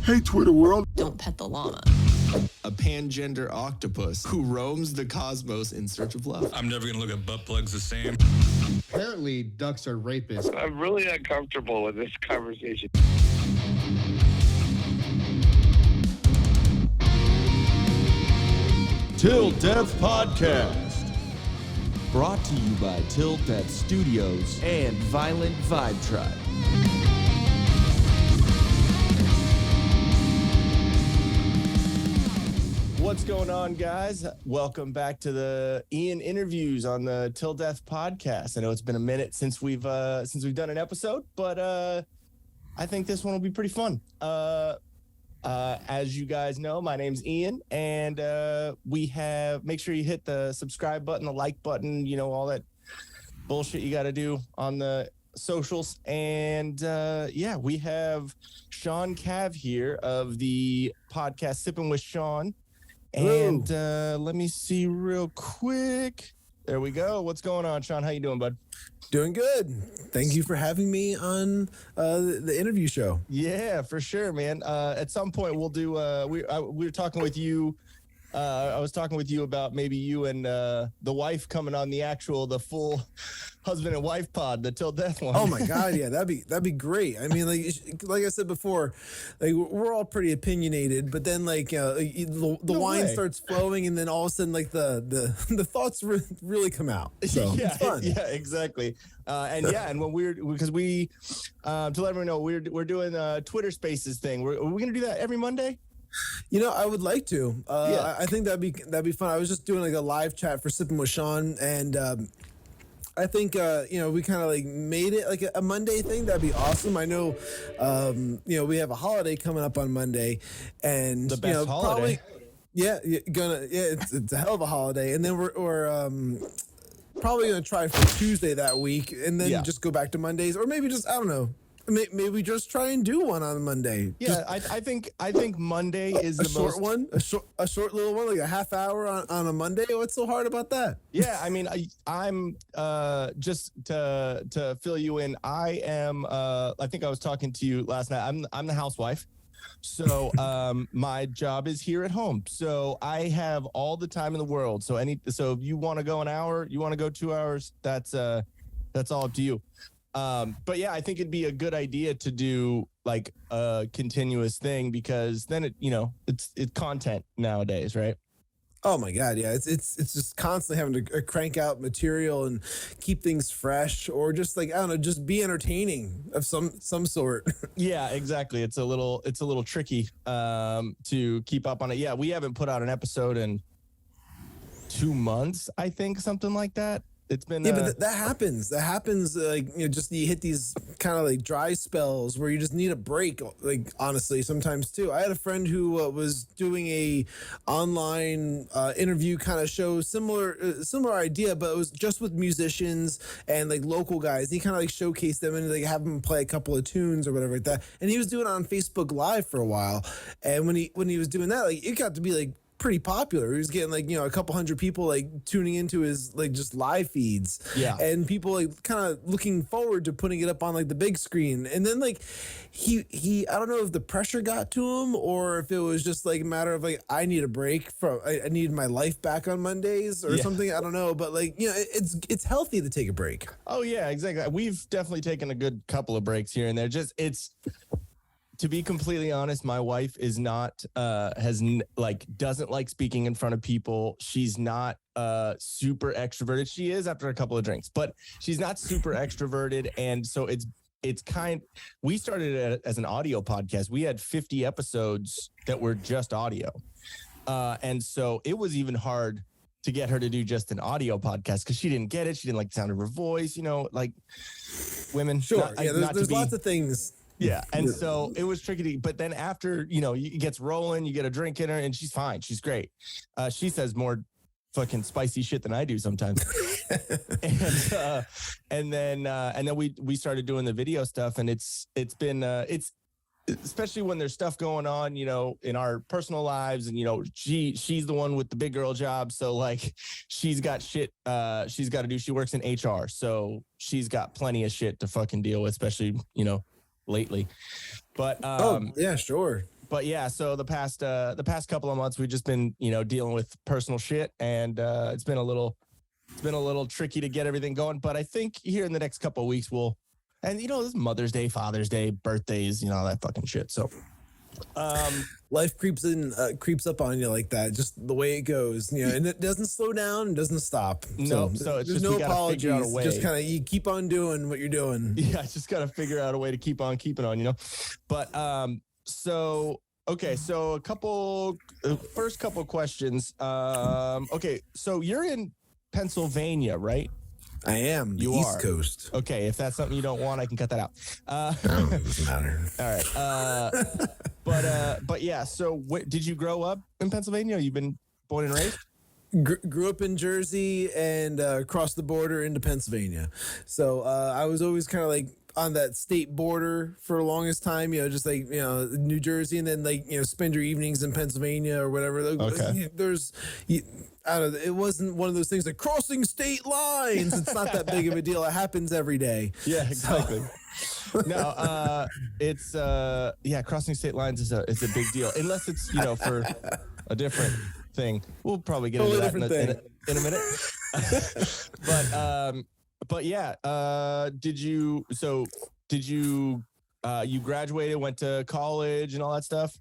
Hey, Twitter world. Don't pet the llama. A pangender octopus who roams the cosmos in search of love. I'm never going to look at butt plugs the same. Apparently, ducks are rapists. I'm really uncomfortable with this conversation. Till Death Podcast. Brought to you by Till Death Studios and Violent Vibe Tribe. What's going on, guys? Welcome back to the Ian interviews on the Till Death Podcast. I know it's been a minute since we've done an episode, but I think this one will be pretty fun. As you guys know, my name's Ian, and make sure you hit the subscribe button, the like button, you know, all that bullshit you got to do on the socials. And we have Shawn Cav here of the podcast Sippin With Shawn. And let me see real quick. There we go. What's going on, Shawn? How you doing, bud? Doing good. Thank you for having me on the interview show. Yeah, for sure, man. At some point, we'll do. We were talking with you. I was talking with you about maybe you and the wife coming on the full husband and wife pod, the Till Death one. Oh my God, yeah, that'd be great. I mean, like I said before, like we're all pretty opinionated, but then the wine starts flowing, and then all of a sudden, like the thoughts really come out. So yeah, it's fun. Yeah, exactly. And when to let everyone know, we're doing Twitter Spaces thing. Are we gonna do that every Monday? You know, I would like to. I think that'd be fun. I was just doing like a live chat for Sippin With Shawn, and I think we kind of like made it like a Monday thing. That'd be awesome. I know, we have a holiday coming up on Monday, and the best holiday. It's a hell of a holiday, and then we're probably gonna try for Tuesday that week, and then just go back to Mondays, or maybe just I don't know. Maybe just try and do one on Monday. Yeah, I think Monday is a short one, a short little one, like a half hour on a Monday. What's so hard about that? Yeah, I mean, I'm just to fill you in. I am. I think I was talking to you last night. I'm the housewife, so my job is here at home. So I have all the time in the world. So if you want to go an hour, you want to go 2 hours, that's all up to you. But yeah, I think it'd be a good idea to do like a continuous thing, because then it's content nowadays, right? Oh my God, yeah, it's just constantly having to crank out material and keep things fresh, or just like I don't know, just be entertaining of some sort. Yeah, exactly. It's a little tricky to keep up on it. Yeah, we haven't put out an episode in 2 months, I think, something like that. It's been but that happens. Like just you hit these kind of like dry spells where you just need a break. Like honestly, sometimes too. I had a friend who was doing a online interview kind of show, similar idea, but it was just with musicians and like local guys. He kind of like showcased them and like have them play a couple of tunes or whatever like that. And he was doing it on Facebook Live for a while. And when he was doing that, like it got to be like pretty popular. He was getting like a couple hundred people like tuning into his like just live feeds, and people like kind of looking forward to putting it up on like the big screen. And then like he I don't know if the pressure got to him or if it was just like a matter of like I need a break from I need my life back on Mondays or something. I don't know, but like it's healthy to take a break. Oh yeah, exactly. We've definitely taken a good couple of breaks here and there. To be completely honest, my wife is not, doesn't like speaking in front of people. She's not super extroverted. She is after a couple of drinks, but she's not super extroverted. And so we started it as an audio podcast. We had 50 episodes that were just audio. And so it was even hard to get her to do just an audio podcast because she didn't get it. She didn't like the sound of her voice, like women. Sure. There's lots of things. Yeah, and so it was tricky, but then after, it gets rolling, you get a drink in her, and she's fine. She's great. She says more fucking spicy shit than I do sometimes. and then we started doing the video stuff, and it's been especially when there's stuff going on, in our personal lives, and she's the one with the big girl job, so like she's got shit she's got to do. She works in HR, so she's got plenty of shit to fucking deal with, especially lately. But yeah, sure. but yeah, so the past couple of months we've just been, dealing with personal shit, and it's been a little tricky to get everything going. But I think here in the next couple of weeks and this is Mother's Day, Father's Day, birthdays, all that fucking shit. So life creeps up on you like that, just the way it goes, and it doesn't slow down and doesn't stop. So it's there's just, no we gotta apologies. figure out a way. Just kind of you keep on doing what you're doing. Yeah, I just gotta figure out a way to keep on keeping on, But so first couple questions. Okay, so you're in Pennsylvania, right? I am. The East Coast. Okay, if that's something you don't want, I can cut that out. No, it doesn't matter. All right. But yeah. So, did you grow up in Pennsylvania? You've been born and raised? Grew up in Jersey and crossed the border into Pennsylvania. So I was always kind of like on that state border for the longest time, just like, New Jersey, and then like, spend your evenings in Pennsylvania or whatever. Okay. I don't know, it wasn't one of those things like crossing state lines. It's not that big of a deal. It happens every day. Yeah, exactly. No, it's crossing state lines is a big deal, unless it's for a different thing. We'll probably get into that in a minute. But yeah, did you you graduated, went to college and all that stuff?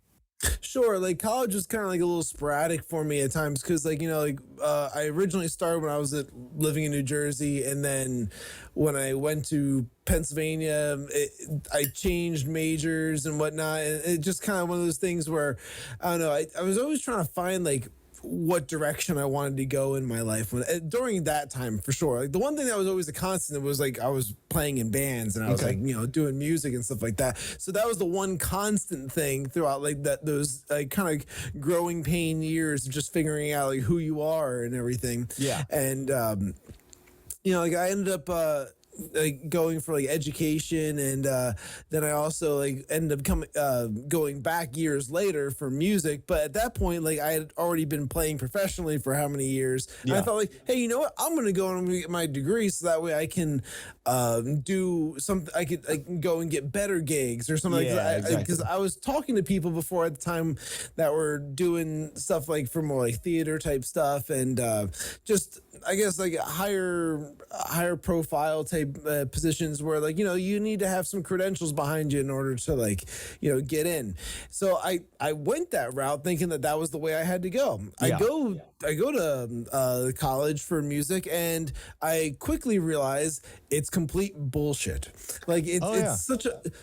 Sure. Like college was kind of like a little sporadic for me at times, because I originally started when I was living in New Jersey, and then when I went to Pennsylvania, I changed majors and whatnot, and it just kind of one of those things where I don't know. I was always trying to find like what direction I wanted to go in my life during that time, for sure. Like the one thing that was always a constant was like I was playing in bands, and I was like, doing music and stuff like that. So that was the one constant thing throughout like those like kind of growing pain years of just figuring out like who you are and everything. Yeah. And like I ended up like going for like education, and then I also like ended up going back years later for music. But at that point, like I had already been playing professionally for how many years. Yeah. And I thought like, hey, you know what? I'm gonna go and get my degree so that way I can do something. I can go and get better gigs or something like that. Because I was talking to people before at the time that were doing stuff like for more like theater type stuff, and just I guess like higher profile type positions where like you need to have some credentials behind you in order to like get in. So I went that route thinking that was the way I had to go. Yeah. I go to college for music, and I quickly realized it's complete bullshit. Like it's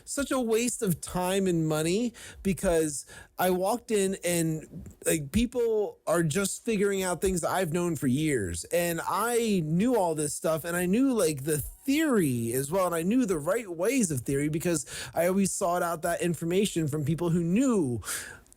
such a waste of time and money, because I walked in and like people are just figuring out things that I've known for years, and I knew all this stuff, and I knew like the theory as well, and I knew the right ways of theory because I always sought out that information from people who knew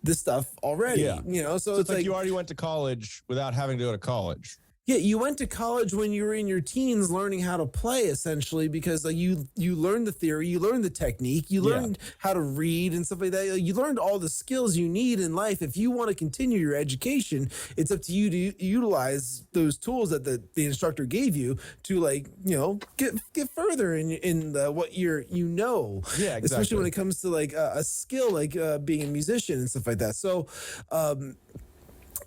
this stuff already. Yeah. So it's like you already went to college without having to go to college. Yeah, you went to college when you were in your teens learning how to play, essentially, because you learned the theory, you learned the technique, you learned how to read and stuff like that. You learned all the skills you need in life. If you want to continue your education, it's up to you to utilize those tools that the instructor gave you to like, get further in what Yeah, exactly. Especially when it comes to like a skill, like being a musician and stuff like that. So,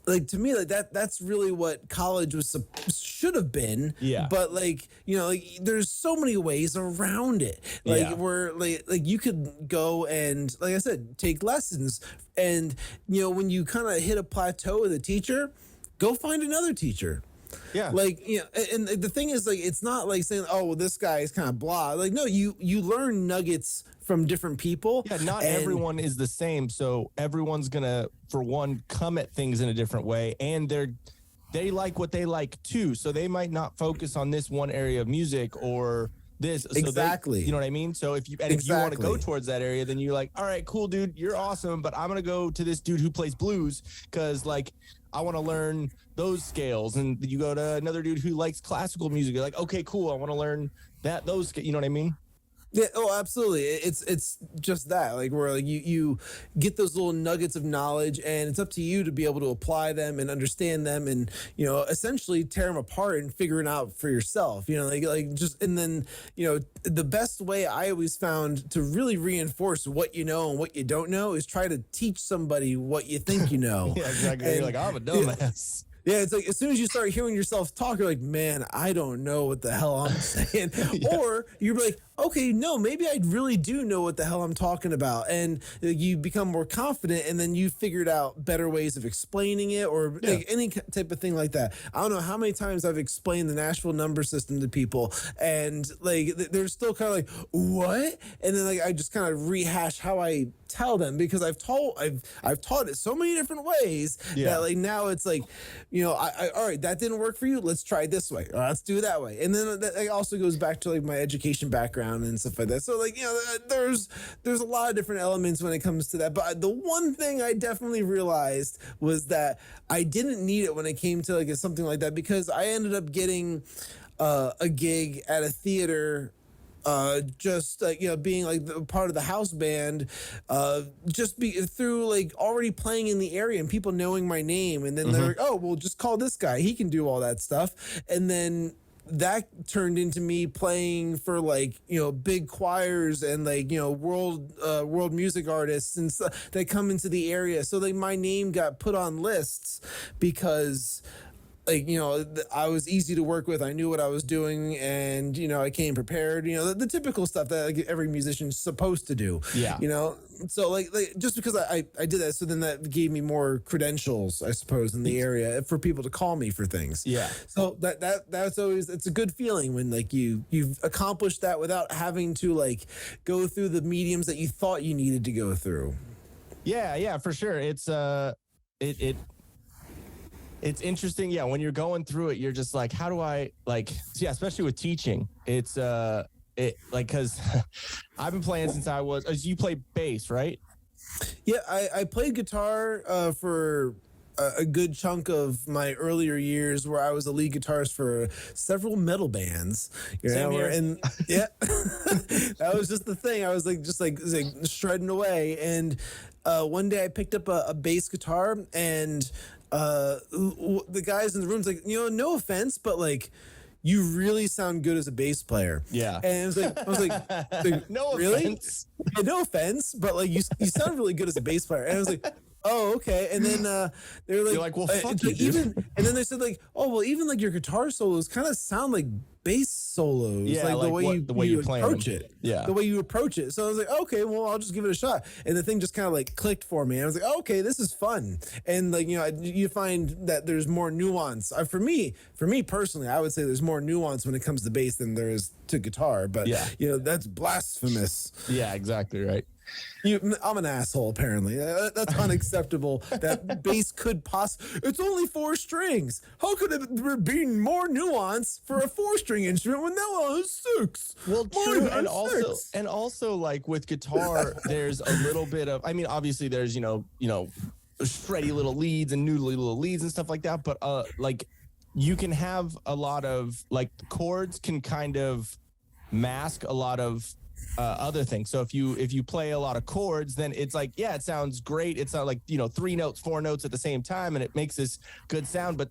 like to me, like that's really what college should have been. Yeah. But like, like there's so many ways around it. Like where like you could go and, like I said, take lessons, and when you kind of hit a plateau with a teacher, go find another teacher. Yeah. Like, and the thing is, like, it's not like saying, oh, well, this guy is kind of blah. Like, no, you learn nuggets from different people. Yeah, not everyone is the same. So everyone's going to, for one, come at things in a different way. And they like what they like too. So they might not focus on this one area of music or this. Exactly. So you know what I mean? So if you want to go towards that area, then you're like, all right, cool, dude, you're awesome. But I'm going to go to this dude who plays blues because like, I want to learn those scales. And you go to another dude who likes classical music. You're like, okay, cool. I want to learn those, you know what I mean? Yeah, oh, absolutely. It's just that, like, where like you get those little nuggets of knowledge, and it's up to you to be able to apply them and understand them, and essentially tear them apart and figure it out for yourself. Like just, and then the best way I always found to really reinforce what you know and what you don't know is try to teach somebody what you think you know. Yeah, exactly. And, you're like, I'm a dumbass. yeah, it's like as soon as you start hearing yourself talk, you're like, man, I don't know what the hell I'm saying. Yeah. Or you're like, okay, no, maybe I really do know what the hell I'm talking about. And you become more confident, and then you figured out better ways of explaining it, or like any type of thing like that. I don't know how many times I've explained the Nashville number system to people, and like they're still kind of like, what? And then like I just kind of rehash how I tell them, because I've taught it so many different ways that like now it's like, all right, that didn't work for you. Let's try this way. Or let's do it that way. And then that also goes back to like my education background and stuff like that. So like, there's a lot of different elements when it comes to that. But the one thing I definitely realized was that I didn't need it when it came to like something like that, because I ended up getting a gig at a theater, just like being like part of the house band, just through like already playing in the area and people knowing my name, and then they're like, oh well, just call this guy, he can do all that stuff. And then that turned into me playing for like big choirs and like world music artists and stuff that come into the area. So like my name got put on lists because like I was easy to work with. I knew what I was doing, and I came prepared. The typical stuff that like every musician's supposed to do. Yeah. So like just because I did that, so then that gave me more credentials, I suppose, in the area for people to call me for things. Yeah. So that's always, it's a good feeling when like you've accomplished that without having to like go through the mediums that you thought you needed to go through. Yeah, for sure. It's It's interesting. Yeah. When you're going through it, you're just like, how do I especially with teaching, it's cause I've been playing since I was, you play bass, right? Yeah. I played guitar, for a good chunk of my earlier years, where I was a lead guitarist for several metal bands. Same here. And yeah, that was just the thing. I was like, just like shredding away. And, one day I picked up a bass guitar, and, the guys in the room's like, no offense, but like, you really sound good as a bass player. Yeah. And I was like no really? Offense. Yeah, no offense, but like you sound really good as a bass player. And I was like, oh, okay. And then they were like, you're like, well, fuck you, dude. And then they said like, oh, well, even like your guitar solos kind of sound like bass solos. Yeah, like the way you approach it. Yeah. The way you approach it. So I was like, okay, well, I'll just give it a shot. And the thing just kind of like clicked for me. I was like, okay, this is fun. And like, you find that there's more nuance. For me personally, I would say there's more nuance when it comes to bass than there is to guitar. But that's blasphemous. Yeah, exactly right. I'm an asshole, apparently. That's unacceptable. That bass could it's only 4 strings. How could there be more nuance for a 4-string instrument when that one has 6? Well, true. And also like with guitar, there's a little bit of, I mean, obviously there's, shreddy little leads and noodly little leads and stuff like that. But like you can have a lot of like chords can kind of mask a lot of other things. So if you play a lot of chords, then it's like, yeah, it sounds great. It's not like 3 notes, 4 notes at the same time, and it makes this good sound. But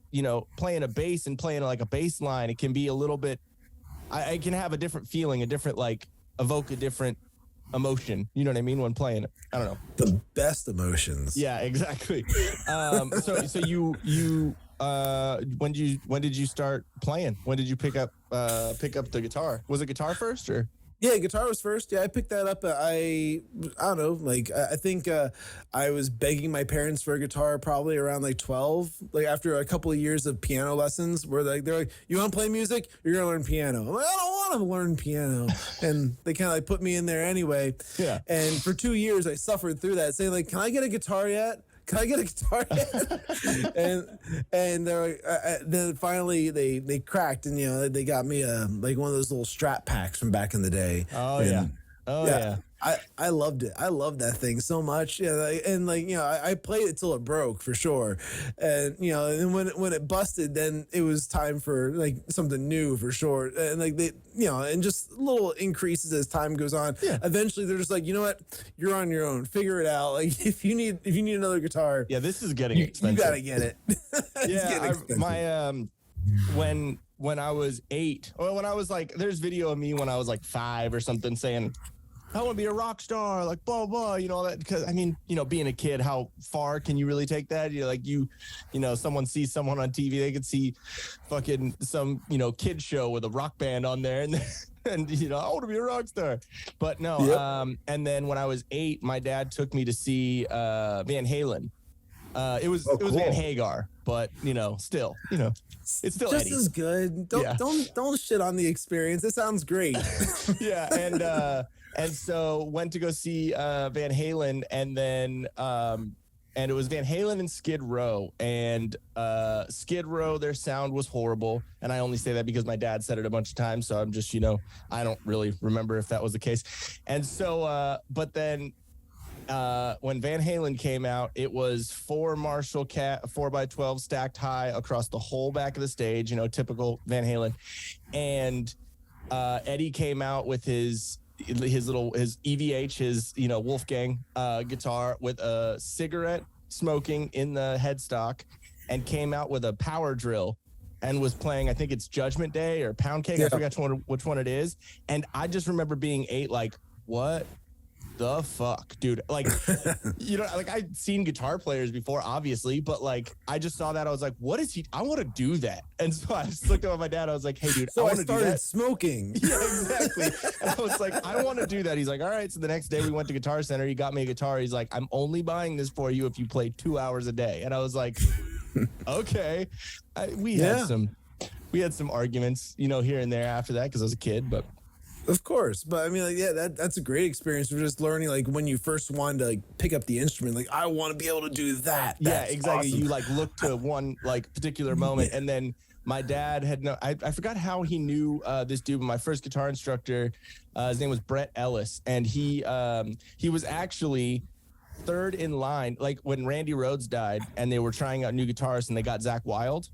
playing a bass and playing like a bass line, it can be a little bit, I can have a different feeling, evoke a different emotion. You know what I mean when playing it. I don't know. The best emotions. Yeah, exactly. So you when did you start playing? When did you pick up the guitar? Was it guitar first or? Yeah, guitar was first. Yeah, I picked that up. I don't know. Like, I think I was begging my parents for a guitar probably around like 12. Like after a couple of years of piano lessons, where they're like, "You want to play music? You're gonna learn piano." I'm like, "I don't want to learn piano," and they kind of like put me in there anyway. Yeah. And for 2 years, I suffered through that, saying like, "Can I get a guitar yet? Can I get a guitar yet?" and they're like, then finally they cracked, and they got me like one of those little strap packs from back in the day. Oh, and, yeah. I loved it. I loved that thing so much. Yeah, and I played it till it broke for sure, and and when it busted, then it was time for like something new for sure. And like and just little increases as time goes on. Yeah. Eventually, they're just like, you know what, you're on your own. Figure it out. Like if you need another guitar, yeah, this is getting expensive. You gotta get it. When I was 8, or when I was like, there's video of me when I was like 5 or something saying, I want to be a rock star, like blah, blah, all that. Because I mean, being a kid, how far can you really take that? You're like, someone sees someone on TV, they could see fucking some, kid show with a rock band on there and I want to be a rock star. But no. Yep. And then when I was 8, my dad took me to see Van Halen. It was cool. Van Hagar, but still, it's still just Eddie. as good. Don't shit on the experience. It sounds great. Yeah, and so went to go see Van Halen, and then and it was Van Halen and Skid Row, and Skid Row, their sound was horrible, and I only say that because my dad said it a bunch of times, so I'm just I don't really remember if that was the case, and so but then. When Van Halen came out, it was 4 Marshall 4x12 stacked high across the whole back of the stage, typical Van Halen. And Eddie came out with his EVH, his Wolfgang guitar with a cigarette smoking in the headstock, and came out with a power drill and was playing, I think it's Judgment Day or Pound Cake. Yeah. I forgot which one it is. And I just remember being 8, like, what the fuck, dude? Like, like I'd seen guitar players before, obviously, but like I just saw that, I was like, what is he? I want to do that. And so I just looked up at my dad, I was like, hey dude, so I want to do that. started smoking. Yeah, exactly. And I was like, I want to do that. He's like, all right. So the next day we went to Guitar Center, he got me a guitar. He's like, I'm only buying this for you if you play 2 hours a day. And I was like, okay. We had some arguments, here and there after that, because I was a kid, but of course. But I mean, like, yeah, that's a great experience for just learning, like when you first wanted to like pick up the instrument, like I want to be able to do that. That's exactly. Awesome. You like look to one like particular moment. And then my dad had I forgot how he knew this dude, but my first guitar instructor, his name was Brett Ellis. And he was actually third in line, like when Randy Rhoads died and they were trying out new guitarists and they got Zach Wilde,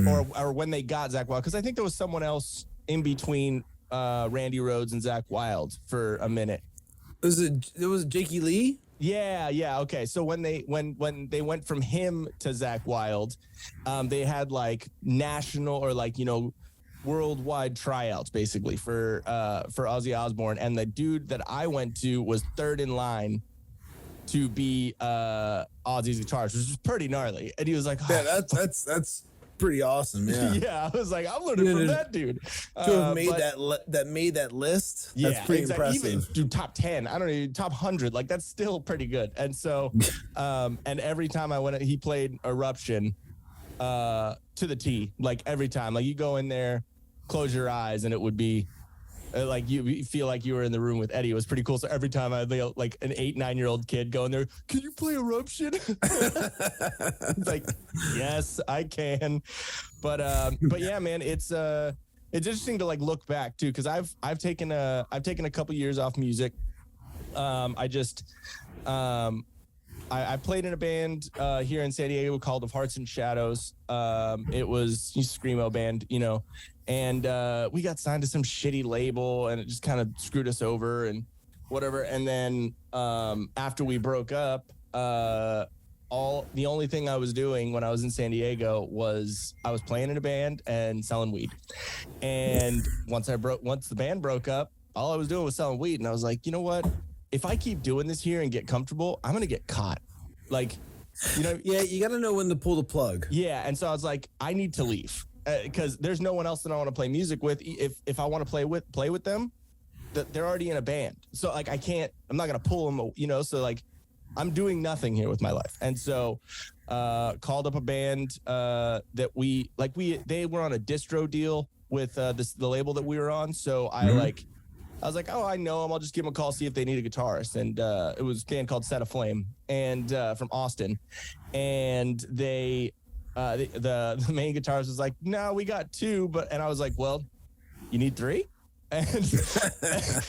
or when they got Zach Wilde, because I think there was someone else in between Randy Rhoads and Zach Wilde for a minute. It was Jakey Lee? Yeah. Okay. So when they went from him to Zach Wilde, they had like national or like, worldwide tryouts basically for Ozzy Osbourne. And the dude that I went to was third in line to be Ozzy's guitarist, which was pretty gnarly. And he was like, yeah, that's pretty awesome. Yeah. Yeah, I was like, I'm learning from that dude. To have made that list. Yeah, that's pretty impressive. Even do top 10. I don't know, top 100. Like that's still pretty good. And so, and every time I went, he played Eruption to the T. Like every time, like you go in there, close your eyes, and it would be like you feel like you were in the room with Eddie. It was pretty cool. So every time I'd be like an 8-9-year-old kid going there, can you play Eruption? It's like, yes, I can. But yeah, man, it's interesting to like look back too, because I've taken a couple years off music. I played in a band here in San Diego called Of Hearts and Shadows. It was a screamo band, and we got signed to some shitty label, and it just kind of screwed us over and whatever. And then after we broke up, the only thing I was doing when I was in San Diego was I was playing in a band and selling weed. And once the band broke up, all I was doing was selling weed. And I was like, you know what? If I keep doing this here and get comfortable, I'm going to get caught. Like, yeah, you got to know when to pull the plug. Yeah. And so I was like, I need to leave because there's no one else that I want to play music with. If I want to play with them, they're already in a band. So like, I'm not going to pull them, so like I'm doing nothing here with my life. And so called up a band that they were on a distro deal with the label that we were on. So I was like, oh, I know him. I'll just give him a call, see if they need a guitarist. And it was a band called Set Aflame, and from Austin. And the main guitarist was like, no, we got 2. And I was like, well, you need 3? And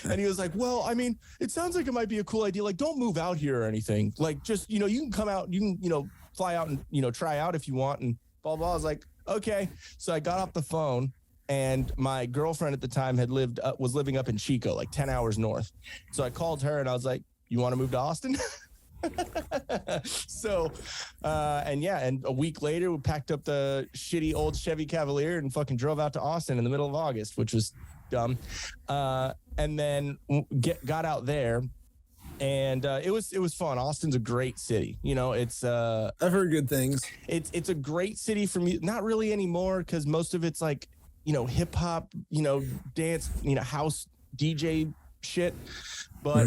and he was like, well, I mean, it sounds like it might be a cool idea. Like, don't move out here or anything. Like, just, you can come out, you can, fly out and, try out if you want, and blah, blah. I was like, okay. So I got off the phone, and my girlfriend at the time was living up in Chico, like 10 hours north. So I called her and I was like, you want to move to Austin? So, and a week later, we packed up the shitty old Chevy Cavalier and fucking drove out to Austin in the middle of August, which was dumb. And then got out there, and it was fun. Austin's a great city. It's I've heard good things. It's a great city for me. Not really anymore, because most of it's like, hip hop, dance, house DJ shit. But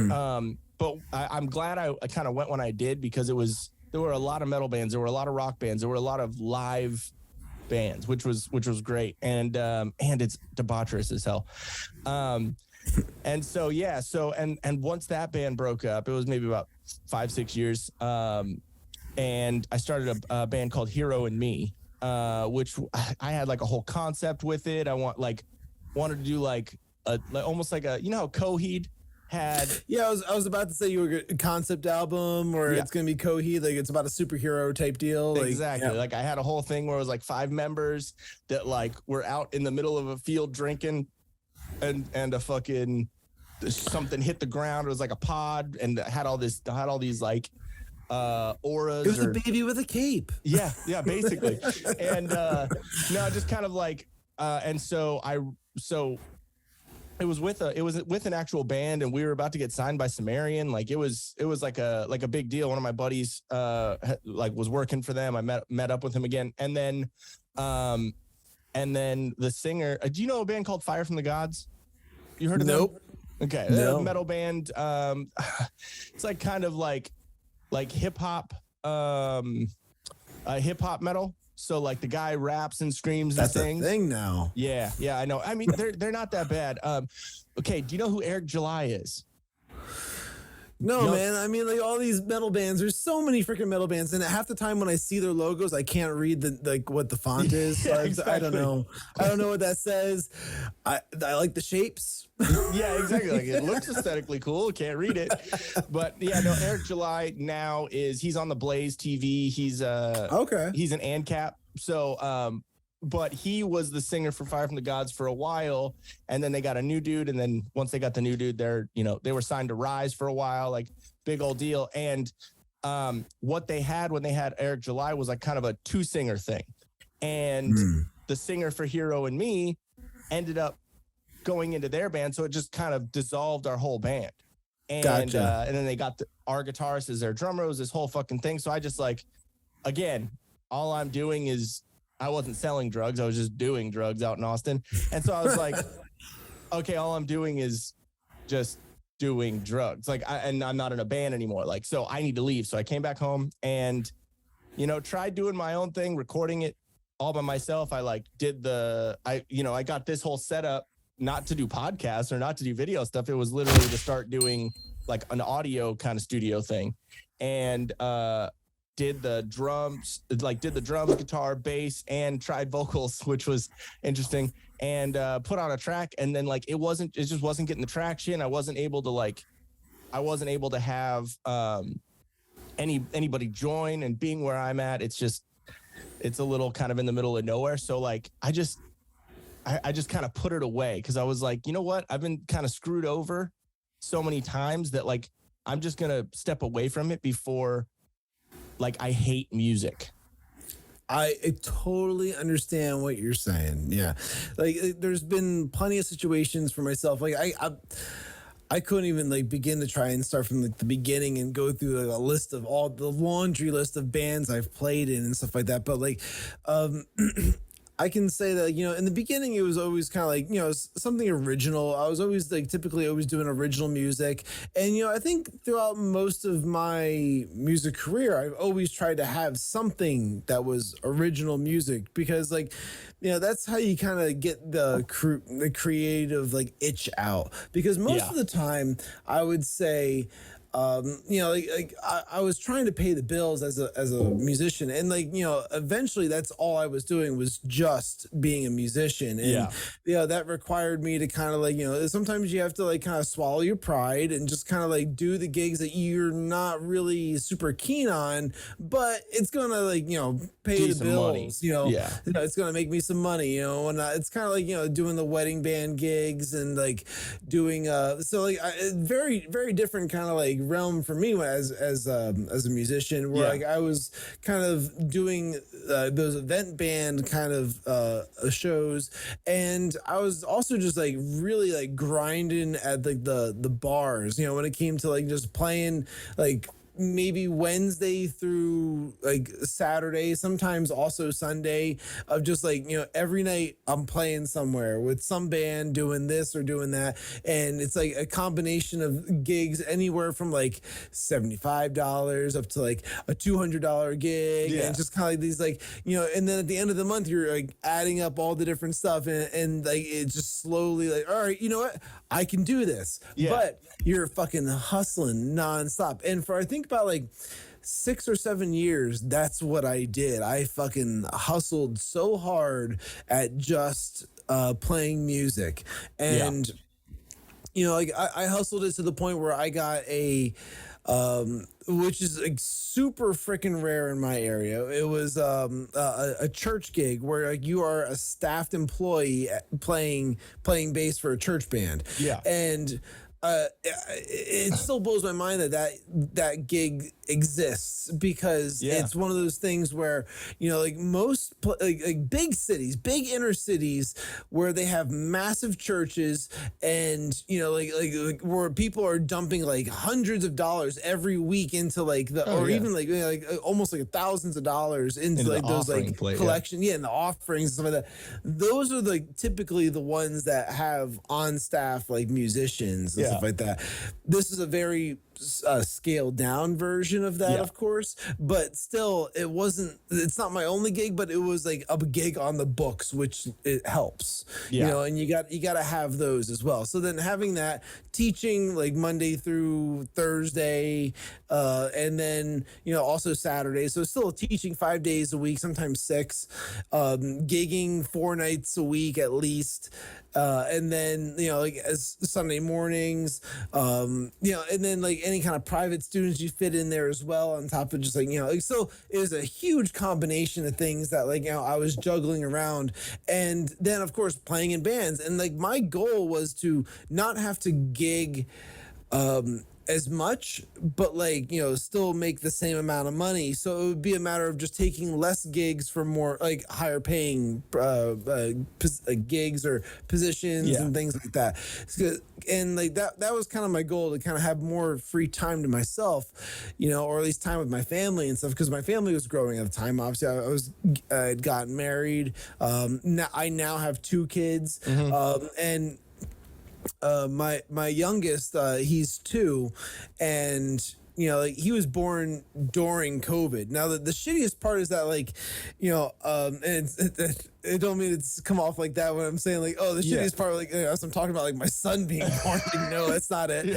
But I'm glad I kind of went when I did, because there were a lot of metal bands, there were a lot of rock bands, there were a lot of live bands, which was great, and it's debaucherous as hell. And so and once that band broke up, it was maybe about 5-6 years, and I started a band called Hero and Me, which I had like a whole concept with it. I wanted to do like almost like how Coheed had. Yeah, I was about to say you were a concept album, or it's gonna be Coheed, like it's about a superhero type deal. Exactly. Yeah. Like I had a whole thing where it was like 5 members that like were out in the middle of a field drinking, and a fucking something hit the ground. It was like a pod, and had all these like auras. It was a baby with a cape. Yeah, basically. And no, just kind of like and so it was with an actual band, and we were about to get signed by Sumerian. Like it was like a big deal. One of my buddies was working for them. I met up with him again, and then the singer. Do you know a band called Fire from the Gods? You heard of them? Nope. Okay, no. A metal band. It's like kind of like hip hop, hip hop metal. So like the guy raps and screams and sings. That's a thing now. Yeah, I know. I mean, they're not that bad. Okay, do you know who Eric July is? No, man. I mean, like all these metal bands. There's so many freaking metal bands, and half the time when I see their logos, I can't read what the font is. Yeah, So exactly. I don't know. I don't know what that says. I like the shapes. Yeah, exactly. Like it looks aesthetically cool. Can't read it, but yeah, no. Eric July now he's on the Blaze TV. He's okay. He's an ANCAP. So but he was the singer for Fire from the Gods for a while, and then they got a new dude, and then once they got the new dude, they were signed to Rise for a while, like big old deal. And what they had when they had Eric July was like kind of a 2-singer thing, and the singer for Hero and Me ended up going into their band, so it just kind of dissolved our whole band. And Gotcha. And then they got our guitarist as their drummer. It was this whole fucking thing. So I just again, all I'm doing is, I wasn't selling drugs. I was just doing drugs out in Austin. And so I was like, okay, all I'm doing is just doing drugs. And I'm not in a band anymore. Like, so I need to leave. So I came back home and, tried doing my own thing, recording it all by myself. I got this whole setup, not to do podcasts or not to do video stuff. It was literally to start doing like an audio kind of studio thing. And, did the drums, guitar, bass, and tried vocals, which was interesting, and put on a track. And then it just wasn't getting the traction. I wasn't able to have anybody join, and being where I'm at, it's a little kind of in the middle of nowhere. So I just kind of put it away, because I was like, you know what? I've been kind of screwed over so many times that I'm just gonna step away from it before I hate music. I totally understand what you're saying. Yeah. There's been plenty of situations for myself. I couldn't even begin to try and start from the beginning and go through a list of all the laundry list of bands I've played in and stuff like that. But I can say that, in the beginning, it was always kind of something original. I was always typically always doing original music. And, I think throughout most of my music career, I've always tried to have something that was original music, because that's how you kind of get the creative itch out. Because most of the time I would say, I was trying to pay the bills as a musician, and eventually that's all I was doing was just being a musician. And that required me to kind of sometimes you have to kind of swallow your pride and just kind of do the gigs that you're not really super keen on, but it's gonna pay the bills. It's gonna make me some money. And it's kind of doing the wedding band gigs and doing very very different kind of realm for me as a musician, where I was kind of doing those event band kind of shows, and I was also just really grinding at the bars, when it came to just playing maybe Wednesday through Saturday, sometimes also Sunday, of just every night I'm playing somewhere with some band doing this or doing that. And it's a combination of gigs anywhere from $75 up to a $200 gig. And just kind of these and then at the end of the month you're adding up all the different stuff, and it just slowly all right, you know what, I can do this. But you're fucking hustling nonstop. And for I think about 6 or 7 years, that's what I did. I fucking hustled so hard at just playing music. And I hustled it to the point where I got a which is super freaking rare in my area. It was a church gig where you are a staffed employee playing bass for a church band. And it still blows my mind that gig exists, because it's one of those things where most big cities, big inner cities, where they have massive churches, and where people are dumping hundreds of dollars every week into even almost thousands of dollars into those collection and the offerings and stuff like that. Those are typically the ones that have on staff musicians and stuff like that. This is a very scaled down version of that, of course, but still it's not my only gig, but it was a gig on the books, which it helps, and you got to have those as well. So then having that, teaching Monday through Thursday, and then also Saturday, so still teaching 5 days a week, sometimes 6, gigging 4 nights a week at least, and then as Sunday mornings, and then any kind of private students you fit in there as well, on top of just so it was a huge combination of things that I was juggling around. And then of course playing in bands, and my goal was to not have to gig as much, but still make the same amount of money. So it would be a matter of just taking less gigs for more higher paying gigs or positions and things like that. And that was kind of my goal, to kind of have more free time to myself, or at least time with my family and stuff, because my family was growing at the time. Obviously I'd gotten married. I now have 2 kids, and my youngest, he's 2, and he was born during COVID. Now the shittiest part is that and it don't mean it's come off like that when I'm saying the shittiest part, as I'm talking about my son being born. No, that's not it.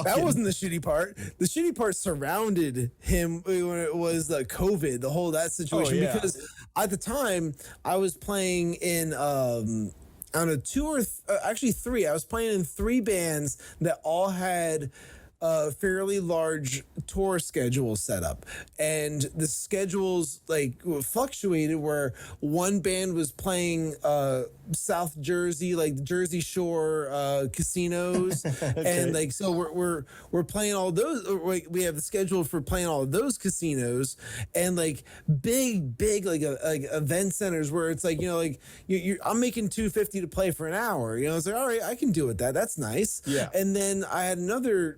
That wasn't the shitty part. The shitty part surrounded him when it was the COVID, the whole that situation, because at the time I was playing in on a 2 or actually 3. I was playing in 3 bands that all had a fairly large tour schedule set up, and the schedules fluctuated, where one band was playing South Jersey, the Jersey Shore casinos, okay. And so we're playing all those. We have the schedule for playing all of those casinos, and big event centers where it's I'm making $250 to play for an hour. It's all right, I can do it. That's nice. Yeah. And then I had another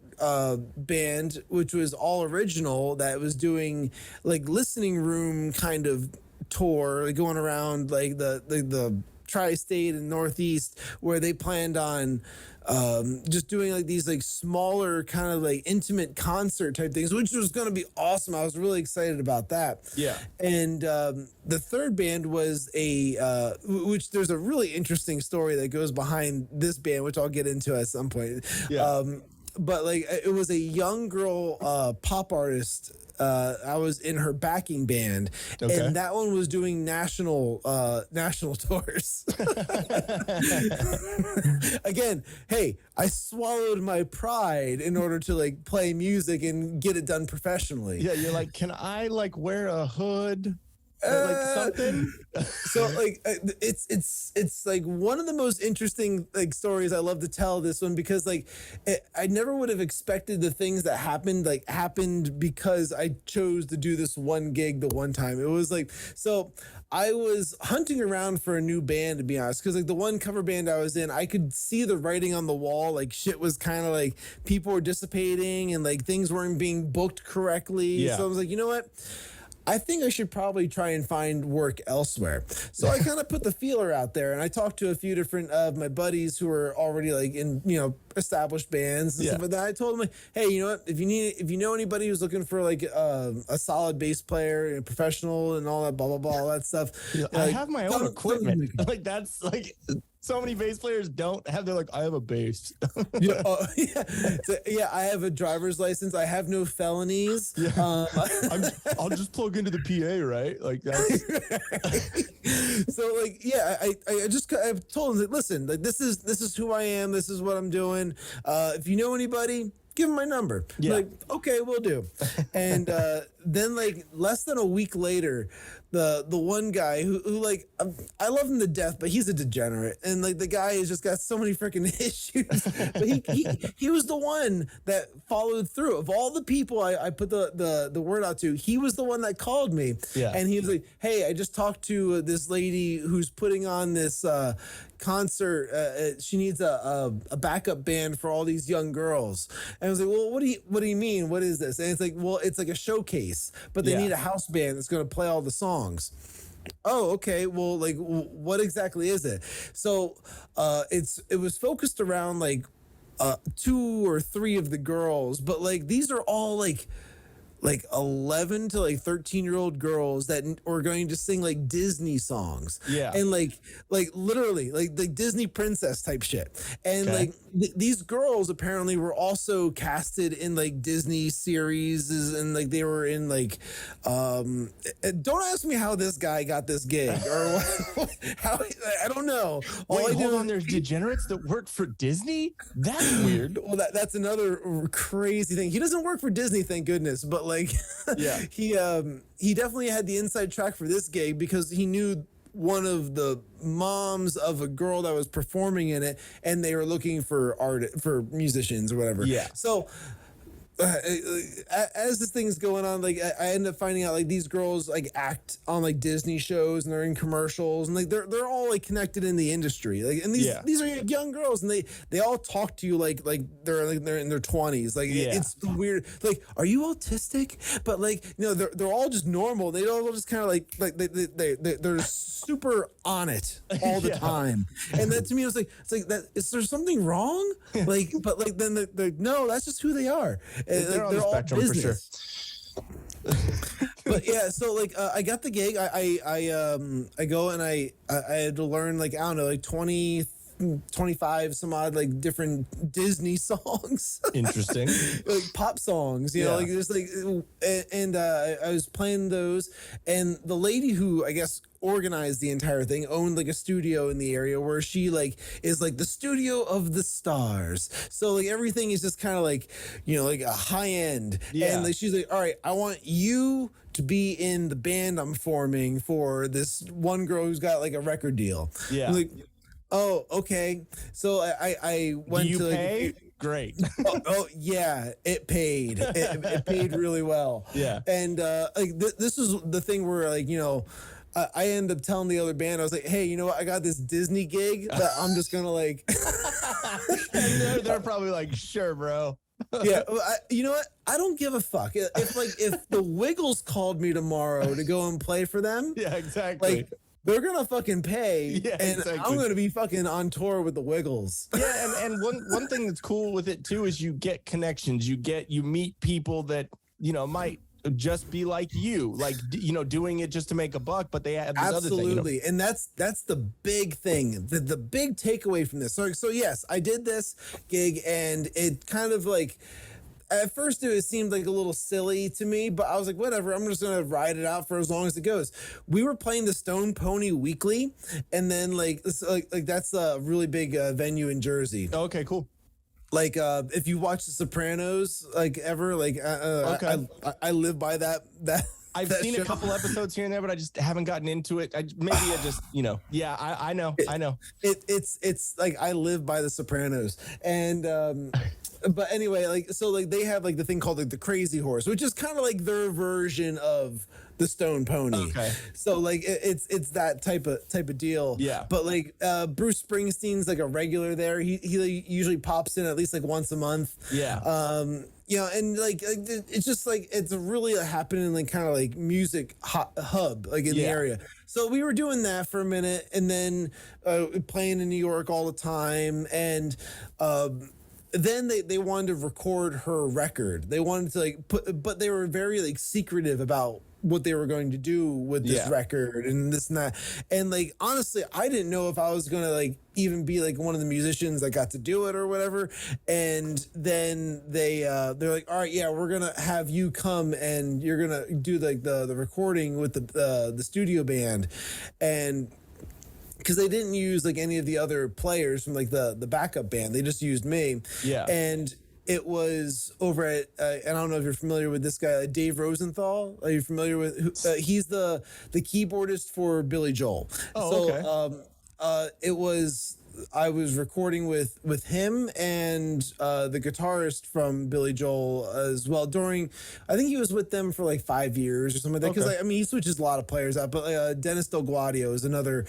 band which was all original, that was doing listening room kind of tour, going around the tri-state and Northeast, where they planned on just doing these smaller kind of intimate concert type things, which was going to be awesome. I was really excited about that. Yeah. And the third band was which there's a really interesting story that goes behind this band, which I'll get into at some point. Yeah. but like it was a young girl pop artist. I was in her backing band, and that one was doing national tours. Again, hey, I swallowed my pride in order to like play music and get it done professionally. Yeah, you're like, can I like wear a hood? Like something. So like it's like one of the most interesting like stories I love to tell, this one, because like I never would have expected the things that happened because I chose to do this one gig the one time. It was like, so I was hunting around for a new band, to be honest, because like the one cover band I was in, I could see the writing on the wall. Like shit was kind of like people were dissipating and like things weren't being booked correctly. So I was like, you know what? I think I should probably try and find work elsewhere. So I kind of put the feeler out there, and I talked to a few different of my buddies who are already like in, you know, established bands and stuff like that. I told them, like, hey, you know what? If you know anybody who's looking for like a solid bass player and a professional and all that, blah blah blah, all that stuff. I have my own equipment. Like that's like. So many bass players don't have. They're like, I have a bass. So, I have a driver's license. I have no felonies. I'll just plug into the PA, right? Like that's. So like, I told them that, listen, like this is who I am. This is what I'm doing. If you know anybody, give them my number. Like, okay, we'll do. And then like less than a week later, the one guy who like I love him to death, but he's a degenerate, and like the guy has just got so many freaking issues. But he was the one that followed through. Of all the people I put the word out to, he was the one that called me. And he was like, hey, I just talked to this lady who's putting on this concert. She needs a backup band for all these young girls. And I was like, well, what do you mean? What is this? And it's like, well, it's like a showcase, but they need a house band that's going to play all the songs. Oh, okay. Well, like, what exactly is it? So it was focused around like 2 or 3 of the girls, but like these are all like 11 to like 13-year-old girls that are going to sing like Disney songs. And like literally like the Disney princess type shit. And like these girls apparently were also casted in like Disney series, and like they were in like don't ask me how this guy got this gig or how, I don't know. Wait, hold on, there's degenerates that work for Disney? That's weird. Well, that's another crazy thing. He doesn't work for Disney, thank goodness, but like he definitely had the inside track for this gig because he knew one of the moms of a girl that was performing in it, and they were looking for musicians or whatever. So as this thing's going on, like I end up finding out like these girls like act on like Disney shows and they're in commercials, and like they're all like connected in the industry. Like, and these are young girls, and they all talk to you like they're in their 20s. Like it's weird. Like, are you autistic? But like, you know, they're all just normal. They all just kind of like they're super on it all the time. And that to me was like, it's like that. Is there something wrong? Like, but like then they're no, that's just who they are. They're on the spectrum for sure. But yeah, so like I got the gig. I go and I had to learn like, I don't know, like 25 some odd like different Disney songs. Interesting. Like pop songs, you know, like just like, and I was playing those, and the lady who I guess organized the entire thing owned like a studio in the area where she like is like the studio of the stars. So like everything is just kind of like, you know, like a high end. And like she's like, all right, I want you to be in the band I'm forming for this one girl who's got like a record deal. I'm like, oh, okay. So I went to like, pay? Great. oh yeah, it paid. It paid really well. And like this is the thing where like, you know, I end up telling the other band, I was like, hey, you know what? I got this Disney gig that I'm just gonna like. And they're probably like, sure, bro. You know what? I don't give a fuck. If the Wiggles called me tomorrow to go and play for them, exactly. Like, they're gonna fucking pay, and I'm gonna be fucking on tour with the Wiggles. And one thing that's cool with it too is you get connections. You meet people that, you know, might just be like you, like, you know, doing it just to make a buck, but they have this other thing. You know? And that's the big thing, the big takeaway from this. So yes, I did this gig, and it kind of like, at first it seemed like a little silly to me, but I was like, whatever, I'm just gonna ride it out for as long as it goes. We were playing the Stone Pony Weekly, and then like that's a really big venue in Jersey. Okay, cool. Like if you watch The Sopranos, like ever, like Okay. I live by that. I've that seen show. a couple episodes here and there, but I just haven't gotten into it. Maybe I just, you know, yeah, I know. It's like I live by The Sopranos, and but anyway, like, so like they have like the thing called like the Crazy Horse, which is kind of like their version of the Stone Pony. Okay. So like it's that type of deal. Yeah. But like Bruce Springsteen's like a regular there. He like, usually pops in at least like once a month. Yeah. You know, and like it's just like it's really a happening like kind of like music hub like in the area. So we were doing that for a minute, and then playing in New York all the time, and then they wanted to record her record. They wanted to like but they were very like secretive about what they were going to do with this record and this and that. And like honestly, I didn't know if I was gonna like even be like one of the musicians that got to do it or whatever. And then they're like, all right, yeah, we're gonna have you come and you're gonna do like the recording with the studio band. And because they didn't use like any of the other players from like the backup band, they just used me. Yeah. And it was over at and I don't know if you're familiar with this guy, Dave Rosenthal. Are you familiar with? He's the keyboardist for Billy Joel. Oh, okay. I was recording with him and the guitarist from Billy Joel as well. I think he was with them for like 5 years or something like that. Because I mean, he switches a lot of players out. But Dennis Del Guadio is another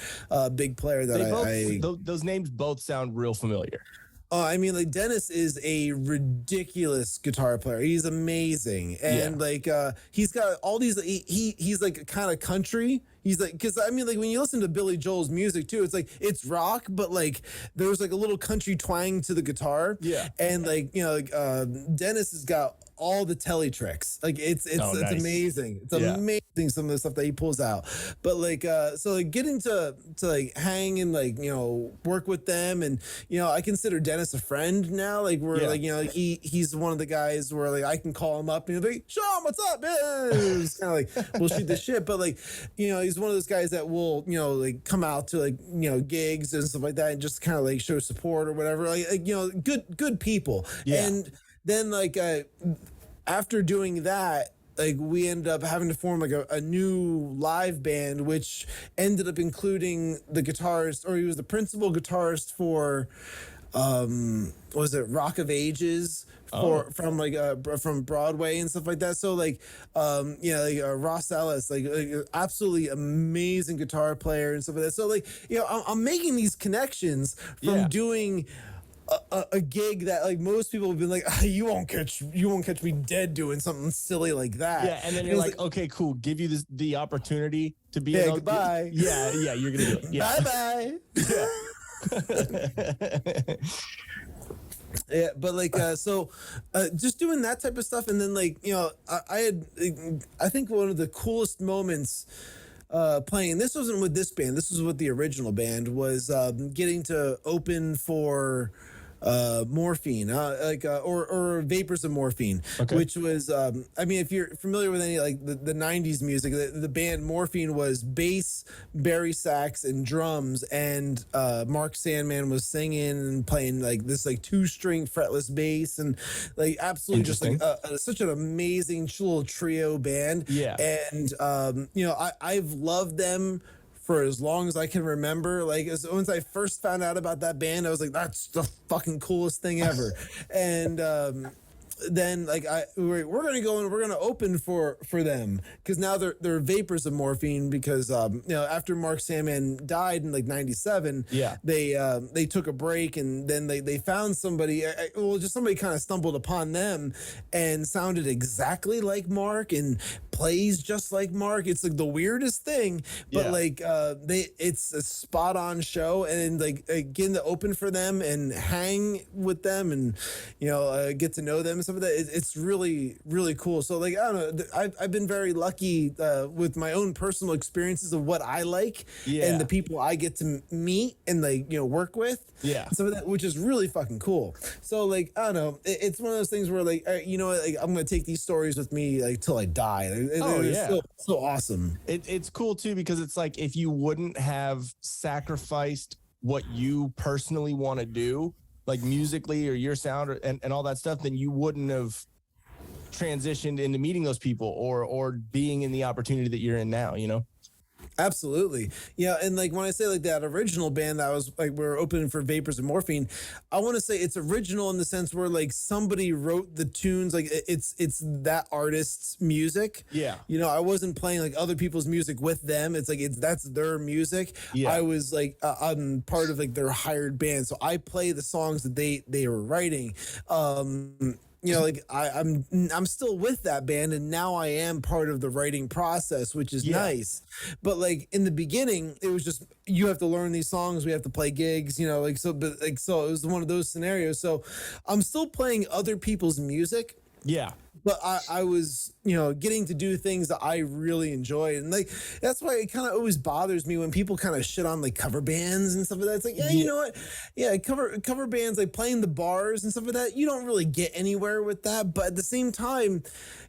big player that those names both sound real familiar. I mean, like Dennis is a ridiculous guitar player. He's amazing, and like he's got all these. He's like kind of country. He's like, because I mean, like when you listen to Billy Joel's music too, it's like it's rock, but like there's like a little country twang to the guitar. Yeah, and like you know, like Dennis has got all the telly tricks. Like it's nice. Amazing. It's amazing some of the stuff that he pulls out. But like so like getting to like hang and like you know work with them, and you know I consider Dennis a friend now. Like we're like you know he's one of the guys where like I can call him up and he'll be Shawn, what's up, man? It's kind of like we'll shoot the shit. But like you know he's one of those guys that will you know like come out to like you know gigs and stuff like that and just kind of like show support or whatever. Like you know good people. Yeah. And then like after doing that, like we ended up having to form like a new live band, which ended up including the guitarist, or he was the principal guitarist for was it Rock of Ages from Broadway and stuff like that. So like you know like Ross Ellis, like absolutely amazing guitar player and stuff like that. So like you know I'm making these connections from doing a gig that like most people have been like you won't catch me dead doing something silly like that. Yeah, and then you're like, okay, cool. Give you the opportunity to be goodbye. Yeah, you're gonna do it. Yeah. Bye. Yeah, but like so just doing that type of stuff, and then like you know I think one of the coolest moments playing, this wasn't with this band, this was with the original band, was getting to open for morphine or vapors of morphine, which was I mean if you're familiar with any like the 90s music, the band Morphine was bass, bari sax, and drums, and Mark Sandman was singing and playing like this like 2-string fretless bass, and like absolutely just like such an amazing little trio band. And you know I've loved them for as long as I can remember. Like once I first found out about that band, I was like, that's the fucking coolest thing ever. And then like we're gonna go and we're gonna open for them, because now they're vapors of morphine, because you know after Mark Sandman died in like 97, they took a break, and then they found somebody, just somebody kind of stumbled upon them and sounded exactly like Mark and plays just like Mark. It's like the weirdest thing, but like it's a spot on show, and like getting to open for them and hang with them and you know get to know them and stuff like that. It's really, really cool. So like, I don't know, I've been very lucky with my own personal experiences of what I like and the people I get to meet and like, work with. Yeah. Some of that, which is really fucking cool. So like, I don't know, it's one of those things where like, you know what, like, I'm going to take these stories with me like till I die. It's so awesome. It's cool too, because it's like, if you wouldn't have sacrificed what you personally want to do, like musically or your sound and all that stuff, then you wouldn't have transitioned into meeting those people or being in the opportunity that you're in now, Absolutely. Yeah. And like when I say like that original band that was like, we're opening for Vapors and Morphine, I want to say it's original in the sense where like somebody wrote the tunes, like it's that artist's music. Yeah. I wasn't playing like other people's music with them. It's like, that's their music. Yeah. I was like, I'm part of like their hired band. So I play the songs that they were writing. Like I'm still with that band, and now I am part of the writing process, which is nice. But like in the beginning, it was just, you have to learn these songs, we have to play gigs, so it was one of those scenarios. So I'm still playing other people's music. Yeah. But I was, getting to do things that I really enjoy. And like, that's why it kind of always bothers me when people kind of shit on like cover bands and stuff like that. It's like, you know what? Yeah, cover bands, like playing the bars and stuff like that, you don't really get anywhere with that. But at the same time,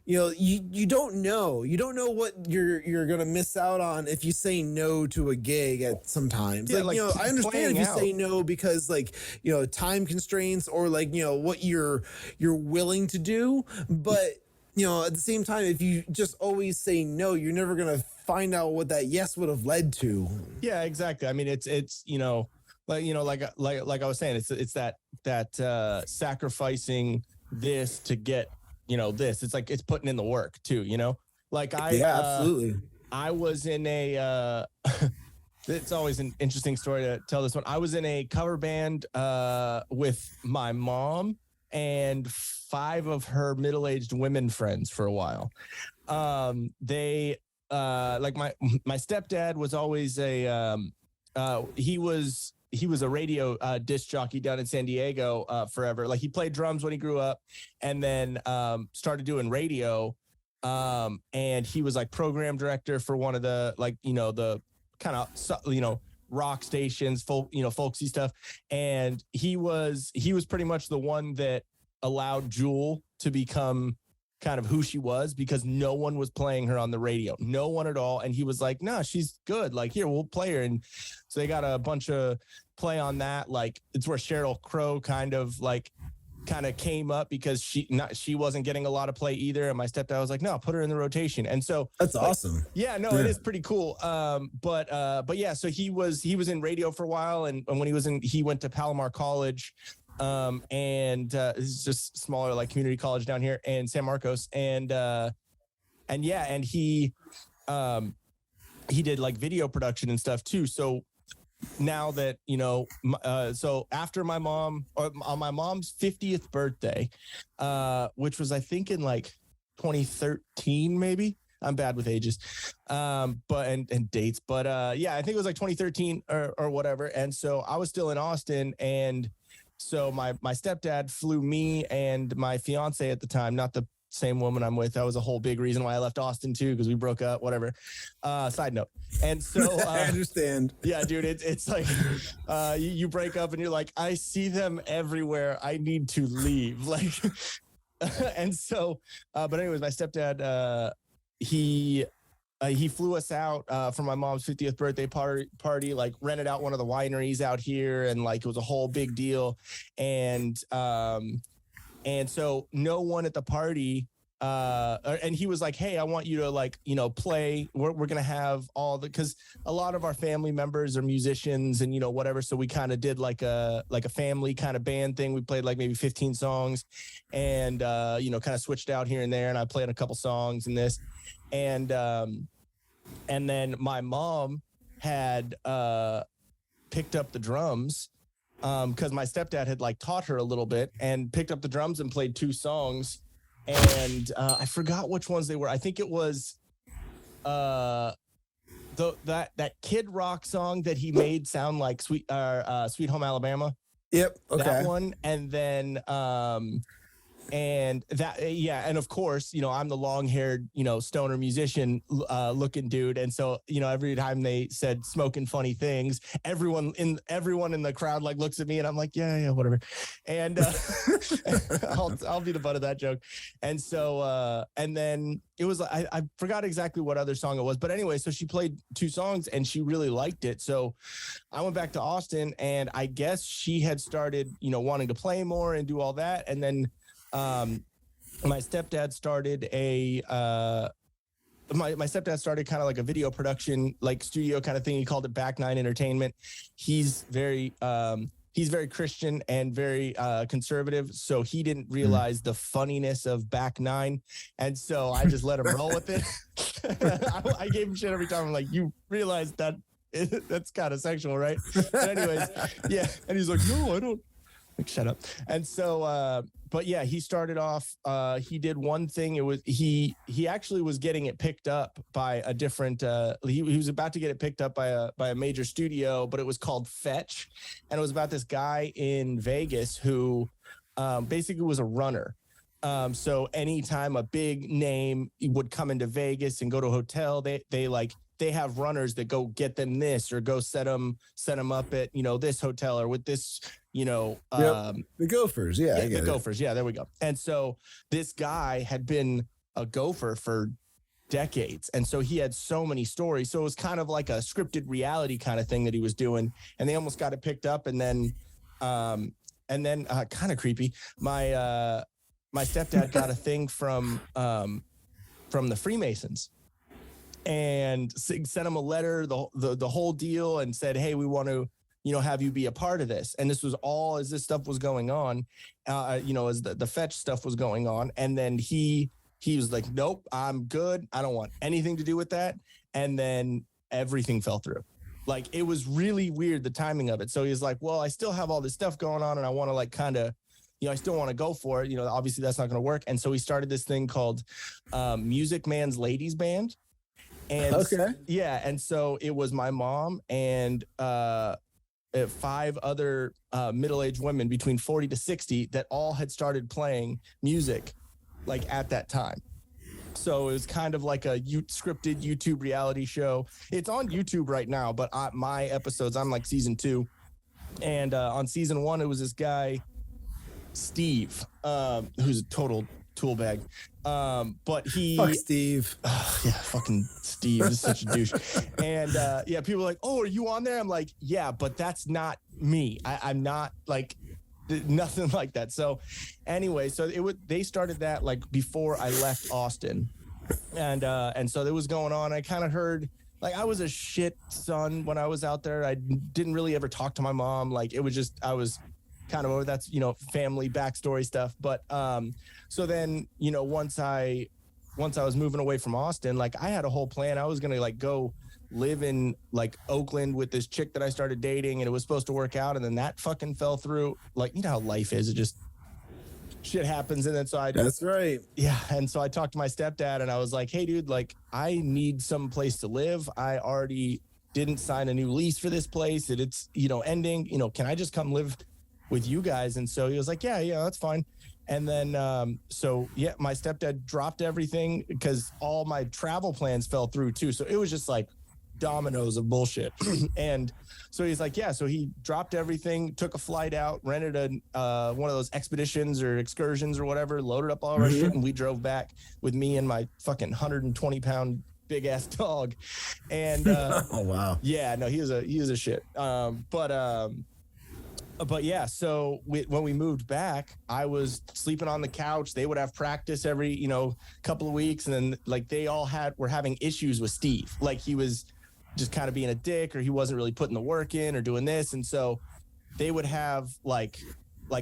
you don't know. You don't know what you're going to miss out on if you say no to a gig at sometimes. Yeah, like I understand if you say no because like, time constraints or like, what you're willing to do. But at the same time, if you just always say no, you're never going to find out what that yes would have led to. Yeah, exactly. I mean, it's like I was saying, it's that sacrificing this to get, this. It's like, it's putting in the work too, like absolutely. I was in a, it's always an interesting story to tell this one. I was in a cover band with my mom and 5 of her middle-aged women friends for a while. They like my stepdad was always he was a radio disc jockey down in San Diego forever. Like he played drums when he grew up and then started doing radio. And he was like program director for one of the the kind of rock stations, folksy stuff. And he was pretty much the one that allowed Jewel to become kind of who she was, because no one was playing her on the radio, no one at all. And he was like, no, she's good. Like, here, we'll play her. And so they got a bunch of play on that. Like, it's where Sheryl Crow kind of came up, because she wasn't getting a lot of play either. And my stepdad was like, no, put her in the rotation. And so that's awesome. Yeah, no, it is pretty cool. But yeah, so he was in radio for a while. And when he went to Palomar College, and this is just smaller, like community college down here in San Marcos. And he did like video production and stuff too. So now that, so after my mom, or on my mom's 50th birthday, which was, I think in like 2013, maybe. I'm bad with ages, and dates, but yeah, I think it was like 2013 or whatever. And so I was still in Austin, and so my stepdad flew me and my fiance at the time, not the same woman I'm with. That was a whole big reason why I left Austin too, because we broke up, whatever. Side note. And so I understand. Yeah, dude, it's like you break up and you're like, I see them everywhere, I need to leave. Like, and so, but anyways, my stepdad, he flew us out for my mom's 50th birthday party, like rented out one of the wineries out here, and like it was a whole big deal. And so no one at the party, and he was like, hey, I want you to play. We're going to have because a lot of our family members are musicians and, whatever. So we kind of did like a family kind of band thing. We played like maybe 15 songs and, kind of switched out here and there. And I played a couple songs in this. And then my mom had picked up the drums because my stepdad had like taught her a little bit, and picked up the drums and played 2 songs. And I forgot which ones they were. I think it was that Kid Rock song that he made sound like Sweet Home Alabama. Yep. Okay. That one. And then And that, yeah. And of course, you know, I'm the long haired, you know, stoner musician looking dude. And so, you know, every time they said smoking funny things, everyone in the crowd like looks at me and I'm like, yeah, whatever. And I'll be the butt of that joke. And so, and then it was, I forgot exactly what other song it was, but anyway, so she played 2 songs and she really liked it. So I went back to Austin and I guess she had started, you know, wanting to play more and do all that. And then, my stepdad started my stepdad started kind of like a video production, like studio kind of thing. He called it Back Nine Entertainment. He's very Christian and very conservative. So he didn't realize the funniness of Back Nine. And so I just let him roll with it. I gave him shit every time. I'm like, you realize that that's kind of sexual, right? But anyways, yeah. And he's like, no, I don't. Like, shut up. And so, but yeah, he started off, he did one thing. It was, he actually was getting it picked up by a different, he was about to get it picked up by a major studio, but it was called Fetch. And it was about this guy in Vegas who, basically was a runner. So anytime a big name would come into Vegas and go to a hotel, they have runners that go get them this or go set them up at, you know, this hotel or with this, you know, the Gophers. Yeah, the Gophers. Yeah, there we go. And so this guy had been a gopher for decades. And so he had so many stories. So it was kind of like a scripted reality kind of thing that he was doing. And they almost got it picked up. And then kind of creepy. My stepdad got a thing from the Freemasons. And sent him a letter, the whole deal, and said, hey, we want to, you know, have you be a part of this. And this was all as this stuff was going on, you know, as the Fetch stuff was going on. And then he was like, nope, I'm good. I don't want anything to do with that. And then everything fell through. Like, it was really weird, the timing of it. So he was like, well, I still have all this stuff going on and I want to like kind of, you know, I still want to go for it. You know, obviously that's not going to work. And so he started this thing called Music Man's Ladies Band. And okay. Yeah. And so it was my mom and 5 other middle-aged women between 40 to 60 that all had started playing music like at that time. So it was kind of like a scripted YouTube reality show. It's on YouTube right now, but my episodes, I'm like season 2. And on season 1, it was this guy, Steve, who's a total tool bag. But fuck Steve. Yeah, fucking Steve is such a douche. And yeah, people are like, oh, are you on there? I'm like, yeah, but that's not me. I'm not like nothing like that. So anyway, so they started that like before I left Austin. And so it was going on. I kind of heard, like, I was a shit son when I was out there. I didn't really ever talk to my mom. Like, it was just, I was kind of over, that's, you know, family backstory stuff. But so then, you know, once I was moving away from Austin, like, I had a whole plan. I was gonna like go live in like Oakland with this chick that I started dating, and it was supposed to work out, and then that fucking fell through. Like, you know how life is, it just shit happens. And then so that's right. Yeah. And so I talked to my stepdad and I was like, hey dude, like, I need some place to live. I already didn't sign a new lease for this place. It's, you know, ending, you know, can I just come live with you guys? And so he was like, yeah, that's fine. And then, so yeah, my stepdad dropped everything because all my travel plans fell through too. So it was just like dominoes of bullshit. And so he's like, yeah, so he dropped everything, took a flight out, rented one of those expeditions or excursions or whatever, loaded up all of our shit, and we drove back with me and my fucking 120-pound big ass dog. And oh wow. Yeah, no, he was a shit. But yeah, so when we moved back, I was sleeping on the couch. They would have practice every, you know, couple of weeks. And then like they all were having issues with Steve. Like he was just kind of being a dick, or he wasn't really putting the work in or doing this. And so they would have like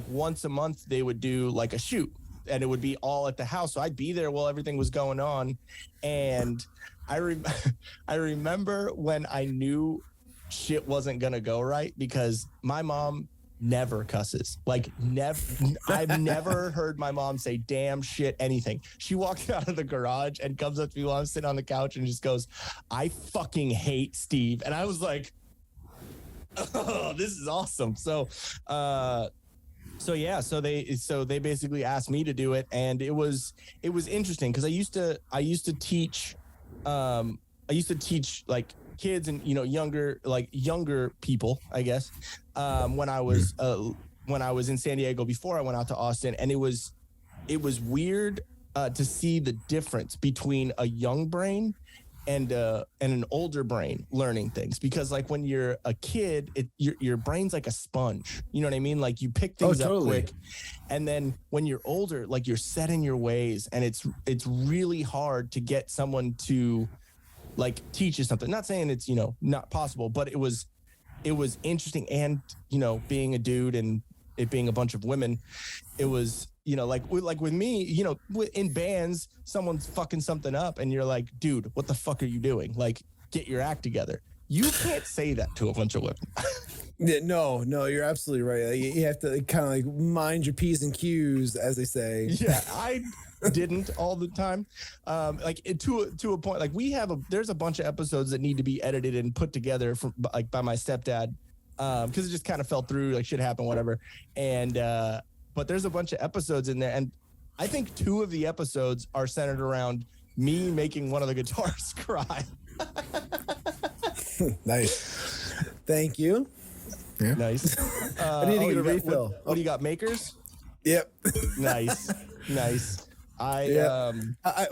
once a month, they would do like a shoot, and it would be all at the house. So I'd be there while everything was going on. And I remember when I knew shit wasn't going to go right, because my mom never cusses. Like, never. I've never heard my mom say damn, shit, anything. She walks out of the garage and comes up to me while I'm sitting on the couch and just goes, I fucking hate Steve. And I was like, oh, this is awesome. So So yeah, so they basically asked me to do it, and it was interesting because I used to teach like kids and younger people, I guess, when I was in San Diego before I went out to Austin, and it was weird to see the difference between a young brain and an older brain learning things, because like when you're a kid, your brain's like a sponge, you know what I mean? Like you pick things up quick, and then when you're older, like you're set in your ways, and it's really hard to get someone to like teach you something. Not saying it's not possible, but it was interesting. And being a dude and it being a bunch of women, it was like with me, in bands, someone's fucking something up and you're like, dude, what the fuck are you doing? Like, get your act together. You can't say that to a bunch of women. Yeah, no, you're absolutely right. Like, you have to kind of like mind your P's and Q's, as they say. Yeah, I didn't all the time. To a point, like there's a bunch of episodes that need to be edited and put together by my stepdad, because it just kind of fell through, like shit happened, whatever. And but there's a bunch of episodes in there, and I think 2 of the episodes are centered around me making one of the guitarists cry. Nice. Thank you. Yeah. Nice. I need to get a refill. What do you got, Makers? Yep. Nice. Well,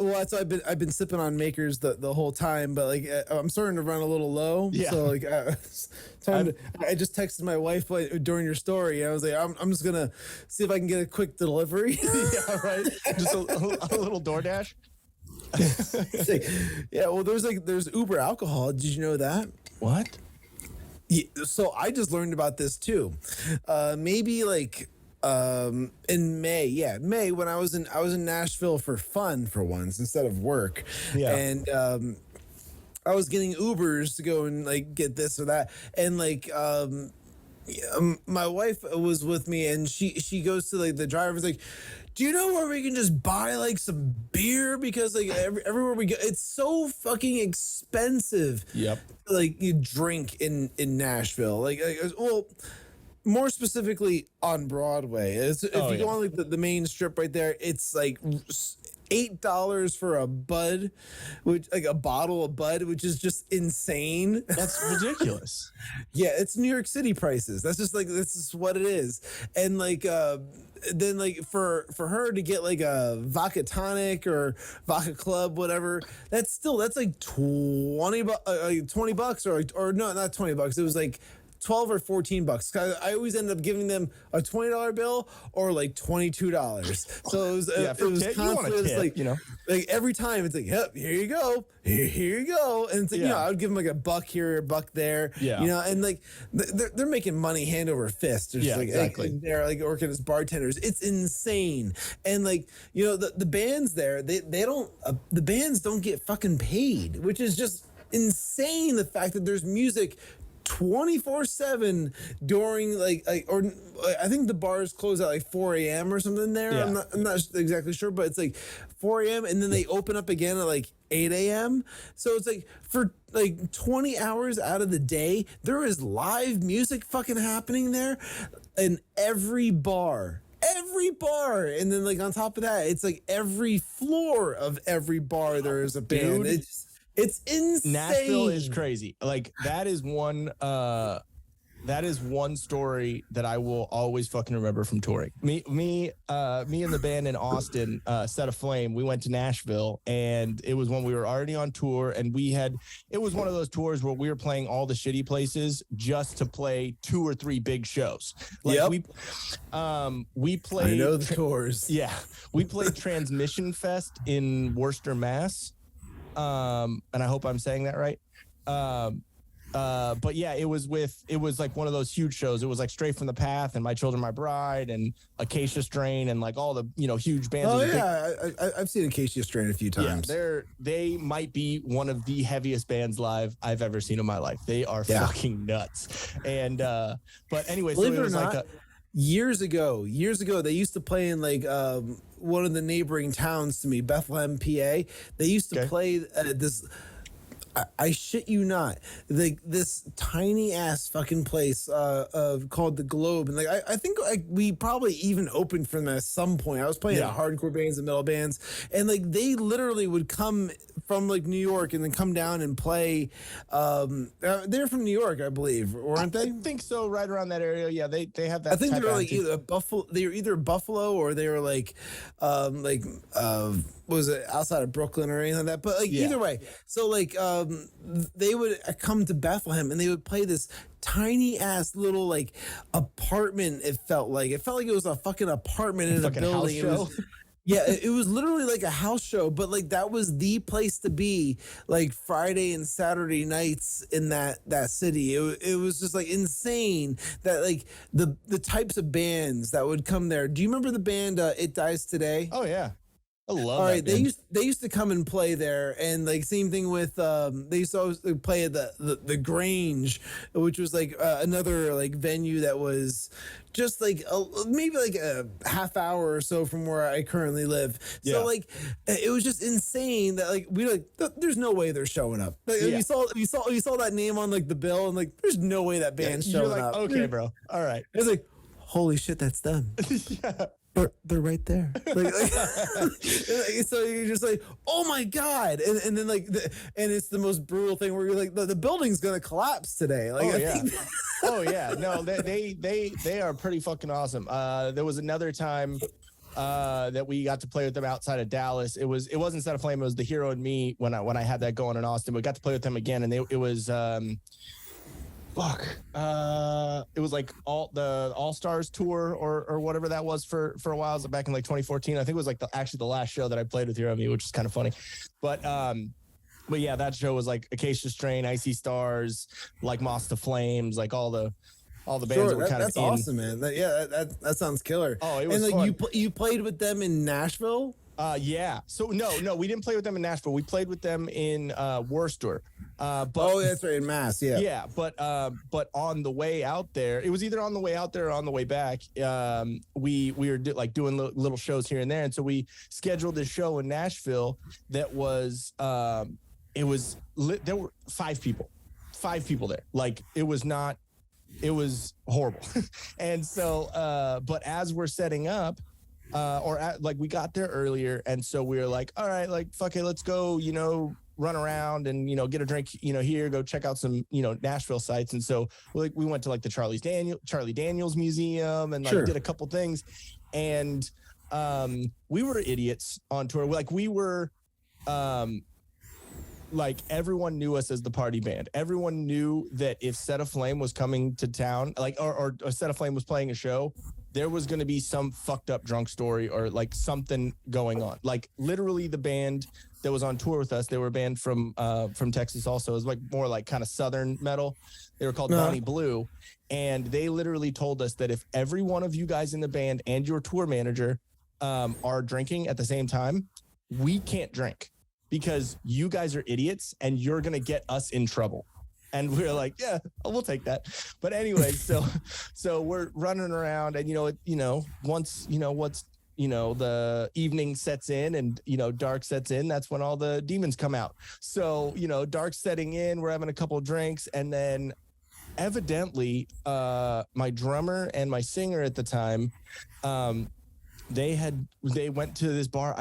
that's why I've been sipping on Makers the whole time, but like I'm starting to run a little low. Yeah. So like I just texted my wife during your story. I was like, I'm just gonna see if I can get a quick delivery. Yeah, right. Just a little DoorDash. Yeah. Well, there's Uber alcohol. Did you know that? What? Yeah, so I just learned about this too. Maybe like in May when I was in Nashville for fun for once instead of work. Yeah. And I was getting Ubers to go and like get this or that, and like my wife was with me, and she goes to like the driver's like, do you know where we can just buy like some beer, because like everywhere we go it's so fucking expensive. Yep. Like you drink in Nashville, like well, more specifically on Broadway. If you go on like the main strip right there, it's like $8 for a Bud, which like a bottle of Bud, which is just insane. That's ridiculous. Yeah, it's New York City prices. That's just what it is. And like then like for her to get like a vodka tonic or vodka club, whatever, that's like $20 or no, not $20. It was like $12 or $14. I always ended up giving them a $20 bill or like $22. So it was constantly, like every time it's like, yep, here you go, here you go, and it's like, I would give them like a buck here, a buck there, and like they're making money hand over fist. Exactly. Like, they're like working as bartenders. It's insane, and like the bands there, they don't the bands don't get fucking paid, which is just insane. The fact that there's music 24/7 during or I think the bars close at like 4 a.m. or something there. Yeah. I'm not exactly sure, but it's like 4 a.m. and then they open up again at like 8 a.m. So it's like for like 20 hours out of the day, there is live music fucking happening there in every bar. And then like on top of that, it's like every floor of every bar there is a band. Dude. It's insane. Nashville is crazy. Like that is one story that I will always fucking remember from touring. Me and the band in Austin, Set Aflame, we went to Nashville, and it was when we were already on tour, and it was one of those tours where we were playing all the shitty places just to play 2 or 3 big shows. Like we played. I know the tours. Yeah, we played Transmission Fest in Worcester, Mass. And I hope I'm saying that right. But yeah, it was like one of those huge shows. It was like Straight from the Path and My Children, My Bride and Acacia Strain and like all the, huge bands. Oh yeah. I've seen Acacia Strain a few times. Yeah, they might be one of the heaviest bands live I've ever seen in my life. They are fucking nuts. And, but anyway, so it was like years ago, they used to play in like, one of the neighboring towns to me, Bethlehem, PA. They used to play this. I shit you not, like this tiny ass fucking place called the Globe, and like I think like we probably even opened for them at some point. I was playing at hardcore bands and metal bands, and like they literally would come from like New York and then come down and play. They're from New York, I believe, weren't they? I think so, right around that area. Yeah, they have that. I think type they were of like attitude. either Buffalo. They were either Buffalo or they were like was it outside of Brooklyn or anything like that? But like either way, so like they would come to Bethlehem and they would play this tiny ass little like apartment. It felt like it was a fucking apartment in a fucking house building. show. It was literally like a house show, but like that was the place to be like Friday and Saturday nights in that city. It was just like insane that like the types of bands that would come there. Do you remember the band It Dies Today? Oh yeah, I love. All that right, band. they used to come and play there, and like same thing with they used to always play at the Grange, which was like another like venue that was just like maybe like a half hour or so from where I currently live. So like it was just insane that like we like there's no way they're showing up. Like, you saw that name on like the bill, and like there's no way that band's showing You're like, up. okay, bro, all right. It's like, holy shit, that's them. They're right there. Like, so you're just like, oh my God. And then like, and it's the most brutal thing where you're like, the building's going to collapse today. Like, Oh yeah. No, they are pretty fucking awesome. There was another time that we got to play with them outside of Dallas. It wasn't Set Aflame. It was The Hero and Me when I had that going in Austin. We got to play with them again, and it was it was like the All-Stars tour or whatever that was for a while. It was back in like 2014. I think it was like actually the last show that I played with Hero and Me, which is kind of funny. But yeah, that show was like Acacia Strain, Icy Stars, like Moss to Flames, like all the bands that were kind of that's awesome, man. That sounds killer. Oh, it was and like fun. you played with them in Nashville? Yeah. So no, we didn't play with them in Nashville. We played with them in Worcester. But that's right, in Mass. Yeah. Yeah, but on the way out there, it was either on the way out there or on the way back. We were doing little shows here and there, and so we scheduled this show in Nashville that was there were five people there. Like it was horrible. And so but as we're setting up, we got there earlier, and so we were like, all right, like fuck it, let's go, run around and get a drink, here, go check out some Nashville sites. And so we went to like the Charlie Daniels Museum and like did a couple things, and we were idiots on tour. Like we were like everyone knew us as the party band. Everyone knew that if Set Aflame was coming to town, like or Set Aflame was playing a show, there was going to be some fucked up drunk story or like something going on. Like literally the band that was on tour with us, they were a band from Texas also. It was like more like kind of Southern metal. They were called Bonnie Blue. And they literally told us that if every one of you guys in the band and your tour manager are drinking at the same time, we can't drink because you guys are idiots and you're going to get us in trouble. And we were like, yeah, we'll take that. But anyway, so we're running around, and once the evening sets in and dark sets in, that's when all the demons come out. So dark setting in, we're having a couple drinks, and then evidently my drummer and my singer at the time, they went to this bar.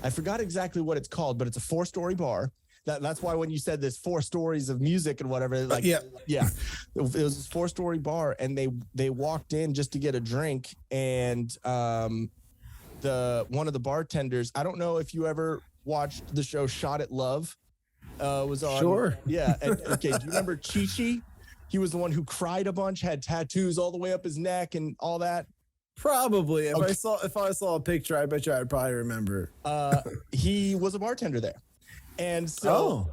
I forgot exactly what it's called, but it's a 4-story bar. That's why when you said there's 4 stories of music and whatever, like it was this 4-story bar, and they walked in just to get a drink, and one of the bartenders, I don't know if you ever watched the show Shot at Love, was on. Sure. Yeah. Okay. Do you remember Chi-Chi? He was the one who cried a bunch, had tattoos all the way up his neck and all that. Probably. If I saw a picture, I bet you I'd probably remember. He was a bartender there. And so,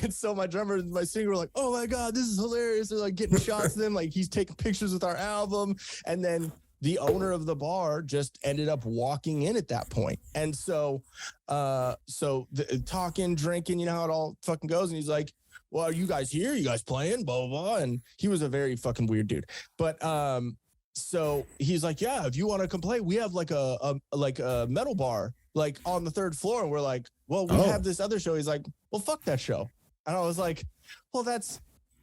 and so my drummer and my singer were like, oh my God, this is hilarious. They're like getting shots of them. Like he's taking pictures with our album. And then the owner of the bar just ended up walking in at that point. And so, talking, drinking, how it all fucking goes. And he's like, well, are you guys here? You guys playing? Blah, blah, blah. And he was a very fucking weird dude. But, so he's like, yeah, if you want to come play, we have like a metal bar, like on the 3rd floor. And we're like, well, we have this other show. He's like, well, fuck that show. And I was like, well,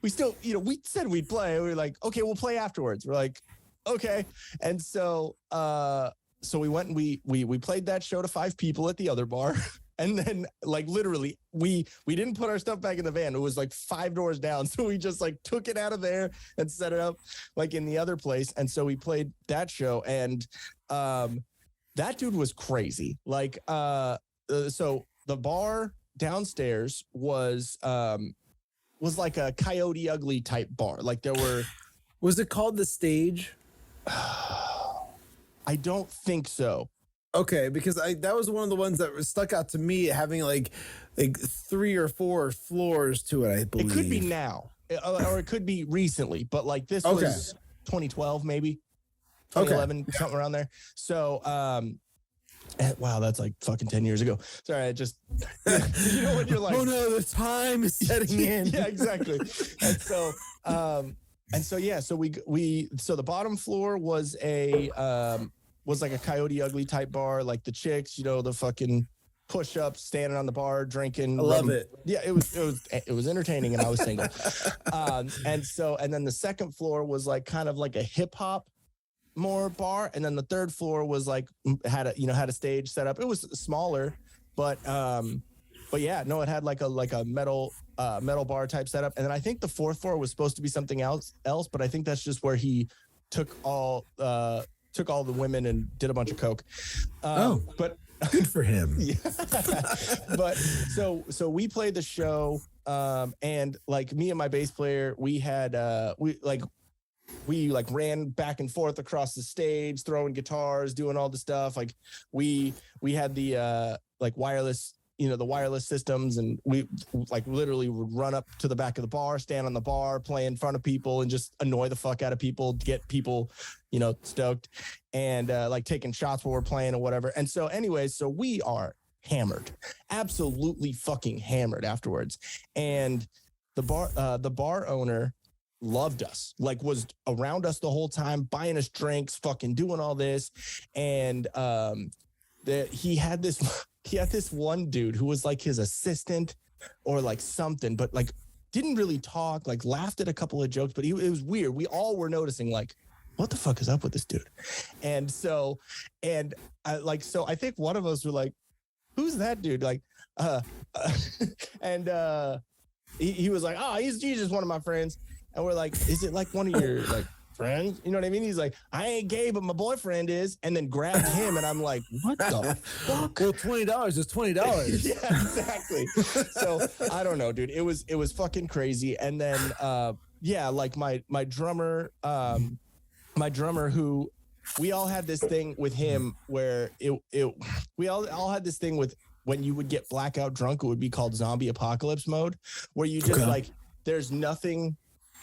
we still, we said we'd play. We were like, okay, we'll play afterwards. We're like, okay. And so we went and we played that show to 5 people at the other bar. And then like literally we didn't put our stuff back in the van. It was like 5 doors down. So we just like took it out of there and set it up like in the other place. And so we played that show, and that dude was crazy. Like so the bar downstairs was like a Coyote Ugly type bar. Like there were. Was it called The Stage? I don't think so. Okay, because that was one of the ones that stuck out to me, having like 3 or 4 floors to it, I believe. It could be now, or it could be recently, but like this was 2012, maybe 2011, something around there. So, wow, that's like fucking 10 years ago. Sorry, I just, you know when you're like, oh no, the time is setting in. Yeah, exactly. And so, yeah, so so the bottom floor was was like a Coyote Ugly type bar, like the chicks, the fucking push-ups, standing on the bar, drinking. I love it. Yeah, it was entertaining, and I was single. And then the second floor was like kind of like a hip hop more bar, and then the third floor was like had a stage set up. It was smaller, but yeah, no, it had like a metal bar type setup. And then I think the fourth floor was supposed to be something else, but I think that's just where he took all the women and did a bunch of coke. But good for him. Yeah. But so we played the show, and like me and my bass player, we had we ran back and forth across the stage, throwing guitars, doing all the stuff. Like we had the like wireless, the wireless systems, and we like literally would run up to the back of the bar, stand on the bar, play in front of people, and just annoy the fuck out of people, get people, stoked, and like taking shots while we're playing or whatever. And so anyways, so we are hammered, absolutely fucking hammered afterwards. And the bar owner loved us, like was around us the whole time, buying us drinks, fucking doing all this. And he had this one dude who was like his assistant or like something, but like didn't really talk, like laughed at a couple of jokes, but it was weird. We all were noticing like, what the fuck is up with this dude? And so, I think one of us were like, who's that dude? Like, he was like, oh, he's just one of my friends. And we're like, is it like one of your like friends? You know what I mean? He's like, I ain't gay, but my boyfriend is. And then grabbed him, and I'm like, what the fuck? Well, $20 is $20. Yeah, exactly. So I don't know, dude. It was fucking crazy. And then like my drummer who we all had this thing with him where we all had this thing with when you would get blackout drunk, it would be called zombie apocalypse mode, where you just like there's nothing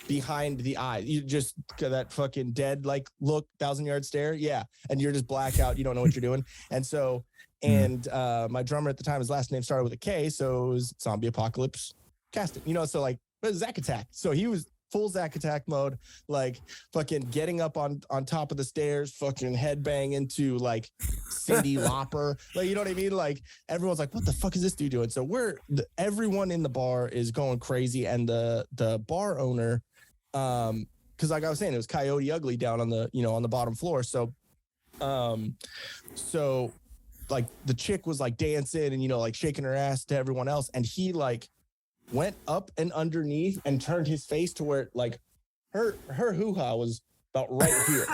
behind the eye. You just get that fucking dead like look, 1,000-yard stare. Yeah. And you're just blackout. You don't know what you're doing. And so, my drummer at the time, his last name started with a K. So it was zombie apocalypse casting, so like it was Zack Attack. So he was full Zack Attack mode, like fucking getting up on top of the stairs, fucking headbang into like Cyndi Lauper. Like, you know what I mean? Like everyone's like, what the fuck is this dude doing? So everyone in the bar is going crazy. And the bar owner, because like I was saying, it was Coyote Ugly down on the on the bottom floor. So like the chick was like dancing and like shaking her ass to everyone else, and he like went up and underneath and turned his face to where like her hoo-ha was about right here.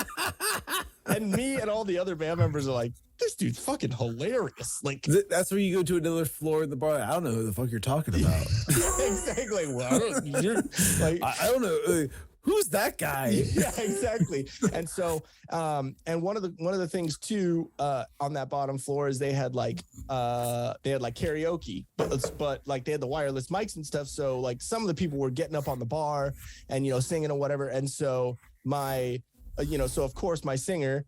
And me and all the other band members are like, this dude's fucking hilarious. Like that's where you go to another floor in the bar. I don't know who the fuck you're talking about. Exactly. Well, you're like, I don't know. Who's that guy? Yeah, exactly. And so, and one of the things too, on that bottom floor is they had like karaoke, but like they had the wireless mics and stuff. So like some of the people were getting up on the bar and, singing or whatever. And so so of course my singer,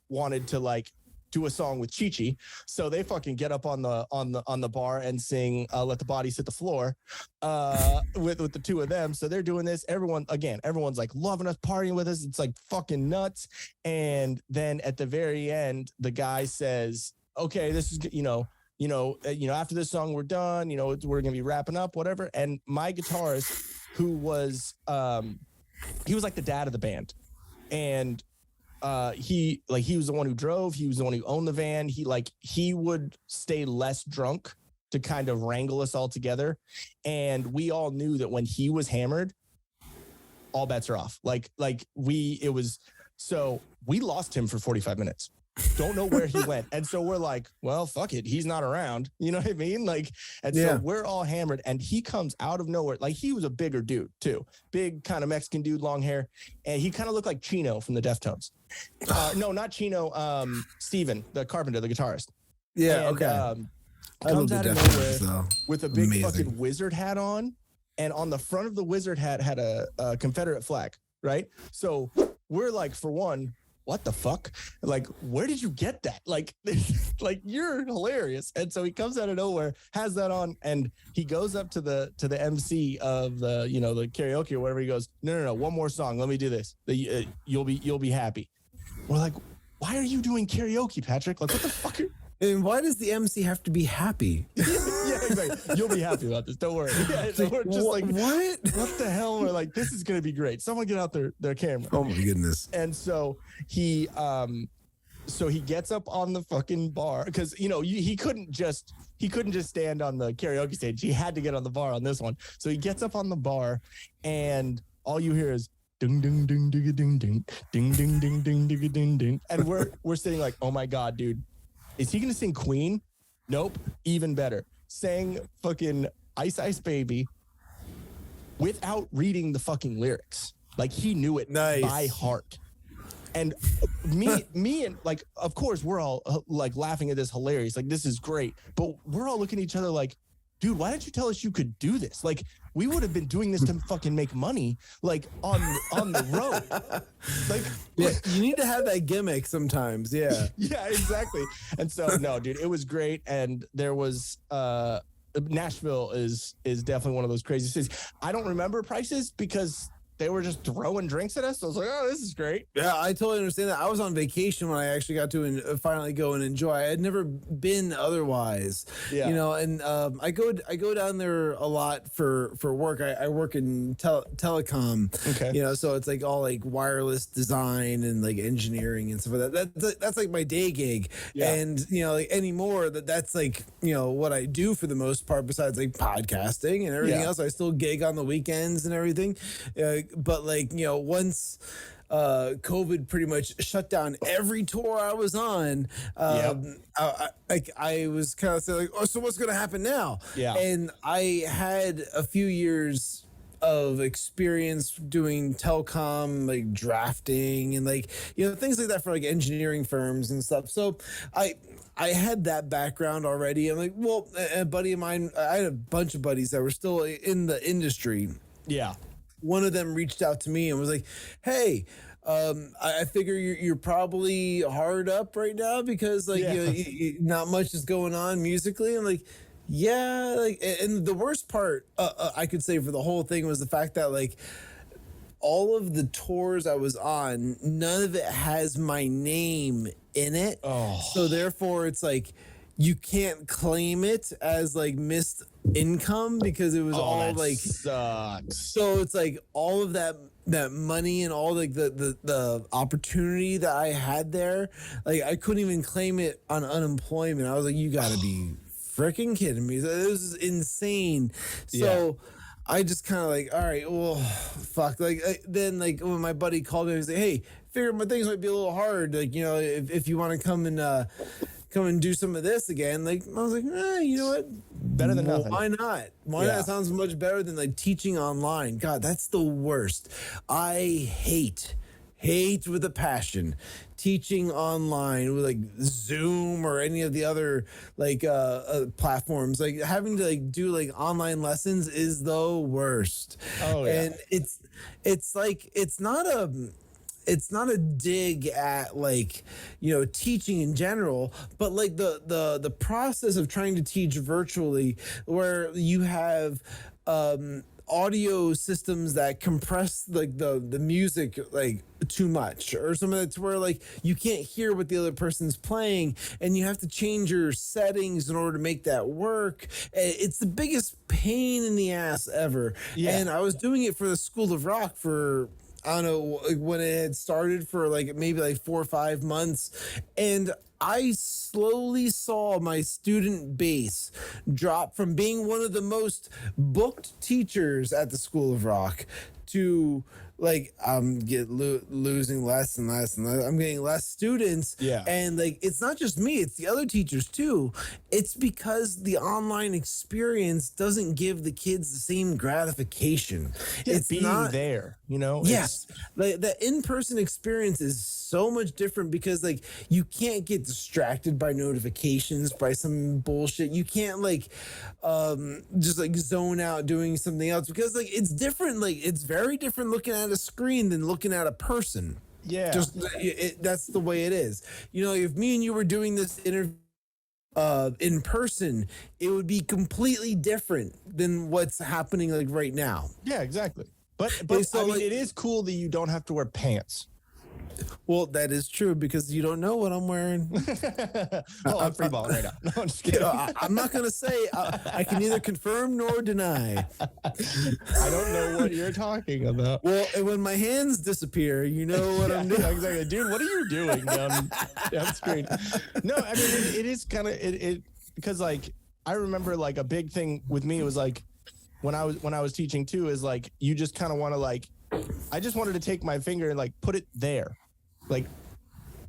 wanted to like do a song with Chi-Chi. So they fucking get up on the bar and sing Let the Bodies Hit the Floor with the two of them. So they're doing this. Everyone's like loving us, partying with us. It's like fucking nuts. And then at the very end, the guy says, okay, this is, after this song we're done, we're gonna be wrapping up, whatever. And my guitarist, who was he was like the dad of the band, and he was the one who drove, he was the one who owned the van. He would stay less drunk to kind of wrangle us all together, and we all knew that when he was hammered, all bets are off. So we lost him for 45 minutes. Don't know where he went. And so we're like, well, fuck it. He's not around. You know what I mean? So we're all hammered, and he comes out of nowhere. Like, he was a bigger dude too. Big kind of Mexican dude, long hair. And he kind of looked like Chino from the Deftones. No, not Chino. Steven, the carpenter, the guitarist. Yeah. And, Okay. Comes out of nowhere with a big fucking wizard hat on. And on the front of the wizard hat had a Confederate flag, right? So we're like, for one, what the fuck? Like, where did you get that? Like, you're hilarious. And so he comes out of nowhere, has that on, and he goes up to the MC of the karaoke or whatever. He goes, no, one more song. Let me do this. You'll be happy. We're like, why are you doing karaoke, Patrick? Like, what the fuck? And why does the MC have to be happy? Yeah, exactly. You'll be happy about this. Don't worry. Yeah, so we're just like, what the hell? We're like, this is gonna be great. Someone get out their camera. Oh my goodness. And so he gets up on the fucking bar, because he couldn't just stand on the karaoke stage. He had to get on the bar on this one. So he gets up on the bar, and all you hear is ding ding ding ding ding ding ding ding ding ding ding ding ding. And we're sitting like, oh my god, dude. Is he going to sing Queen? Nope. Even better. Sang fucking Ice Ice Baby without reading the fucking lyrics. Like, he knew it by heart. And me and, like, of course, we're all like laughing at this, hilarious. Like, this is great. But we're all looking at each other like, dude, why didn't you tell us you could do this? Like, we would have been doing this to fucking make money, like, on the road. Like, yeah, you need to have that gimmick sometimes. Yeah. Yeah, exactly. And so, no, dude, it was great. And there was Nashville is definitely one of those crazy cities. I don't remember prices because they were just throwing drinks at us. So I was like, oh, this is great. Yeah, I totally understand that. I was on vacation when I actually got to finally go and enjoy. I had never been otherwise, and I go down there a lot for work. I work in telecom, okay. So it's like all like wireless design and like engineering and stuff like that. That's like my day gig. Yeah. And, like anymore that's like, what I do for the most part, besides like podcasting and everything else. I still gig on the weekends and everything. But like, once COVID pretty much shut down every tour I was on, I was kind of saying like, oh, so what's going to happen now? Yeah. And I had a few years of experience doing telecom, like drafting and like, things like that for like engineering firms and stuff. So I had that background already. I'm like, well, a buddy of mine, I had a bunch of buddies that were still in the industry. Yeah. One of them reached out to me and was like, hey, I figure you're probably hard up right now because like not much is going on musically. I'm like, yeah, like, and the worst part I could say for the whole thing was the fact that like all of the tours I was on, none of it has my name in it. Oh. So therefore it's like you can't claim it as like missed income because it was all like sucks. So it's like all of that money and all like the opportunity that I had there, like I couldn't even claim it on unemployment. I was like, you gotta be freaking kidding me. This is insane. So I just kind of like, all right, well, fuck. Like then like when my buddy called me and said, hey, figure my things might be a little hard, like, if you want to come and do some of this again. Like, I was like, you know what? Better than nothing. Why not? Why not? It sounds much better than like teaching online. God, that's the worst. I hate with a passion teaching online with like Zoom or any of the other like platforms. Like having to like do like online lessons is the worst. Oh yeah. And it's like it's not a dig at like, teaching in general, but like the process of trying to teach virtually where you have audio systems that compress like the music like too much, or something that's where like you can't hear what the other person's playing, and you have to change your settings in order to make that work. It's the biggest pain in the ass ever. Yeah. And I was doing it for the School of Rock for, I don't know, when it had started, for like maybe like 4 or 5 months, and I slowly saw my student base drop from being one of the most booked teachers at the School of Rock to like I'm losing less and less and less. I'm getting less students. Yeah. And like it's not just me, it's the other teachers too. It's because the online experience doesn't give the kids the same gratification. It's being not there, you know? Yes, like the in-person experience is so much different, because like you can't get distracted by notifications, by some bullshit. You can't like just like zone out doing something else, because like it's different. Like it's very different looking at a screen than looking at a person. Yeah. Just that's the way it is. You know, if me and you were doing this interview in person, it would be completely different than what's happening like right now. Yeah, exactly. But So, I mean, like, it is cool that you don't have to wear pants. well, that is true, because you don't know what I'm wearing. Oh, I'm free balling right now. No, I'm just kidding. I'm not going to say. I can neither confirm nor deny. I don't know what you're talking about. Well, and when my hands disappear, you know what I'm doing. Exactly. Dude, what are you doing down screen? No, I mean, it is kind of, it because like, I remember like a big thing with me was like, when I was teaching too, is like, you just kind of want to like, I just wanted to take my finger and like put it there. Like,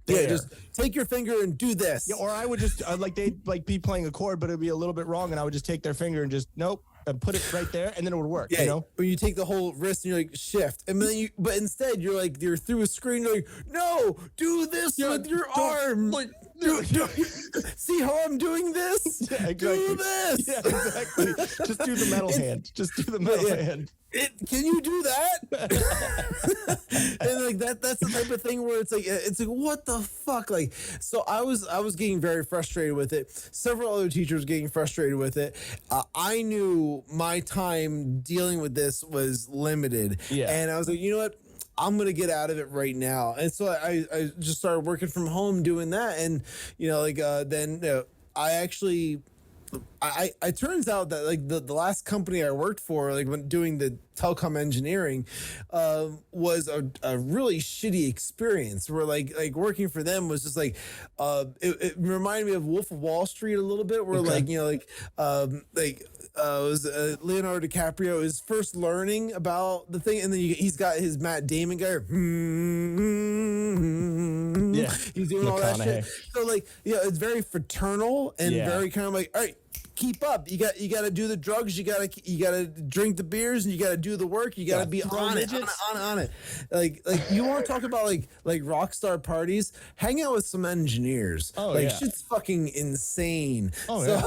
there. Yeah, just take your finger and do this. Yeah, or I would just like they'd like be playing a chord, but it'd be a little bit wrong, and I would just take their finger and just and put it right there, and then it would work. Yeah, you know, when you take the whole wrist and you're like shift, and then but instead you're through a screen. You're like, no, do this with your arm. Like, see how I'm doing this? Yeah, exactly. Do this. Yeah, exactly. Just do the metal hand. Just do the metal hand. Can you do that? And like that's the type of thing where it's like what the fuck? Like, so I was getting very frustrated with it. Several other teachers getting frustrated with it. I knew my time dealing with this was limited. Yeah. And I was like, you know what? I'm going to get out of it right now. And so I just started working from home doing that. And, you know, like, then I actually, I turns out that like the last company I worked for, like when doing the telecom engineering, was a really shitty experience, where like working for them was just like, it reminded me of Wolf of Wall Street a little bit, where like, you know, it was Leonardo DiCaprio is first learning about the thing, and then he's got his Matt Damon guy. Yeah, he's doing all that shit. So like, yeah, it's very fraternal and very kind of like, all right, keep up. You got to do the drugs. You got to drink the beers, and you got to do the work. You got to be on it. Like you want to talk about like rock star parties? Hang out with some engineers. Oh, like yeah. shit's fucking insane. Oh, yeah.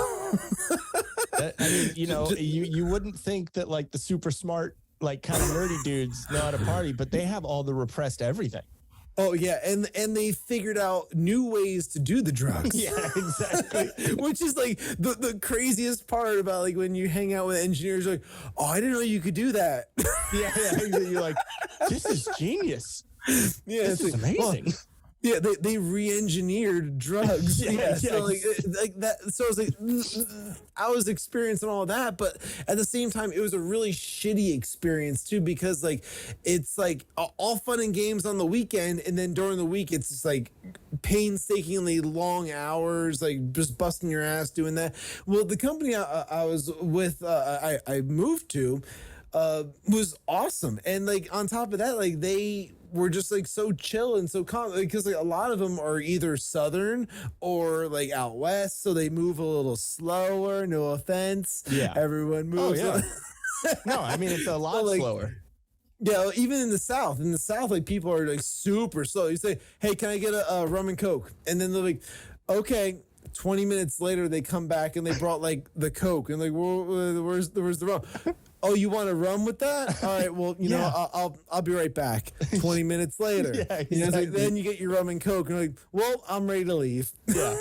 I mean, you know, you wouldn't think that like the super smart, like kind of nerdy dudes know how to party, but they have all the repressed everything. Oh yeah, and they figured out new ways to do the drugs. Yeah, exactly. Which is like the craziest part about like when you hang out with engineers, like, oh, I didn't know you could do that. Yeah, you're like, this is genius. Yeah, this is like, amazing. Well, yeah, they re-engineered drugs. Yeah, So like that. So it's like I was experiencing all that, but at the same time, it was a really shitty experience too, because like it's like all fun and games on the weekend, and then during the week it's just like painstakingly long hours, like just busting your ass doing that. Well, the company I was with, I moved to, was awesome, and like on top of that, like they were just like so chill and so calm, because like a lot of them are either southern or like out west, so they move a little slower. No offense, everyone moves. Oh, yeah. No, I mean it's a lot slower. Yeah, even in the South, like people are like super slow. You say, "Hey, can I get a rum and coke?" And then they're like, "Okay." 20 minutes later, they come back and they brought like the coke, and like, where's the rum? oh, you want to run with that? All right, well, you know, I'll be right back. 20 minutes later, Yeah, exactly. you know, like, then you get your rum and coke, and you're like, well, I'm ready to leave. Yeah.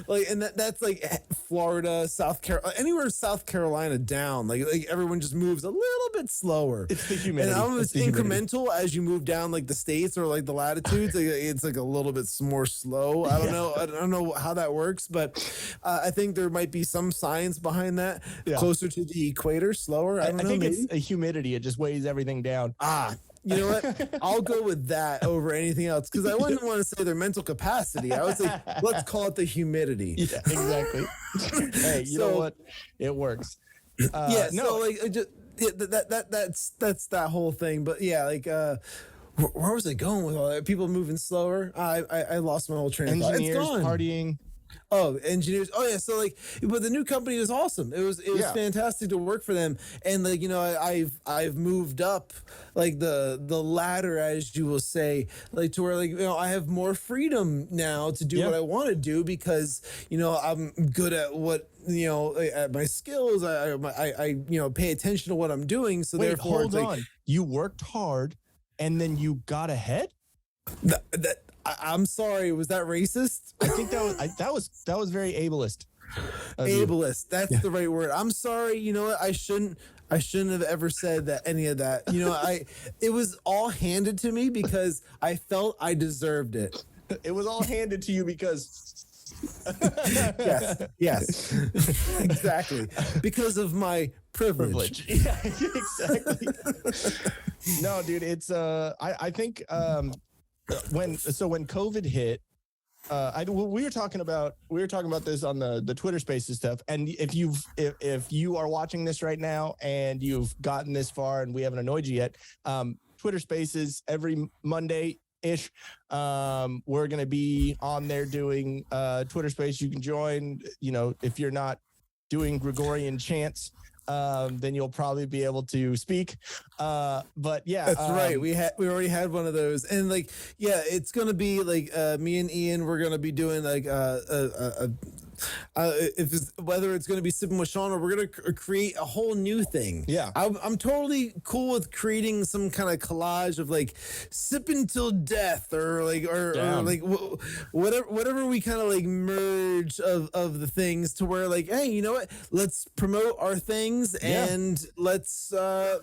Like, and that's like Florida, South Carolina, anywhere South Carolina down. Like everyone just moves a little bit slower. It's the humidity. And almost It's the humidity. incremental as you move down like the states or like the latitudes. Like, it's like a little bit more slow. I don't know. I don't know how that works, but I think there might be some science behind that. Yeah. Closer to the equator, slower. I don't know. I think maybe. it's a humidity. It just weighs everything down. You know what? I'll go with that over anything else because I wouldn't want to say their mental capacity. I would say let's call it the humidity. Yeah, exactly. Hey, you know what? It works. Yeah. No, So like that's that whole thing. But yeah, like where was I going with all that? People moving slower. I lost my whole train of thought. It's engineers gone. partying. Oh, engineers. Oh yeah. So like, but the new company was awesome. It was fantastic to work for them. And like, you know, I've moved up like the ladder, as you will say, like to where like, you know, I have more freedom now to do what I want to do because, you know, I'm good at what, you know, at my skills. I you know, pay attention to what I'm doing. So Wait, therefore, hold it's on. You worked hard and then you got ahead? I'm sorry. Was that racist? I think that was very ableist. Ableist. That's the right word. I'm sorry. You know what? I shouldn't have ever said that, any of that. You know, it was all handed to me because I felt I deserved it. It was all handed to you because yes, exactly. Because of my privilege. Yeah, exactly. No, dude, it's I think when COVID hit, we were talking about this on the Twitter Spaces stuff. And if you are watching this right now and you've gotten this far and we haven't annoyed you yet, Twitter Spaces every Monday ish, we're gonna be on there doing Twitter Space. You can join. You know, if you're not doing Gregorian chants, then you'll probably be able to speak. But yeah, that's right. We already had one of those, and like, yeah, it's gonna be like me and Ian. We're gonna be doing like whether it's going to be Sippin With Shawn or we're going to create a whole new thing. Yeah. I'm totally cool with creating some kind of collage of like sipping till death or like whatever we kind of like merge of the things to where like, hey, you know what? Let's promote our things and let's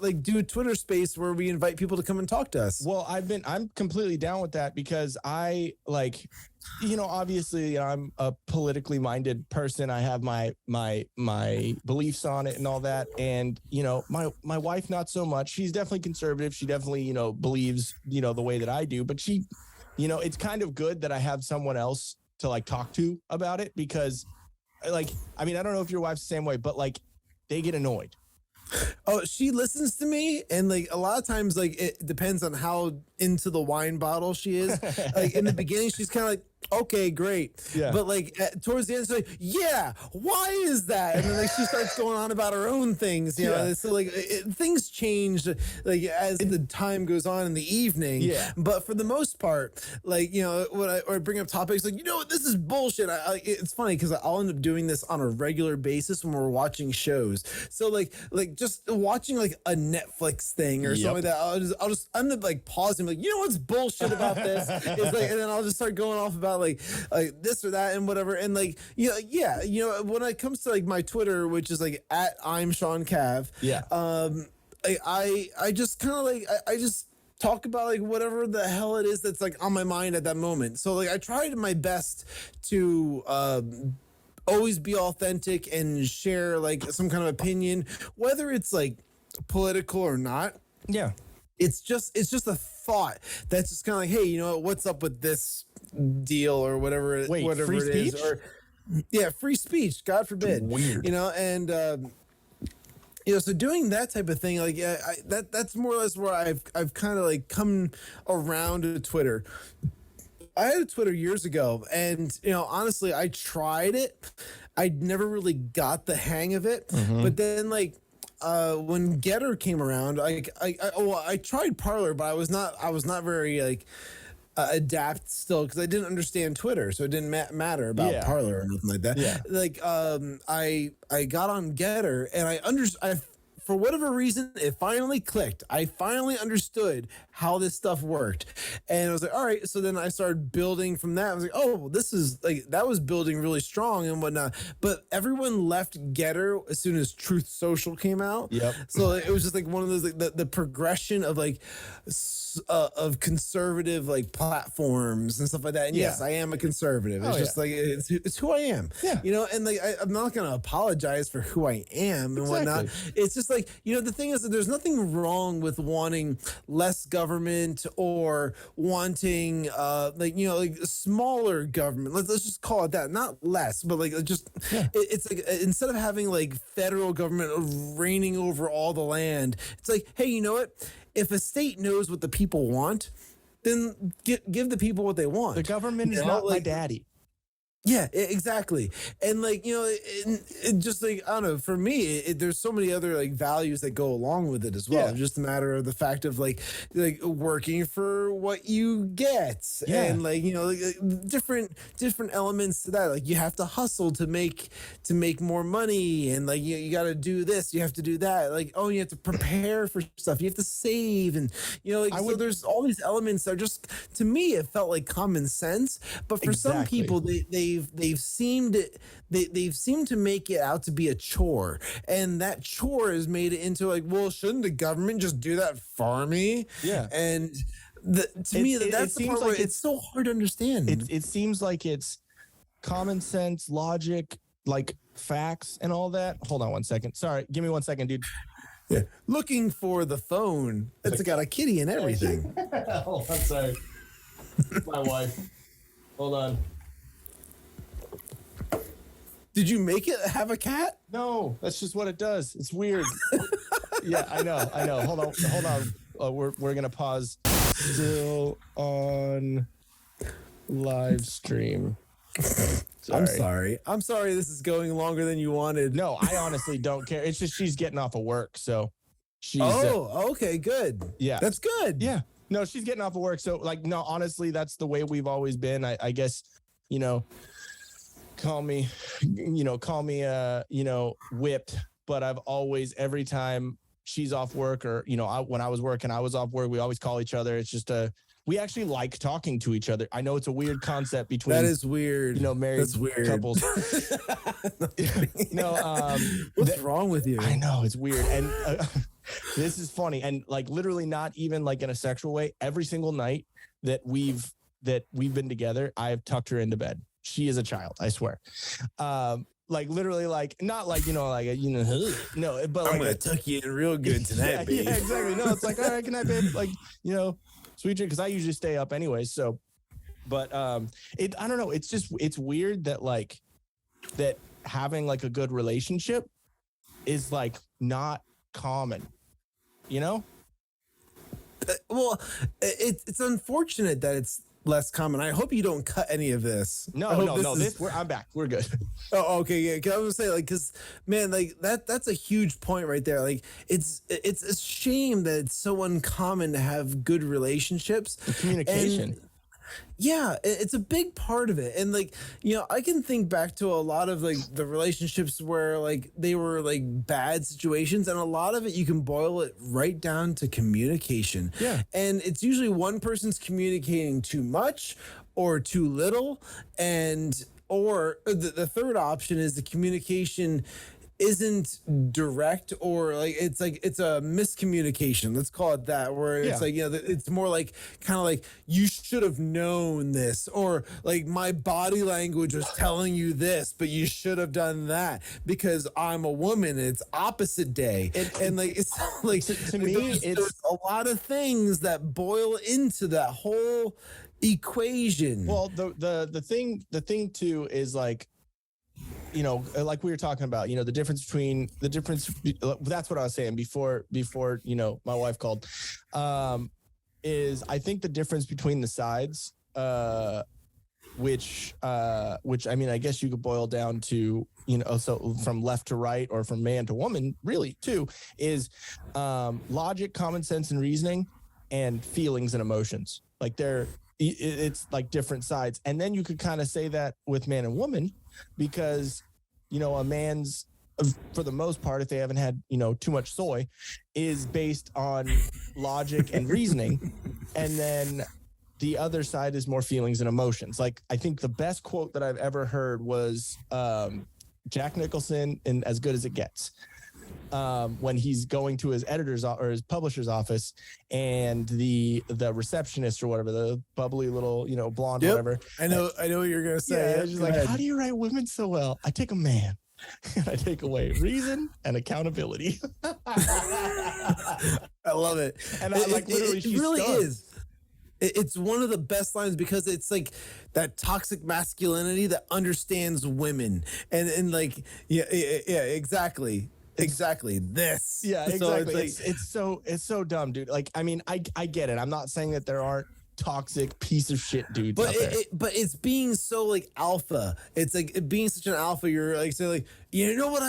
like do a Twitter space where we invite people to come and talk to us. Well, I'm completely down with that because I like, you know, obviously I'm a politically minded person. I have my beliefs on it and all that. And, you know, my wife, not so much. She's definitely conservative. She definitely, you know, believes, you know, the way that I do, but she, you know, it's kind of good that I have someone else to like talk to about it because like, I mean, I don't know if your wife's the same way, but like they get annoyed. Oh, she listens to me, and like a lot of times, like it depends on how into the wine bottle she is. Like in the beginning, she's kind of like, okay, great. Yeah. But like towards the end, she's like, yeah, why is that? And then like she starts going on about her own things, you know. And so like things change like as the time goes on in the evening. Yeah. But for the most part, like, you know, when I bring up topics like, you know what, this is bullshit. It's funny because I'll end up doing this on a regular basis when we're watching shows. So like just watching like a Netflix thing or something like that, I'll just end up like pausing, like, you know what's bullshit about this? It's like, and then I'll just start going off about like this or that and whatever. And like, you know, when it comes to like my Twitter, which is like at I'm Shawn Cav. Yeah. I just kind of like I just talk about like whatever the hell it is that's like on my mind at that moment. So like I tried my best to always be authentic and share like some kind of opinion, whether it's like political or not. Yeah. It's just a thought that's just kind of like, hey, you know what's up with this deal or whatever. Wait, whatever free it speech? is, or free speech. God forbid. Weird. You know, and you know, so doing that type of thing, like that's more or less where I've kind of like come around to Twitter. I had a Twitter years ago, and you know, honestly, I tried it. I never really got the hang of it, but then like. When Getter came around, I tried Parler, but I was not very like adapt still because I didn't understand Twitter, so it didn't matter about Parler or nothing like that. Yeah. Like I got on Getter and I for whatever reason, it finally clicked. I finally understood how this stuff worked. And I was like, all right. So then I started building from that. I was like, oh, this is like, that was building really strong and whatnot. But everyone left Getter as soon as Truth Social came out. Yep. So it was just like one of those, like the progression of like, of conservative like platforms and stuff like that. And yes, I am a conservative. It's just like, it's who I am. Yeah. You know, and like, I'm not going to apologize for who I am and whatnot. It's just like, you know, the thing is that there's nothing wrong with wanting less government or wanting like, you know, like smaller government. Let's just call it that. Not less, but like just it's like instead of having like federal government reigning over all the land, it's like, hey, you know what? If a state knows what the people want, then give the people what they want. The government is not my daddy. Yeah, exactly. And like, you know, it just like, I don't know, for me, there's so many other like values that go along with it as well. Just a matter of the fact of like working for what you get and like, you know, like, different elements to that. Like you have to hustle to make more money and like, you got to do this, you have to do that. Like, oh, you have to prepare for stuff. You have to save and, you know, like, so there's all these elements that are just, to me, it felt like common sense. But for some people, they've seemed to make it out to be a chore, and that chore has made it into like, well, shouldn't the government just do that for me? Yeah. And to me, that's the part where it's so hard to understand. It seems like it's common sense, logic, like facts and all that. Hold on 1 second. Sorry, give me 1 second, dude. Yeah. Looking for the phone. It's got a kitty and everything. Hold on, sorry. My wife. Hold on. Did you make it have a cat? No, that's just what it does. It's weird. Yeah, I know. Hold on. We're gonna pause. Still on live stream. Sorry. I'm sorry. This is going longer than you wanted. No, I honestly don't care. It's just she's getting off of work, so she's. Oh, okay, good. Yeah, that's good. Yeah. No, she's getting off of work, so like, no, honestly, that's the way we've always been. I guess, you know. Call me whipped, but I've always, every time she's off work or, you know, when I was working, I was off work, we always call each other. It's just we actually like talking to each other. I know it's a weird concept between that is weird, you know, married couples. What's wrong with you? I know it's weird. And this is funny. And like, literally not even like in a sexual way. Every single night that we've been together, I've tucked her into bed. She is a child, I swear. Like literally, like not like, you know, like no, but I'm gonna tuck you in real good tonight, babe. Yeah, exactly. No, it's like, all right, good night, babe. Like, you know, sweet dream, because I usually stay up anyway. So, but I don't know. It's just, it's weird that like that having like a good relationship is like not common, you know? Well, it's unfortunate that it's less common. I hope you don't cut any of this. No. I'm back. We're good. Oh, okay, yeah. I was gonna say, like, because man, like that's a huge point right there. Like, it's a shame that it's so uncommon to have good relationships. Communication. Yeah, it's a big part of it. And like, you know, I can think back to a lot of like the relationships where like they were like bad situations, and a lot of it you can boil it right down to communication. Yeah. And it's usually one person's communicating too much or too little, or the third option is the communication isn't direct, or like it's a miscommunication, let's call it that, where it's like, you know, it's more like kind of like you should have known this, or like my body language was telling you this but you should have done that because I'm a woman and it's opposite day. And like it's like to me there's a lot of things that boil into that whole equation. Well, the thing too is like, you know, like we were talking about, you know, the difference, that's what I was saying before, you know, my wife called, is I think the difference between the sides, which I mean, I guess you could boil down to, you know, so from left to right or from man to woman really too, is logic, common sense and reasoning, and feelings and emotions. Like it's like different sides. And then you could kind of say that with man and woman, because, you know, a man's for the most part, if they haven't had, too much soy, is based on logic and reasoning. And then the other side is more feelings and emotions. Like, I think the best quote that I've ever heard was Jack Nicholson in As Good as It Gets. When he's going to his editor's or his publisher's office, and the receptionist or whatever, the bubbly little, blonde, whatever. I know what you're going to say. Yeah, she's like, how do you write women so well? I take a man and I take away reason and accountability. I love it. And I literally, it really is. It's one of the best lines because it's like that toxic masculinity that understands women and like, yeah, exactly. Exactly this. Yeah, so exactly. It's so dumb, dude. Like, I mean, I get it. I'm not saying that there aren't toxic piece of shit dudes out there. But it's being so like alpha. It's like it being such an alpha. You're like saying like, you know what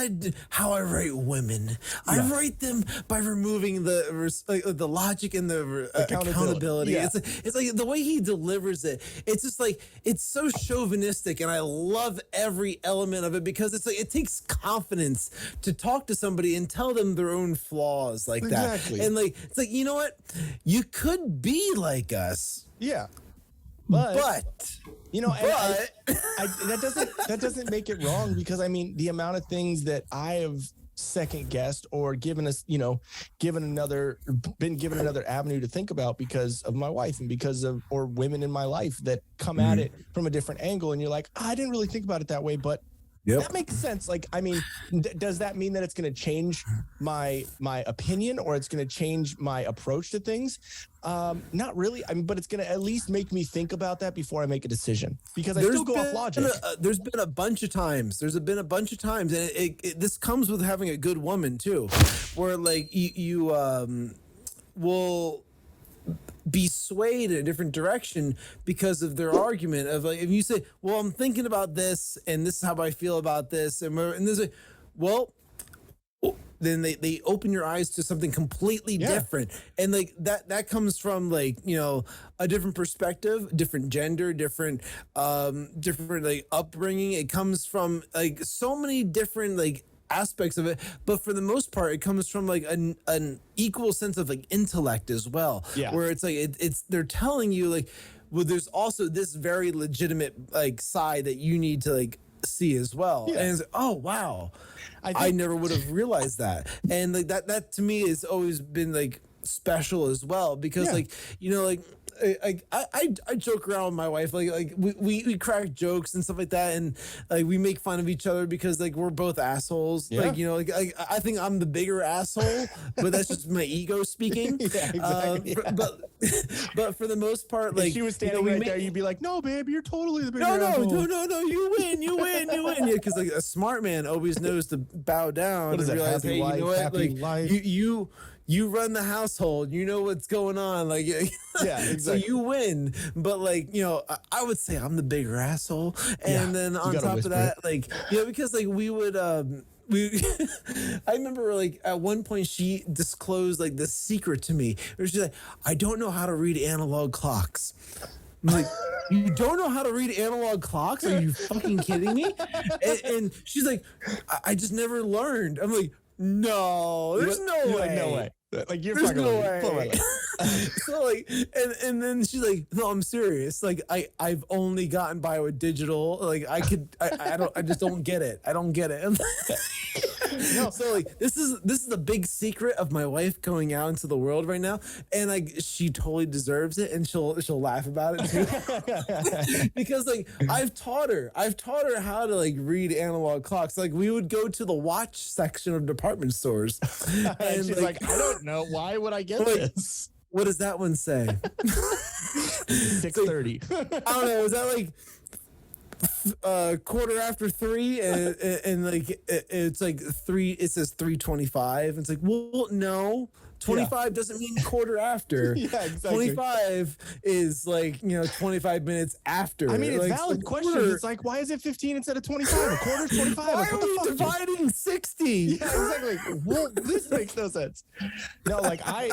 how I write women? I write them by removing the logic and the accountability. Yeah. It's like the way he delivers it. It's just like it's so chauvinistic, and I love every element of it because it's like it takes confidence to talk to somebody and tell them their own flaws like that. And like it's like, you know what? You could be like us. Yeah. But that doesn't make it wrong, because I mean, the amount of things that I have second guessed or been given another avenue to think about because of my wife and because of or women in my life that come at it from a different angle, and you're like, I didn't really think about it that way, but that makes sense. Like, I mean, does that mean that it's going to change my opinion or it's going to change my approach to things? Not really. I mean, but it's going to at least make me think about that before I make a decision, because I still go off logic. There's been a bunch of times. And this comes with having a good woman too, where like you will be swayed in a different direction because of their argument of like, if you say, well, I'm thinking about this and this is how I feel about this, and there's a, well, then they open your eyes to something completely different, and like that comes from like, a different perspective, different gender, different like upbringing. It comes from like so many different like aspects of it, but for the most part it comes from like an equal sense of like intellect as well, where it's like it's they're telling you like, well, there's also this very legitimate like side that you need to like see as well, and it's like, oh wow, I never would have realized that. And like that to me has always been like special as well, because like, like I joke around with my wife, like we crack jokes and stuff like that, and like we make fun of each other because like we're both assholes. Like, I think I'm the bigger asshole, but that's just my ego speaking. Exactly. But for the most part, like, if she was standing right there, you'd be like, no, babe, you're totally the bigger asshole. No, you win. Yeah, because like a smart man always knows to bow down and realize, hey, you know what, like you run the household, you know what's going on, like exactly. So you win. But like, I would say I'm the bigger asshole, and then on top of that, like, because like we would I remember like at one point she disclosed like the secret to me, where she's like, I don't know how to read analog clocks. I'm like, you don't know how to read analog clocks? Are you fucking kidding me? And she's like, I just never learned. I'm like, no, there's no way. Like, no way. Like, you're there's fucking no way. So like, and then she's like, no, I'm serious. Like, I've only gotten by with digital. Like, I just don't get it. I don't get it. No. So like, this is a big secret of my wife going out into the world right now, and like she totally deserves it, and she'll laugh about it too. Because like I've taught her how to like read analog clocks. Like, we would go to the watch section of department stores, and she's like, I don't know, why would I get this? What does that one say? 6:30. I don't know. Is that like 3:15, and like it's like 3? It says 3:25. It's like, well, no. 25 doesn't mean quarter after. Yeah, exactly. 25 is like, 25 minutes after. I mean, it's like, valid question. It's like, why is it 15 instead of 25? A quarter's 25. Why like, are we dividing 60? Yeah, exactly. Well, this makes no sense. No, like I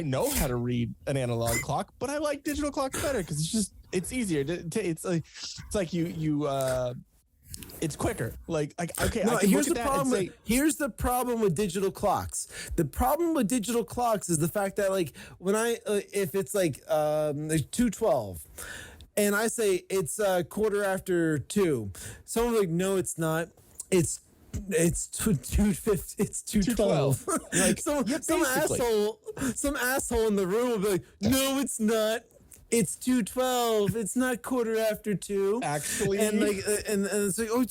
know how to read an analog clock, but I like digital clocks better because it's easier. It's like you it's quicker. Like okay, No, I can here's look the at that and problem. say, Here's the problem with digital clocks. The problem with digital clocks is the fact that like when if it's like 2:12, and I say it's 2:15, someone's like, no, it's not. It's 2:50. It's 2:12. Like, some asshole in the room will be like, no, it's not. It's 2:12. It's not 2:15. Actually, and like, and it's like, oh,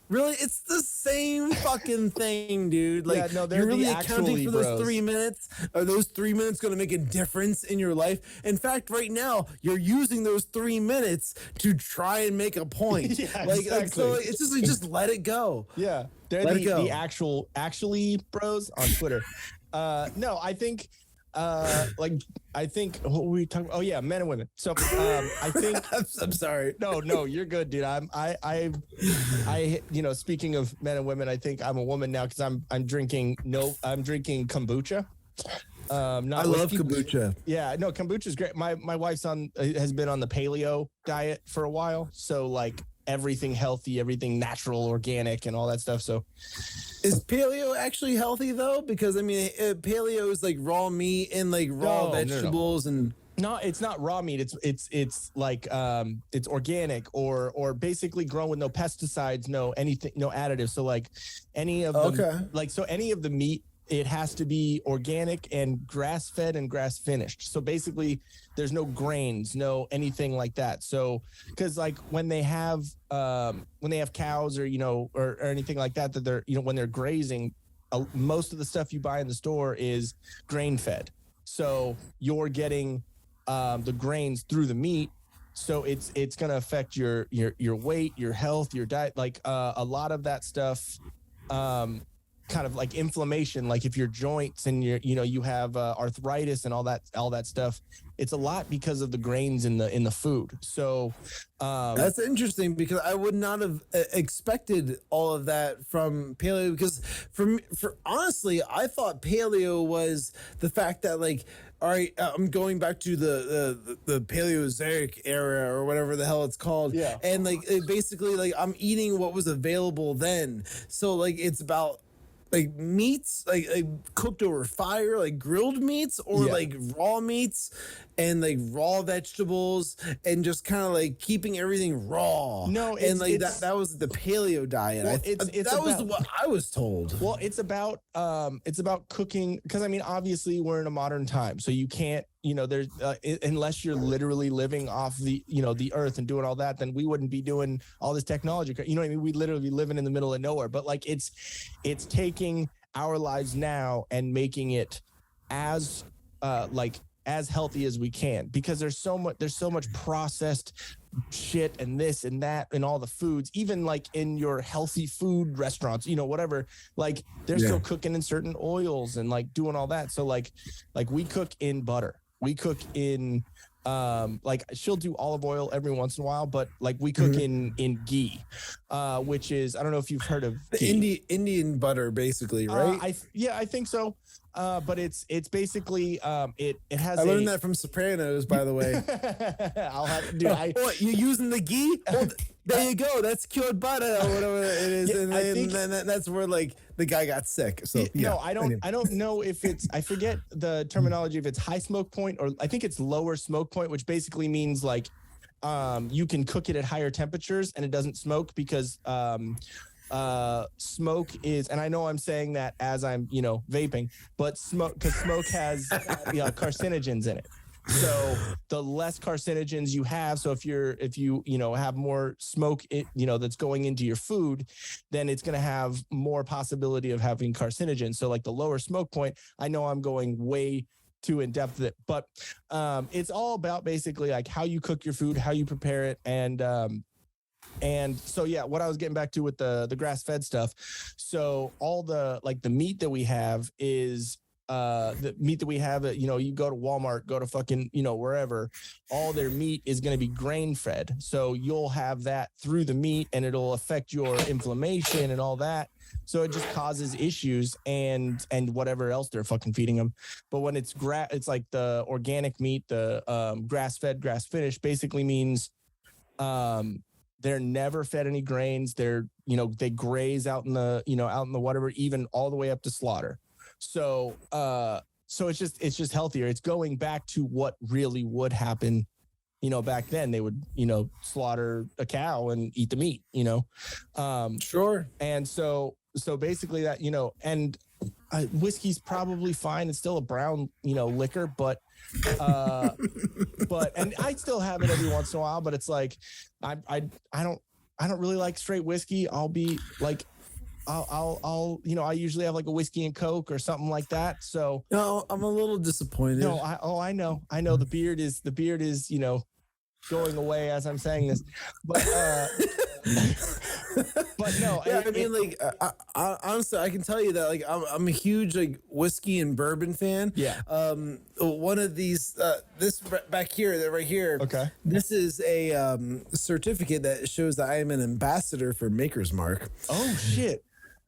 really? It's the same fucking thing, dude. Like, Yeah, no, they're you're really the accounting actually for those bros. 3 minutes. Are those 3 minutes going to make a difference in your life? In fact, right now, you're using those 3 minutes to try and make a point. Yeah, like so exactly. it's just let it go. yeah, they're Let it go. the actually bros on Twitter. No, I think. I think what were we talking about? Oh yeah, men and women. So I think I'm sorry. no, you're good, dude. I speaking of men and women, I think I'm a woman now because I'm drinking kombucha. I love kombucha. Yeah, no, kombucha is great. My wife's has been on the paleo diet for a while, so like everything healthy, everything natural, organic, and all that stuff. So is paleo actually healthy though? Because I mean, paleo is like raw meat and like raw vegetables and. No, it's not raw meat. It's like it's organic or basically grown with no pesticides, no anything, no additives. So like any of any of the meat, it has to be organic and grass fed and grass finished. So basically there's no grains, no anything like that. So because like when they have cows or or anything like that they're when they're grazing, most of the stuff you buy in the store is grain fed. So you're getting the grains through the meat, so it's going to affect your weight, your health, your diet. Like a lot of that stuff, kind of like inflammation. Like if your joints and you have arthritis and all that stuff, it's a lot because of the grains in the food. So that's interesting because I would not have expected all of that from paleo. Because for honestly, I thought paleo was the fact that like, all right, I'm going back to the Paleozoic era or whatever the hell it's called. Yeah. And like basically like I'm eating what was available then. So like it's about like meats, like cooked over fire, like grilled meats or like raw meats and like raw vegetables and just kind of like keeping everything raw. No, and like that was the paleo diet. Well, that was what I was told. Well, it's about cooking, because I mean obviously we're in a modern time, so you can't there's unless you're literally living off the the earth and doing all that, then we wouldn't be doing all this technology. You know what I mean? We literally be living in the middle of nowhere. But like it's taking our lives now and making it as as healthy as we can, because there's so much processed shit and this and that and all the foods, even like in your healthy food restaurants, whatever, like they're still cooking in certain oils and like doing all that. So like we cook in butter, we cook in like she'll do olive oil every once in a while, but like we cook in ghee, which is, I don't know if you've heard of ghee. Indian butter, basically, right? I think so. But it's basically it has. I learned that from Sopranos, by the way. I'll have, dude. What, you using the ghee? Well, there you go. That's cured butter or whatever it is, and then that's where like the guy got sick. So no, I don't know if it's, I forget the terminology, if it's high smoke point or I think it's lower smoke point, which basically means like you can cook it at higher temperatures and it doesn't smoke because smoke is, and I know I'm saying that as I'm vaping, but smoke has carcinogens in it. So the less carcinogens you have, so if you have more smoke that's going into your food, then it's going to have more possibility of having carcinogens. So like the lower smoke point, I know I'm going way too in depth with it, but it's all about basically like how you cook your food, how you prepare it, and so yeah, what I was getting back to with the grass-fed stuff. So all the meat that we have is the meat that we have at, you go to Walmart, go to fucking, wherever, all their meat is going to be grain fed. So you'll have that through the meat and it'll affect your inflammation and all that. So it just causes issues and whatever else they're fucking feeding them. But when it's like the organic meat, the grass-fed, grass-finished basically means They're never fed any grains. They're, you know, they graze out in the, you know, out in the whatever, even all the way up to slaughter. So, so it's just healthier. It's going back to what really would happen. You know, back then they would, you know, slaughter a cow and eat the meat, you know? Sure. And so basically that, you know, and whiskey's probably fine. It's still a brown, you know, liquor, but and I still have it every once in a while, but it's like, I don't really like straight whiskey. I'll be like, I'll you know, I usually have like a whiskey and Coke or something like that. So no, I'm a little disappointed. No, I know the beard is, you know, going away as I'm saying this, but but no, yeah, I mean, like, honestly, I can tell you that, like, I'm a huge like whiskey and bourbon fan. Yeah. One of these, this back here, right here. Okay. This is a certificate that shows that I am an ambassador for Maker's Mark. Oh shit.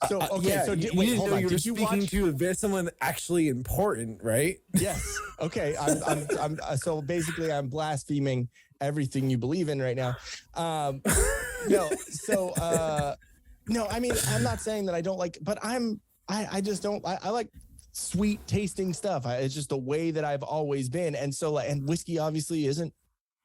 So okay, yeah, so you wait, didn't hold know on. you were Did you speaking watch? to someone actually important, right? Yes. Okay. I'm so basically I'm blaspheming everything you believe in right now. No. So no. I mean, I'm not saying that I don't like, but I just don't. I like sweet tasting stuff. It's just the way that I've always been, and so like, and whiskey obviously isn't.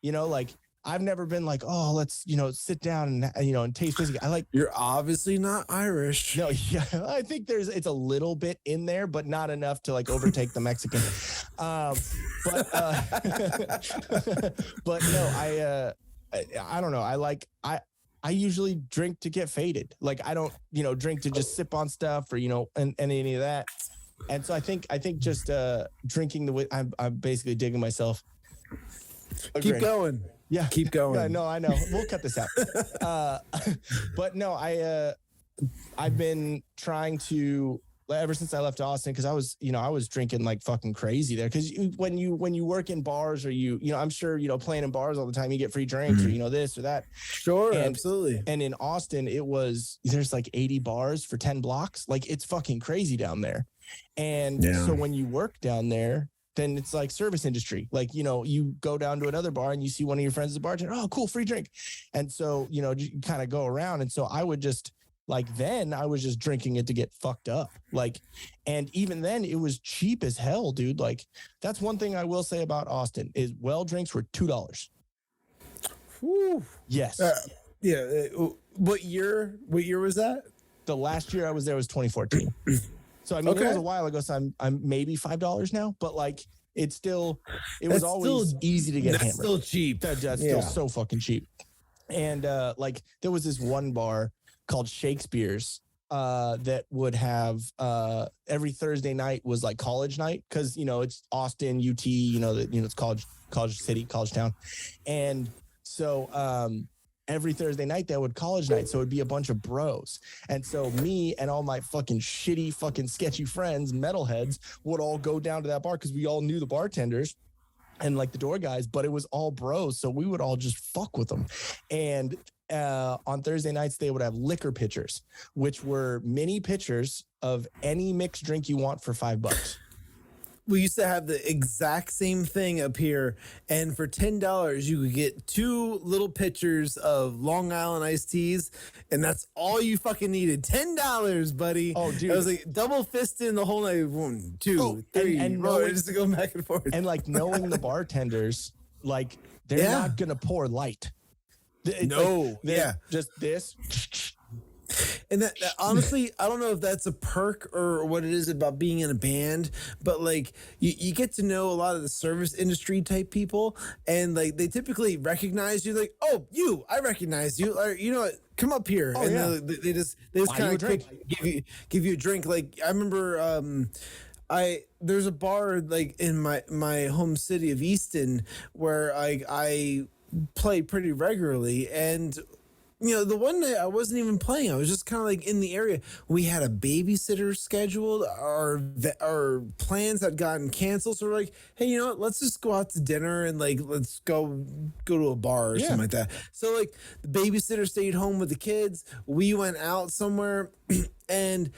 You know, like I've never been like, oh, let's, you know, sit down and, you know, and taste whiskey. I like. You're obviously not Irish. No, yeah, I think it's a little bit in there, but not enough to like overtake the Mexican. But no, I don't know. I usually drink to get faded. Like I don't, you know, drink to just sip on stuff or, you know, and any of that. And so I think just drinking I'm basically digging myself. Keep going. Yeah. Keep going. Yeah, no, I know. We'll cut this out. But no, I've been trying to, ever since I left Austin, because I was drinking like fucking crazy there. Because when you work in bars or you know, I'm sure, you know, playing in bars all the time, you get free drinks or, you know, this or that. Sure, absolutely. And in Austin, there's like 80 bars for 10 blocks. Like it's fucking crazy down there. And so when you work down there, then it's like service industry. Like, you know, you go down to another bar and you see one of your friends as a bartender. Oh, cool, free drink. And so, you know, you kind of go around. And so I would just then I was just drinking it to get fucked up. Like, and even then it was cheap as hell, dude. Like that's one thing I will say about Austin is drinks were $2. Whew. Yes. What year was that? The last year I was there was 2014. So I mean, it was a while ago. So I'm maybe $5 now, but like it was always still easy to get hammered. Still cheap. That's still so fucking cheap. And like there was this one bar called Shakespeare's that would have every Thursday night was like college night because, you know, it's Austin, UT, you know, it's college city, college town. And so every Thursday night they would college night. So it'd be a bunch of bros. And so me and all my fucking shitty, fucking sketchy friends, metalheads, would all go down to that bar because we all knew the bartenders and like the door guys, but it was all bros. So we would all just fuck with them. And on Thursday nights, they would have liquor pitchers, which were mini pitchers of any mixed drink you want for $5. We used to have the exact same thing up here, and for $10 you could get 2 little pitchers of Long Island iced teas, and that's all you fucking needed. $10, buddy. Oh, dude, I was like double fisting the whole night. 1, 2, 3, and just going back and forth. And like knowing the bartenders, like they're not gonna pour light. No, just this. And that honestly, I don't know if that's a perk or what it is about being in a band, but like you get to know a lot of the service industry type people, and like they typically recognize you. Like, oh, I recognize you. Or, you know what? Come up here. Oh, and they just kind of give you a drink. Like I remember. There's a bar like in my home city of Easton where I play pretty regularly, and you know, the one night I wasn't even playing. I was just kind of like in the area. We had a babysitter scheduled. Our plans had gotten canceled. So we're like, hey, you know what? Let's just go out to dinner and like, let's go to a bar or something like that. So like the babysitter stayed home with the kids. We went out somewhere and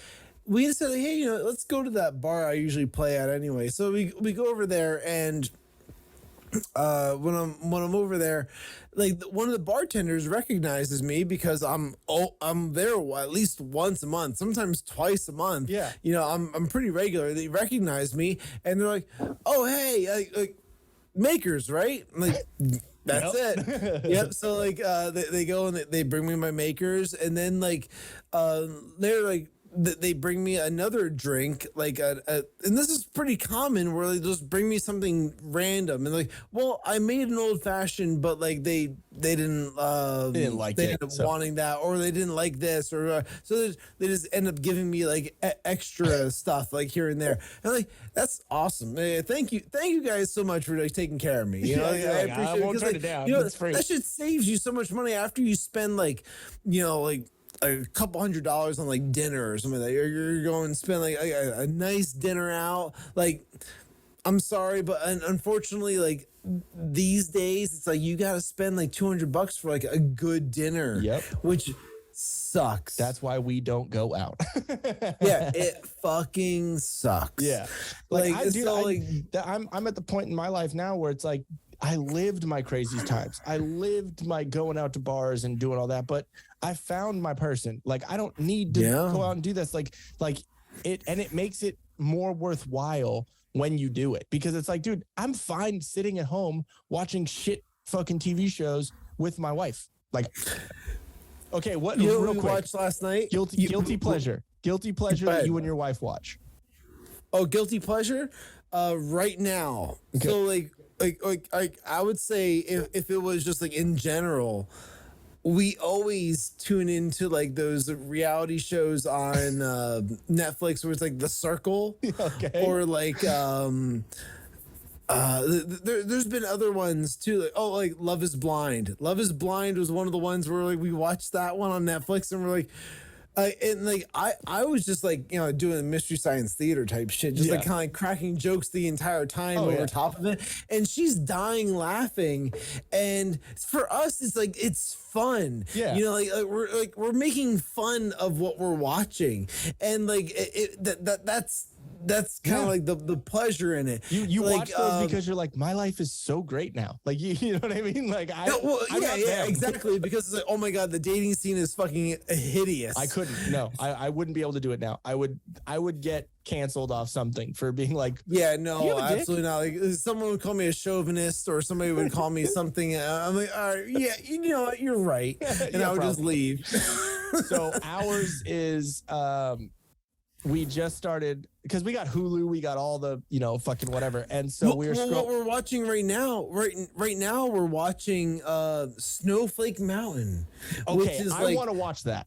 we just said, like, hey, you know, let's go to that bar I usually play at anyway. So we go over there and when I'm over there, like one of the bartenders recognizes me because I'm there at least once a month, sometimes twice a month. Yeah. You know, I'm pretty regular. They recognize me and they're like, "Oh, hey, like makers, right?" I'm like, that's it. Yep. So like they go and they bring me my makers, and then like they're like they bring me another drink, like and this is pretty common where they just bring me something random and like, well, I made an old fashioned, but like they didn't like they it, ended up so. wanting that, or they didn't like this, or so they just end up giving me like extra stuff like here and there. And I'm like, that's awesome. Thank you guys so much for like taking care of me. You know, Yeah, I like, I appreciate it won't 'cause, turn like, it down. you know, It's free. that shit saves you so much money after you spend like, you know, like a couple $100 on like dinner or something like that. You're going to spend like a nice dinner out. Like, I'm sorry, but unfortunately, like these days, it's like you got to spend like $200 for like a good dinner. Yep. Which sucks. That's why we don't go out. Yeah, it fucking sucks. Yeah. Like, I'm at the point in my life now where it's like I lived my crazy times. I lived my going out to bars and doing all that, but I found my person. Like I don't need to go out and do this. Like it makes it more worthwhile when you do it, because it's like, dude, I'm fine sitting at home watching shit fucking TV shows with my wife. Like, okay, what you know real what we quick, watched last night? guilty pleasure that you and your wife watch. Oh, guilty pleasure? Right now. Okay. So like I would say if it was just like in general, we always tune into like those reality shows on Netflix where it's like The Circle. Okay. Or like there's been other ones too, like like Love is Blind. Love is Blind was one of the ones where like we watched that one on Netflix and we're like and like I was just like, you know, doing Mystery Science Theater type shit, just like kind of like cracking jokes the entire time over top of it, and she's dying laughing, and for us it's like it's fun. Yeah, you know, like we're making fun of what we're watching, and like that's kind of like the pleasure in it. You like, watch those because you're like, my life is so great now. Like you know what I mean? Like exactly. Because it's like, oh my god, the dating scene is fucking hideous. I couldn't. No, I wouldn't be able to do it now. I would get canceled off something for being like, yeah, no, absolutely not. Like someone would call me a chauvinist, or somebody would call me something. I'm like, all right, yeah, you know what, you're right, and I would just leave. So ours is we just started because we got Hulu, we got all the, you know, fucking whatever, and so what we're watching right now. Right now we're watching Snowflake Mountain. Okay, which is I want to watch that.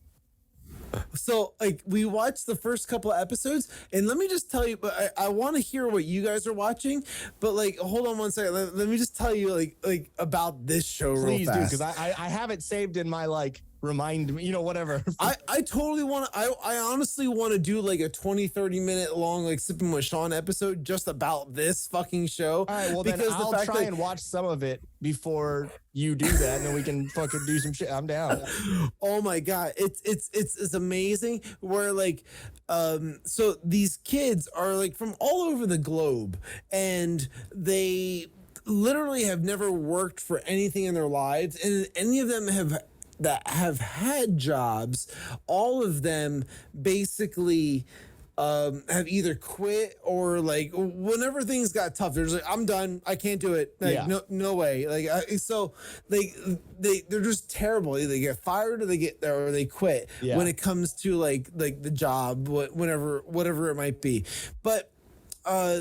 So like we watched the first couple of episodes, and let me just tell you, but I want to hear what you guys are watching, but like hold on one second, let me just tell you like about this show. Please real fast. do, because I have it saved in my like remind me, you know, whatever. I totally want to, I honestly want to do like a 20-30 minute long like Sippin With Shawn episode just about this fucking show. All right, well then I'll try and watch some of it before you do that, and then we can fucking do some shit. I'm down. Oh my god, it's amazing. Where like so these kids are like from all over the globe, and they literally have never worked for anything in their lives, and any of them have had jobs. All of them basically have either quit or like whenever things got tough, they're just like, I'm done, I can't do it. Like, no way. Like so they're just terrible. They get fired or they quit when it comes to like the job, whatever it might be. But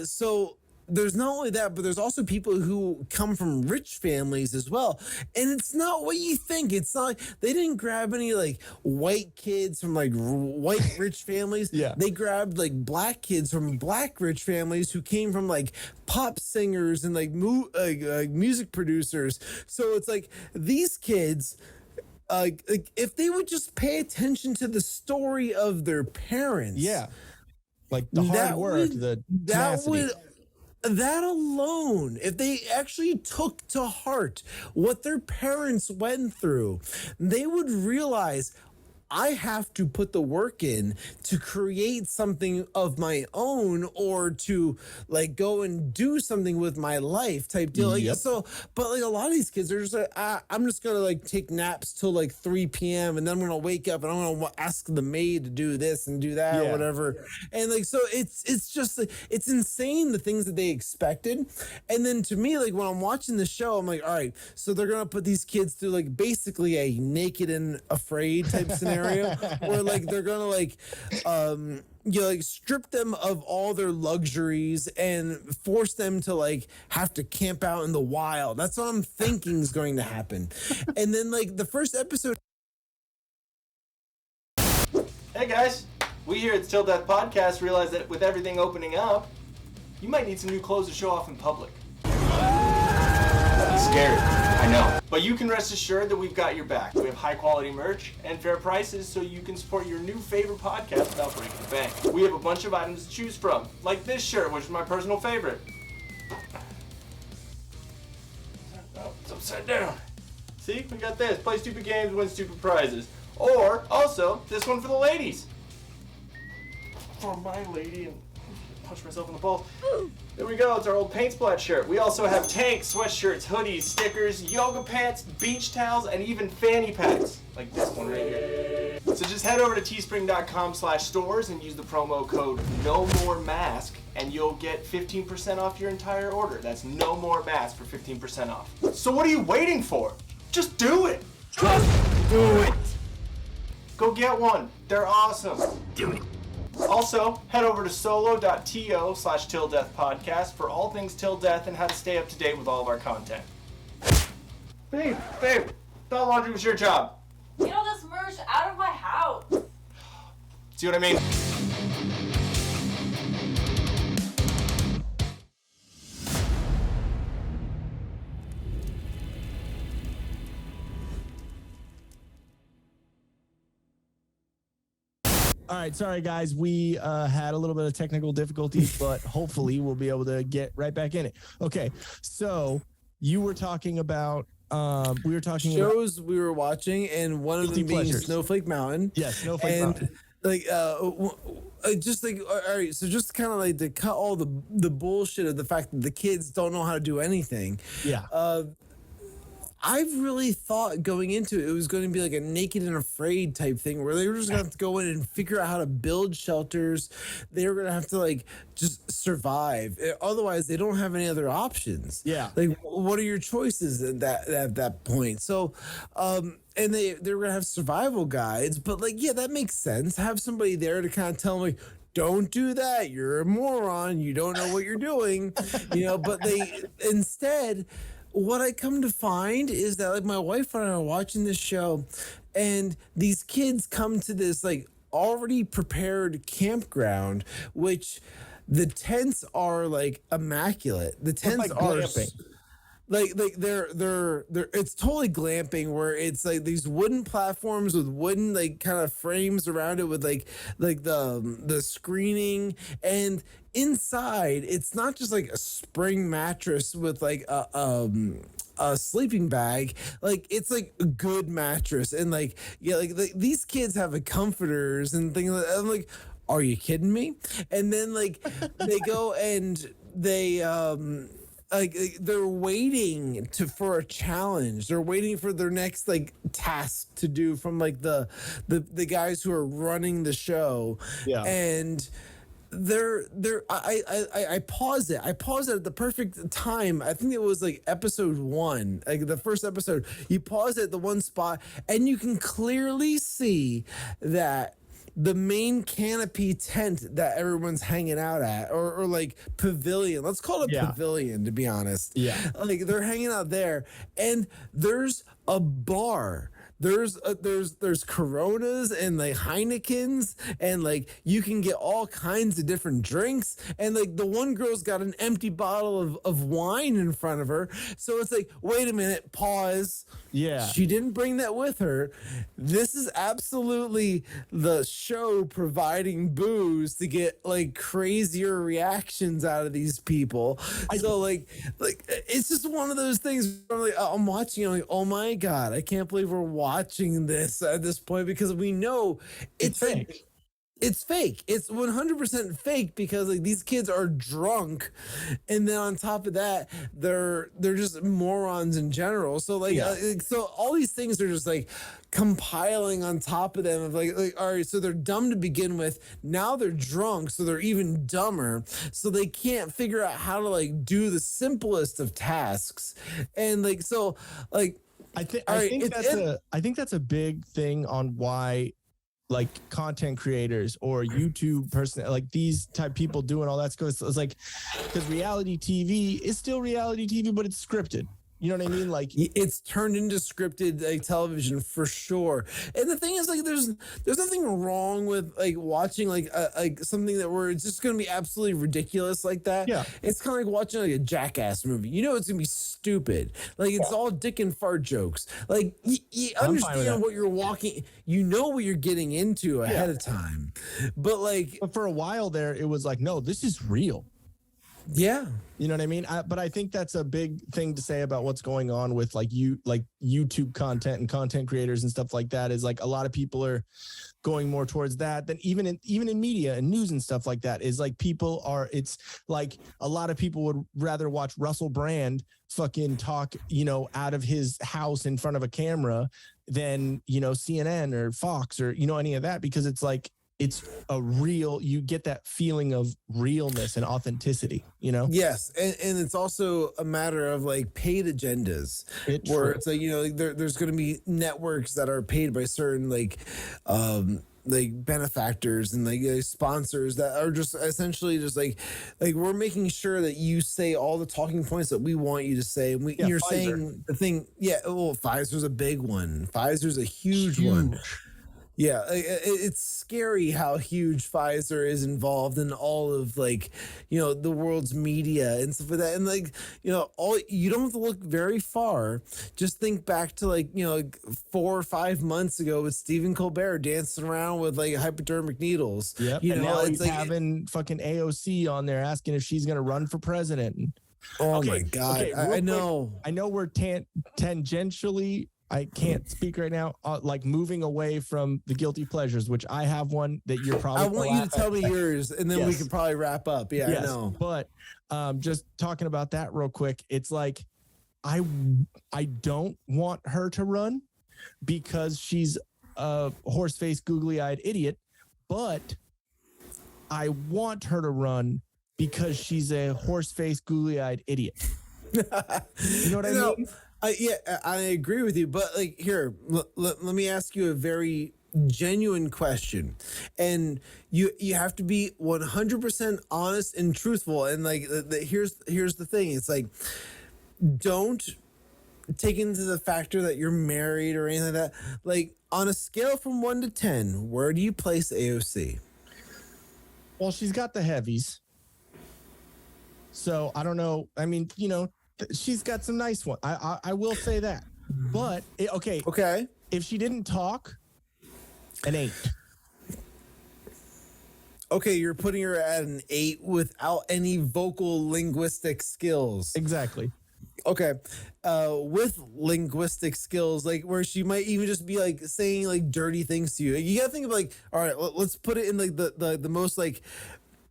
so there's not only that, but there's also people who come from rich families as well. And it's not what you think. It's not like they didn't grab any like white kids from like white rich families. They grabbed like black kids from black rich families who came from like pop singers and like music producers. So it's like these kids, like if they would just pay attention to the story of their parents. Yeah. Like the hard work, the tenacity. That alone, if they actually took to heart what their parents went through, they would realize I have to put the work in to create something of my own or to like go and do something with my life type deal. Like, Yep. so, but like a lot of these kids are just like, I'm just going to like take naps till like 3 p.m. and then I'm going to wake up and I'm going to ask the maid to do this and do that or whatever. And like, so it's just like, it's insane the things that they expected. And then to me, like when I'm watching the show, I'm like, all right, so they're going to put these kids through like basically a naked and afraid type scenario where like they're going to like, you know, like strip them of all their luxuries and force them to like have to camp out in the wild. That's what I'm thinking is going to happen. And then like the first episode. Hey guys, we here at the Till Death Podcast realize that with everything opening up, you might need some new clothes to show off in public. It's scary, I know. But you can rest assured that we've got your back. We have high quality merch and fair prices so you can support your new favorite podcast without breaking the bank. We have a bunch of items to choose from, like this shirt, which is my personal favorite. Oh, it's upside down. See, we got this. Play stupid games, win stupid prizes. Or, also, this one for the ladies. For my lady, and punch myself in the balls. There we go, it's our old paint splat shirt. We also have tanks, sweatshirts, hoodies, stickers, yoga pants, beach towels, and even fanny packs. Like this one right here. So just head over to teespring.com/stores and use the promo code NOMOREMASK and you'll get 15% off your entire order. That's no more mask for 15% off. So what are you waiting for? Just do it! Just do it! Go get one. They're awesome. Do it. Also, head over to solo.to/tilldeathpodcast for all things Till Death and how to stay up to date with all of our content. Babe, thought laundry was your job. Get all this merch out of my house. See what I mean? All right, sorry guys, we had a little bit of technical difficulties, but hopefully we'll be able to get right back in it. Okay, so you were talking about shows we were watching, and one of them being pleasures. Snowflake Mountain. Yes, Snowflake Mountain. Like just like, all right, so just kind of like to cut all the bullshit of the fact that the kids don't know how to do anything. Yeah. I've really thought going into it was going to be like a Naked and Afraid type thing where they were just going to have to go in and figure out how to build shelters. They were going to have to like just survive. Otherwise, they don't have any other options. Yeah. Like, what are your choices at that point? So, and they were going to have survival guides, but like, yeah, that makes sense. Have somebody there to kind of tell them like, don't do that. You're a moron. You don't know what you're doing, you know, but they instead, what I come to find is that like my wife and I are watching this show and these kids come to this like already prepared campground, which the tents are like immaculate. The tents like are glamping. like they're it's totally glamping where it's like these wooden platforms with wooden like kind of frames around it with like the screening, and inside it's not just like a spring mattress with like a sleeping bag. Like it's like a good mattress, and like yeah, like these kids have like comforters and things like that. I'm like, are you kidding me? And then like they go and they like they're waiting for a challenge. They're waiting for their next like task to do from like the guys who are running the show. Yeah. And I paused it. I paused it at the perfect time. I think it was like episode 1, like the first episode. You pause it at the one spot and you can clearly see that the main canopy tent that everyone's hanging out at, or like pavilion, let's call it pavilion to be honest. Yeah. Like they're hanging out there and there's a bar. There's Coronas and like Heinekens, and like you can get all kinds of different drinks, and like the one girl's got an empty bottle of wine in front of her. So it's like, wait a minute, pause. Yeah. She didn't bring that with her. This is absolutely the show providing booze to get like crazier reactions out of these people. So like it's just one of those things where I'm watching, I'm like, oh my God, I can't believe we're watching this at this point, because we know it's fake. Like, it's fake. It's 100% fake, because like these kids are drunk, and then on top of that, they're just morons in general. So like, so all these things are just like compiling on top of them. Of like, all right, so they're dumb to begin with. Now they're drunk, so they're even dumber. So they can't figure out how to like do the simplest of tasks, and like so like. I think that's a big thing on why like content creators or YouTube person, like these type people doing all that stuff. It's like, because reality TV is still reality TV, but it's scripted. You know what I mean? Like it's turned into scripted like television for sure. And the thing is, like, there's nothing wrong with like watching like something that where it's just going to be absolutely ridiculous like that. Yeah, it's kind of like watching like a Jackass movie. You know, it's going to be stupid. Like it's all dick and fart jokes. Like you understand what you're walking. You know what you're getting into ahead of time. But for a while there, it was like, no, this is real. Yeah. You know what I mean? But I think that's a big thing to say about what's going on with like YouTube content and content creators and stuff like that, is like a lot of people are going more towards that than even in media and news and stuff like that, is like it's like a lot of people would rather watch Russell Brand fucking talk, out of his house in front of a camera than, CNN or Fox or, any of that, because it's like, it's a real, you get that feeling of realness and authenticity, Yes. And it's also a matter of like paid agendas where it's like, there's going to be networks that are paid by certain like benefactors and like sponsors that are just essentially just like we're making sure that you say all the talking points that we want you to say. And you're Pfizer. Saying the thing. Yeah. Well, Pfizer's a big one. Pfizer's a huge one. Yeah, it's scary how huge Pfizer is involved in all of like, the world's media and stuff like that. And like, you don't have to look very far. Just think back to like, 4 or 5 months ago with Stephen Colbert dancing around with like hypodermic needles. Yep. And now he's like, having fucking AOC on there asking if she's going to run for president. Oh my God. Okay, I know. I know we're tangentially, I can't speak right now, like moving away from the guilty pleasures, which I have one that you're probably. I want you to tell me yours, and then we can probably wrap up. Yeah, yes. I know. But just talking about that real quick, it's like I don't want her to run because she's a horse-faced, googly-eyed idiot, but I want her to run because she's a horse-faced, googly-eyed idiot. You know what I mean? Yeah, I agree with you, but like here, let me ask you a very genuine question, and you have to be 100% honest and truthful. And like, here's the thing: it's like, don't take into the factor that you're married or anything like that. Like on a scale from 1 to 10, where do you place AOC? Well, she's got the heavies, so I don't know. I mean, she's got some nice ones. I will say that. But, okay. If she didn't talk, an 8. Okay, you're putting her at an 8 without any vocal linguistic skills. Exactly. Okay. With linguistic skills, like where she might even just be like saying like dirty things to you. You gotta think of like, all right, let's put it in like the most like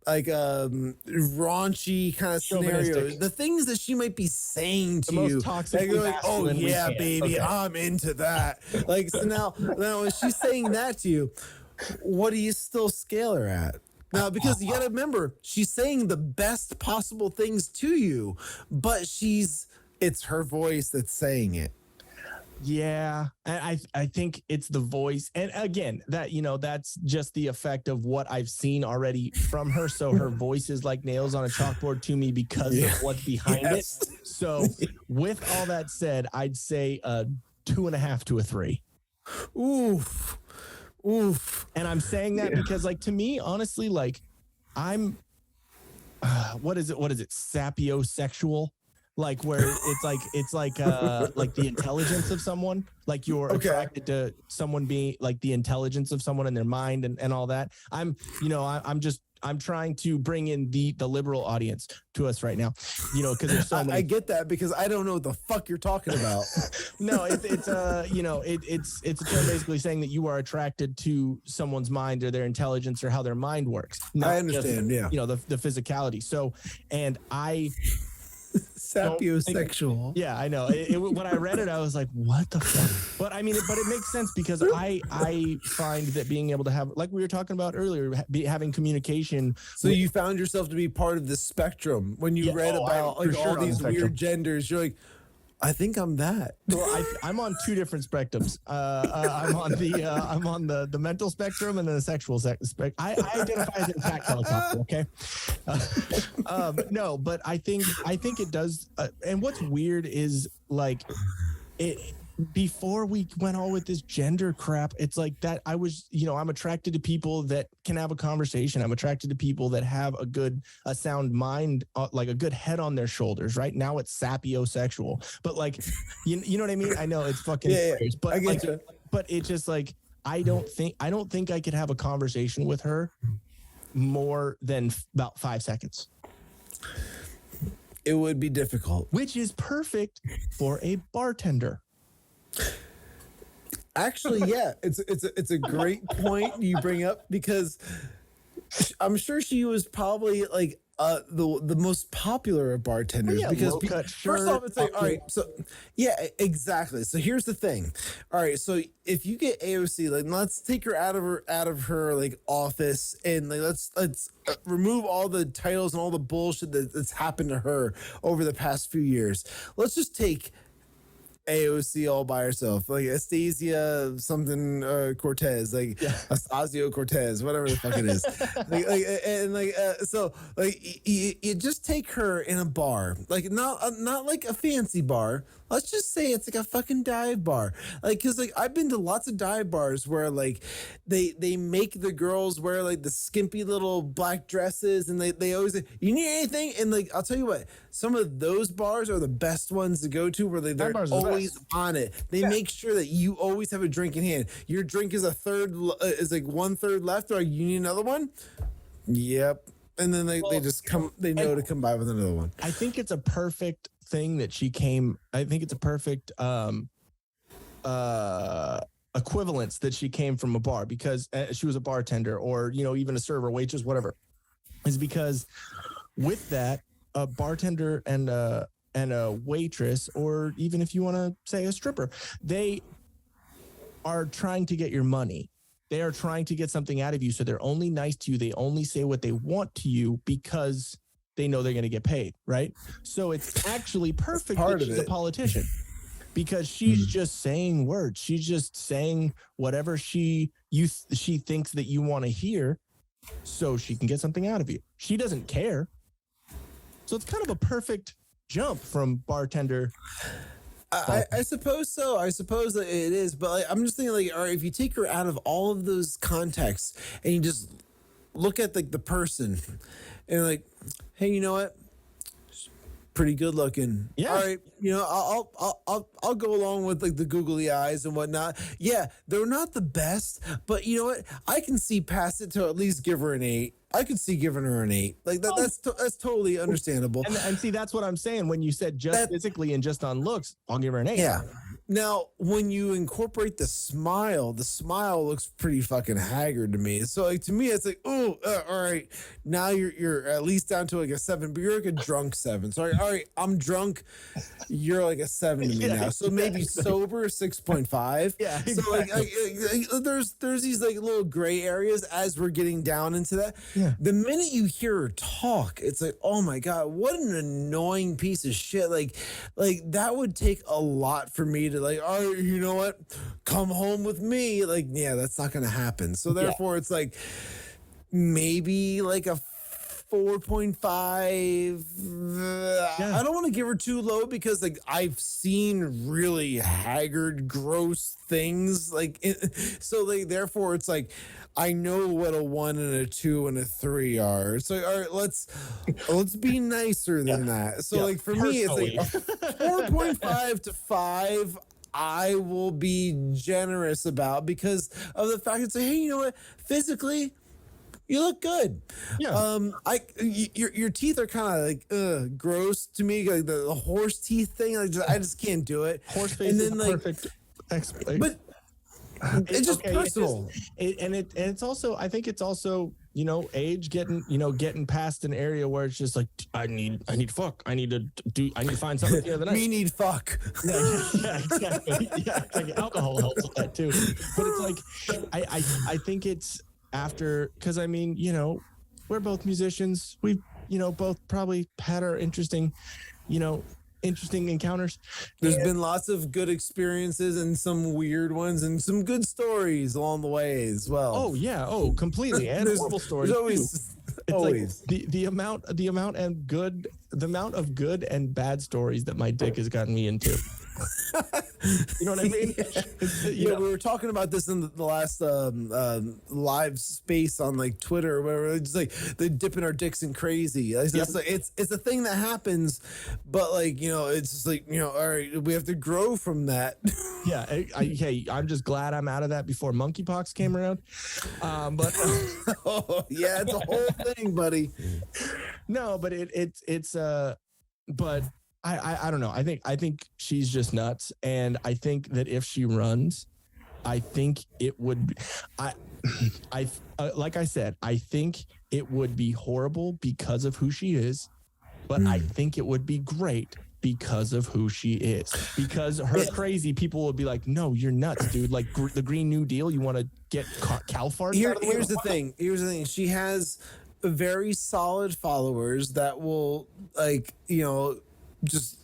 raunchy kind of scenario. The things that she might be saying to you, like, oh yeah, baby, I'm into that. Like, so now when she's saying that to you, what do you still scale her at? Now, because you got to remember, she's saying the best possible things to you, but it's her voice that's saying it. Yeah, and I think it's the voice, and again, that that's just the effect of what I've seen already from her. So her voice is like nails on a chalkboard to me because of what's behind it. So with all that said, I'd say a 2.5 to a 3. Oof. And I'm saying that because, like, to me, honestly, like, I'm what is it sapiosexual. like where it's like the intelligence of someone, like you're attracted to someone being like the intelligence of someone in their mind and all that. I'm trying to bring in the liberal audience to us right now, because there's so many. I get that because I don't know what the fuck you're talking about. No, it's a term basically saying that you are attracted to someone's mind or their intelligence or how their mind works. I understand. Just, the physicality. So, and I. Sapiosexual. Yeah, I know. When I read it, I was like, "What the fuck?" But I mean, but it makes sense because I find that being able to have, like we were talking about earlier, having communication. So you found yourself to be part of the spectrum when you read about all these weird genders. You're like, I think I'm that. Well, I'm on two different spectrums. I'm on the mental spectrum and the sexual spectrum. I identify as an attack helicopter. Okay. No, but I think it does. And what's weird is like it. Before we went all with this gender crap, it's like that I was, I'm attracted to people that can have a conversation. I'm attracted to people that have a sound mind, like a good head on their shoulders. Right now it's sapiosexual, but like, you know what I mean? I know it's fucking crazy, but like, but it's just like, I don't think I could have a conversation with her more than about 5 seconds. It would be difficult, which is perfect for a bartender. Actually, yeah, it's a great point you bring up because I'm sure she was probably like the most popular of bartenders because first off, it's like, all right, so yeah, exactly. So here's the thing. All right, so if you get AOC, like let's take her out of her like office and like let's remove all the titles and all the bullshit that's happened to her over the past few years. Let's just take AOC all by herself, like Anastasia something Cortez, like Ocasio Cortez, whatever the fuck it is. So you just take her in a bar, like not like a fancy bar. Let's just say it's like a fucking dive bar, like because like I've been to lots of dive bars where like they make the girls wear like the skimpy little black dresses and they always say, you need anything, and like I'll tell you what, some of those bars are the best ones to go to where they're always on it. They make sure that you always have a drink in hand. Your drink is is like 1/3 left, or you need another one. Yep, and then they just come. They know to come by with another one. I think it's a perfect thing that she came. I think it's a perfect equivalence that she came from a bar because she was a bartender or even a server, waitress, whatever. Is because with that, a bartender and a waitress, or even if you want to say a stripper, they are trying to get your money. They are trying to get something out of you. So they're only nice to you. They only say what they want to you because they know they're going to get paid, right? So it's actually perfect that she's a politician because she's just saying words. She's just saying whatever she thinks that you want to hear so she can get something out of you. She doesn't care. So it's kind of a perfect jump from bartender. I suppose so. I suppose that it is, but like, I'm just thinking like, all right, if you take her out of all of those contexts and you just look at like the person and like, hey, you know what? Pretty good looking. Yeah. All right. I'll go along with like the googly eyes and whatnot. Yeah, they're not the best, but you know what? I can see past it to at least give her an 8. I could see giving her an 8. Like that's totally understandable. And see, that's what I'm saying. When you said just physically and just on looks, I'll give her an 8. Yeah. Now, when you incorporate the smile looks pretty fucking haggard to me. So, like to me, it's like, oh, all right. Now you're at least down to like a 7, but you're like a drunk 7. So, all right, I'm drunk. You're like a 7 to me now. So maybe sober 6.5. Yeah. So like there's these like little gray areas as we're getting down into that. Yeah. The minute you hear her talk, it's like, oh my god, what an annoying piece of shit. Like that would take a lot for me to like, oh, you know what? Come home with me. Like, yeah, that's not gonna happen. So therefore, it's like maybe like a 4.5. I don't want to give her too low because like I've seen really haggard, gross things. So therefore it's like I know what a 1 and a 2 and a 3 are. So all right, let's be nicer than that. So like for me, it's like 4.5 to 5. I will be generous about because of the fact that say, hey, you know what? Physically, you look good. Yeah. Your teeth are kind of like gross to me, like the horse teeth thing. Like I just can't do it. Horse face is perfect. But it's just personal. It's also, I think it's also, age getting past an area where it's just like, I need fuck. I need to find something the other night. Me need fuck. Yeah, exactly. Yeah, exactly. Alcohol helps with that too. But it's like, I think it's after, because I mean, we're both musicians. We've, both probably had our interesting encounters. There's been lots of good experiences and some weird ones and some good stories along the way as well. Oh yeah. Oh, completely. And horrible stories. It's always like the amount of good and bad stories that my dick has gotten me into. You know what I mean? We were talking about this in the last live space on like Twitter or whatever. It's like they're dipping our dicks in crazy. It's a thing that happens, but like it's just like all right, we have to grow from that. Yeah, I'm just glad I'm out of that before monkeypox came around. But yeah, it's a whole thing, buddy. No, but but. I don't know. I think she's just nuts, and I think that if she runs, I think it would. Like I said, I think it would be horrible because of who she is, but I think it would be great because of who she is. Because her crazy people would be like, "No, you're nuts, dude! Like the Green New Deal, you want to get cow farts?" Here's the thing. She has very solid followers that will just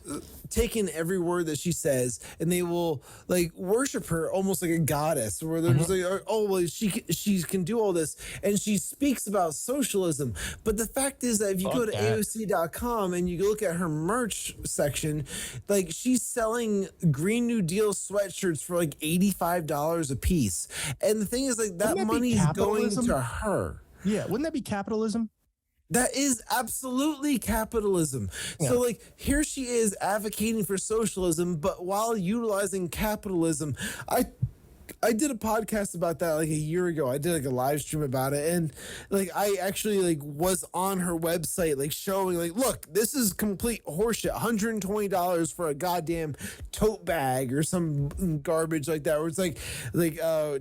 take in every word that she says, and they will like worship her almost like a goddess, where they're just like, oh well, she can do all this, and she speaks about socialism. But the fact is that if you go to AOC.com and you look at her merch section, like she's selling Green New Deal sweatshirts for like $85 a piece, and the thing is like that money is going to her. Yeah, wouldn't that be capitalism? That is absolutely capitalism. Yeah. So like here she is advocating for socialism, but while utilizing capitalism. I did a podcast about that like a year ago. I did like a live stream about it, and like I actually like was on her website like showing like, look, this is complete horseshit. $120 for a goddamn tote bag or some garbage like that, where it's like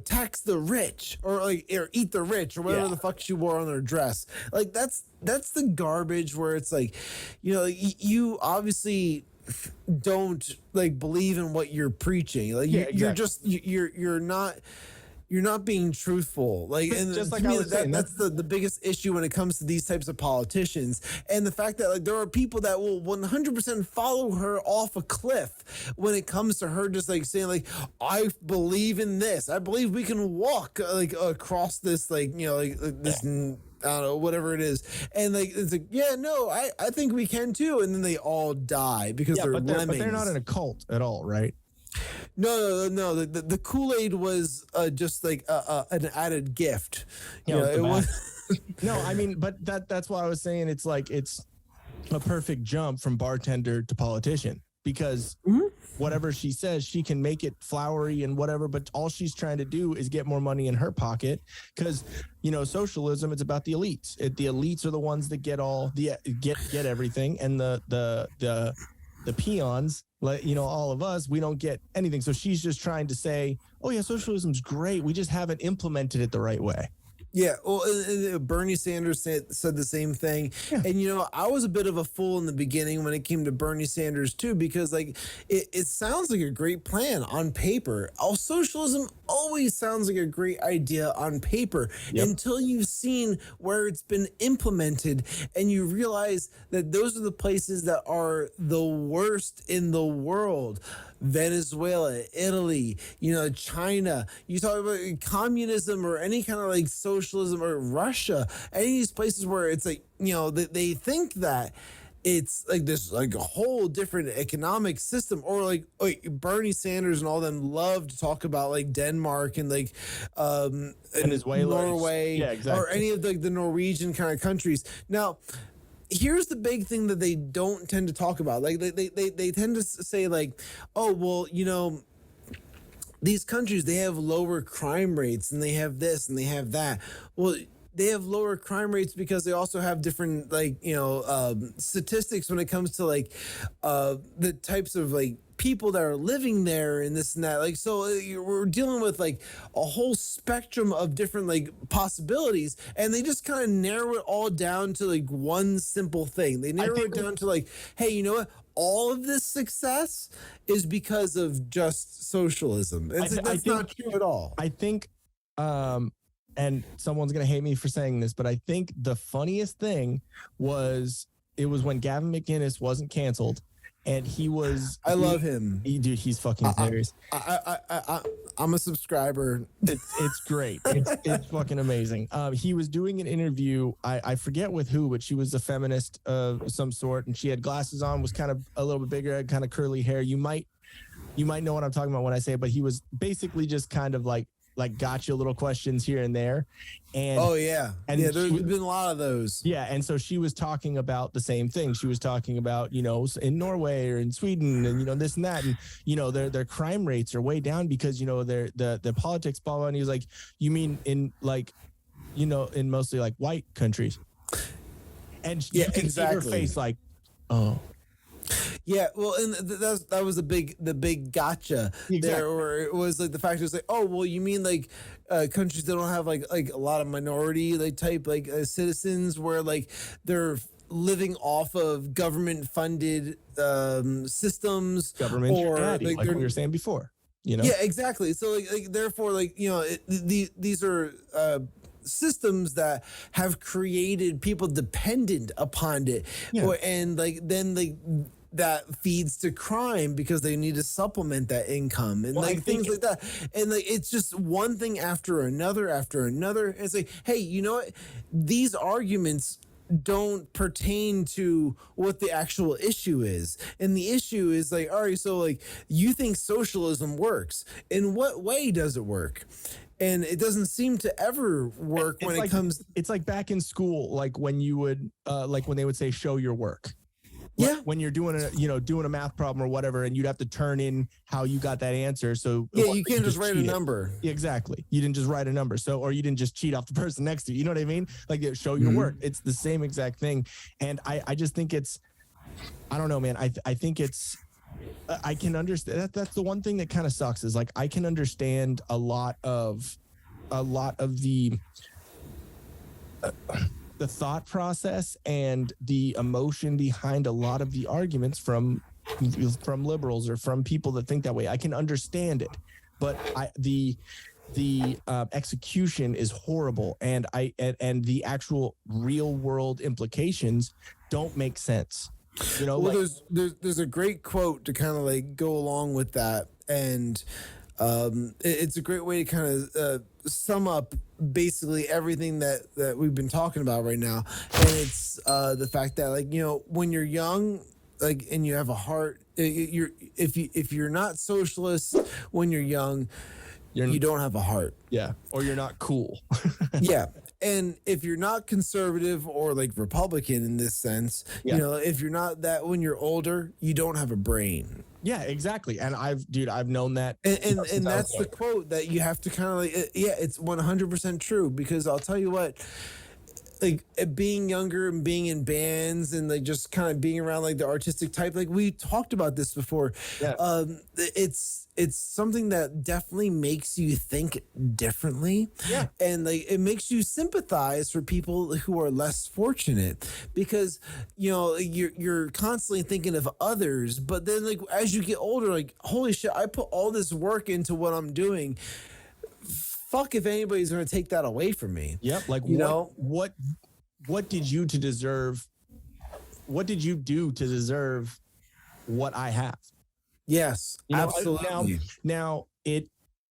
tax the rich or eat the rich or whatever the fuck she wore on her dress. Like that's the garbage where it's like, you obviously don't like believe in what you're preaching. Like you're just you're not being truthful. Like, and just like that's the biggest issue when it comes to these types of politicians, and the fact that like there are people that will 100% follow her off a cliff when it comes to her just like saying like, I believe in this. I believe we can walk like across this this. I don't know, whatever it is. And like it's like, yeah, no, I think we can too. And then they all die because they're lemmings. But they're not in a cult at all, right? No. The Kool-Aid was just like an added gift. It was. No, I mean, but that's why I was saying it's like it's a perfect jump from bartender to politician, because whatever she says, she can make it flowery and whatever, but all she's trying to do is get more money in her pocket, because socialism, it's about the elites. The elites are the ones that get everything, and the peons, like all of us, we don't get anything. So she's just trying to say, oh yeah, socialism's great, we just haven't implemented it the right way. Yeah, well, Bernie Sanders said the same thing. Yeah. And, I was a bit of a fool in the beginning when it came to Bernie Sanders, too, because, like, it sounds like a great plan on paper. Socialism always sounds like a great idea on paper until you've seen where it's been implemented, and you realize that those are the places that are the worst in the world. Venezuela, Italy, you know, China. You talk about communism or any kind of like socialism, or Russia, any of these places where it's like, you know, they think that it's like this like a whole different economic system, or like Bernie Sanders and all them love to talk about like Denmark and like Venezuela, Norway, yeah, exactly. or any of the Norwegian kind of countries. Now, here's the big thing that they don't tend to talk about. Like they tend to say like, oh, well, you know, these countries, they have lower crime rates and they have this and they have that. Well, they have lower crime rates because they also have different, like, you know, statistics when it comes to like the types of like people that are living there and this and that. Like, so we're dealing with like a whole spectrum of different like possibilities, and they just kind of narrow it all down to like one simple thing. They narrow it down to like, hey, you know what? All of this success is because of just socialism. That's not true at all. I think, and someone's going to hate me for saying this, but I think the funniest thing was when Gavin McInnes wasn't canceled, and he was. I love him. Dude, he's fucking hilarious. I'm a subscriber. It's great. It's fucking amazing. He was doing an interview. I forget with who, but she was a feminist of some sort, and she had glasses on, was kind of a little bit bigger, had kind of curly hair. You might know what I'm talking about when I say it, but he was basically just kind of like gotcha little questions here and there. And there's been a lot of those. Yeah, and so she was talking about the same thing. She was talking about, you know, in Norway or in Sweden and, you know, this and that, and, you know, their crime rates are way down because, you know, the politics, blah, blah. And he was like, you mean in like, you know, in mostly like white countries? And you can see her face like, oh. Yeah, well, and that was the big gotcha there, where it was like the fact was like, oh, well, you mean like countries that don't have like a lot of minority like type like citizens, where like they're living off of government funded systems, government, or like we were saying before, you know? Yeah, exactly. So like therefore, like, you know, these are systems that have created people dependent upon it, and like then like that feeds to crime because they need to supplement that income and like things like that. And like it's just one thing after another. It's like, hey, you know what? These arguments don't pertain to what the actual issue is. And the issue is like, all right, so like you think socialism works. In what way does it work? And it doesn't seem to ever work when it comes. It's like back in school, like when you would, like when they would say, show your work. Yeah. When you're doing a math problem or whatever, and you'd have to turn in how you got that answer. So you can't just write a number. Exactly. You didn't just write a number. So, or you didn't just cheat off the person next to you. You know what I mean? Like show your work. It's the same exact thing. And I just think it's, I don't know, man. I think it's, I can understand that's the one thing that kind of sucks is like, I can understand a lot of the thought process and the emotion behind a lot of the arguments from liberals or from people that think that way. I can understand it, but the execution is horrible, and the actual real world implications don't make sense. You know, well, there's a great quote to kind of like go along with that, and it's a great way to kind of sum up basically everything that we've been talking about right now. And it's the fact that, like, you know, when you're young, like, and you have a heart, if you're not socialist when you're young, you don't have a heart. Yeah, or you're not cool. Yeah. And if you're not conservative or like Republican in this sense, you know, if you're not that when you're older, you don't have a brain. Yeah, exactly. And I've known that. And that's the quote that you have to kind of like, it's 100% true, because I'll tell you what, like being younger and being in bands and like just kind of being around like the artistic type, like we talked about this before. Yeah. It's something that definitely makes you think differently. Yeah. And like it makes you sympathize for people who are less fortunate, because, you know, you're constantly thinking of others, but then like as you get older, like, holy shit, I put all this work into what I'm doing. Fuck if anybody's going to take that away from me. Yep. Like, what did you to deserve? What did you do to deserve what I have? Yes, You know, absolutely.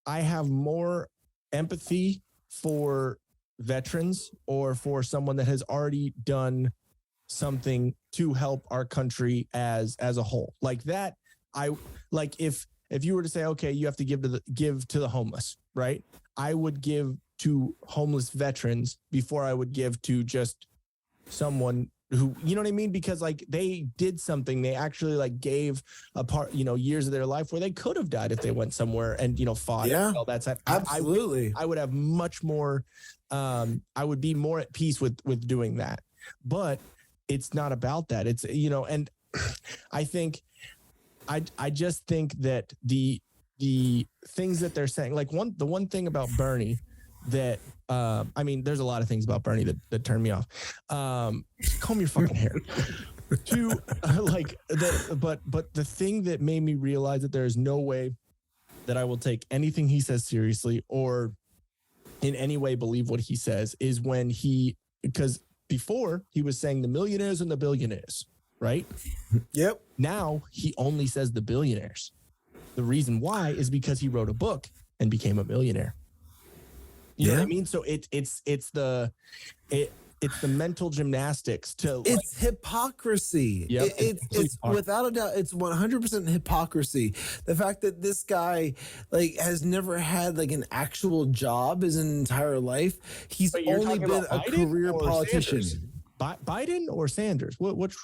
I have more empathy for veterans or for someone that has already done something to help our country as a whole. Like that, I like if you were to say, okay, you have to give to the homeless, right? I would give to homeless veterans before I would give to just someone who, you know what I mean? Because like they did something, they actually like gave a part, years of their life where they could have died if they went somewhere and, fought. Yeah, and all that stuff. absolutely. I would have much more, I would be more at peace with doing that. But it's not about that. It's, and I think, I just think that the things that they're saying, like the one thing about Bernie that, I mean, there's a lot of things about Bernie that turn me off. Comb your fucking hair. But the thing that made me realize that there is no way that I will take anything he says seriously or in any way believe what he says is when because before he was saying the millionaires and the billionaires, right? Yep. Now he only says the billionaires. The reason why is because he wrote a book and became a millionaire. You know what I mean? So it's the mental gymnastics to. It's hypocrisy. Yep, It's without a doubt. It's 100% hypocrisy. The fact that this guy has never had an actual job his entire life. He's only been a career politician. Biden or Sanders? Which?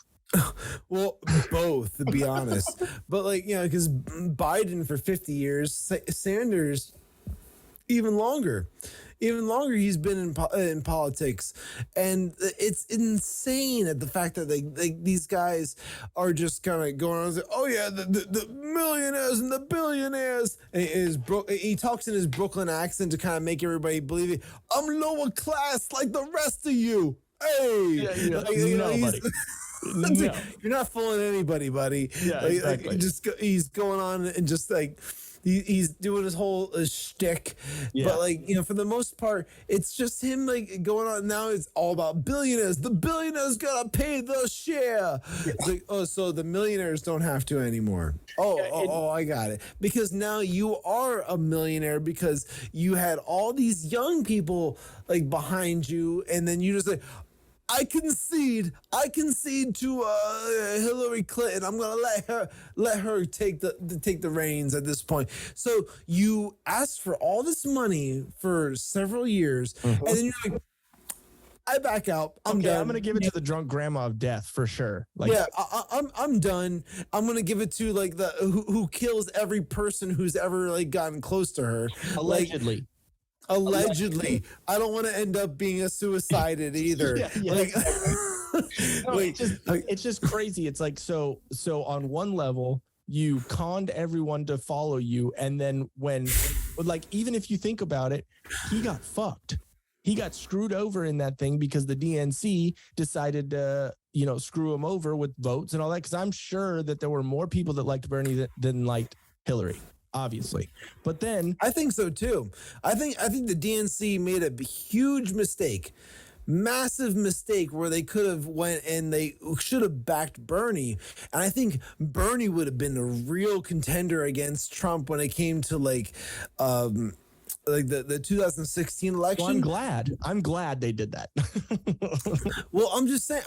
Well, both, to be honest. But because Biden for 50 years, Sanders even longer. Even longer, he's been in politics, and it's insane at the fact that these guys are just kind of going on. Oh yeah, the millionaires and the billionaires. And he talks in his Brooklyn accent to kind of make everybody believe it. I'm lower class like the rest of you. Hey, you're not fooling anybody, buddy. Yeah, exactly. He's going on and just he's doing his whole shtick, but for the most part, it's just him going on. Now it's all about billionaires. The billionaires gotta pay the share. It's so the millionaires don't have to anymore. I got it. Because now you are a millionaire because you had all these young people behind you, and then you just I concede to Hillary Clinton. I'm gonna let her take the reins at this point. So you asked for all this money for several years, and then you're like, I back out. I'm done. I'm gonna give it to the drunk grandma of death for sure. I'm done. I'm gonna give it to the who kills every person who's ever gotten close to her. Allegedly. Allegedly. I don't want to end up being a suicided either. It's just crazy. It's so on one level you conned everyone to follow you, and then when even if you think about it, he got fucked. He got screwed over in that thing because the DNC decided to screw him over with votes and all that, because I'm sure that there were more people that liked Bernie than liked Hillary. Obviously, but then I think so too. I think the DNC made a huge mistake, massive mistake, where they could have went and they should have backed Bernie, and I think Bernie would have been a real contender against Trump when it came to the 2016 election. Well, I'm glad they did that. Well, I'm just saying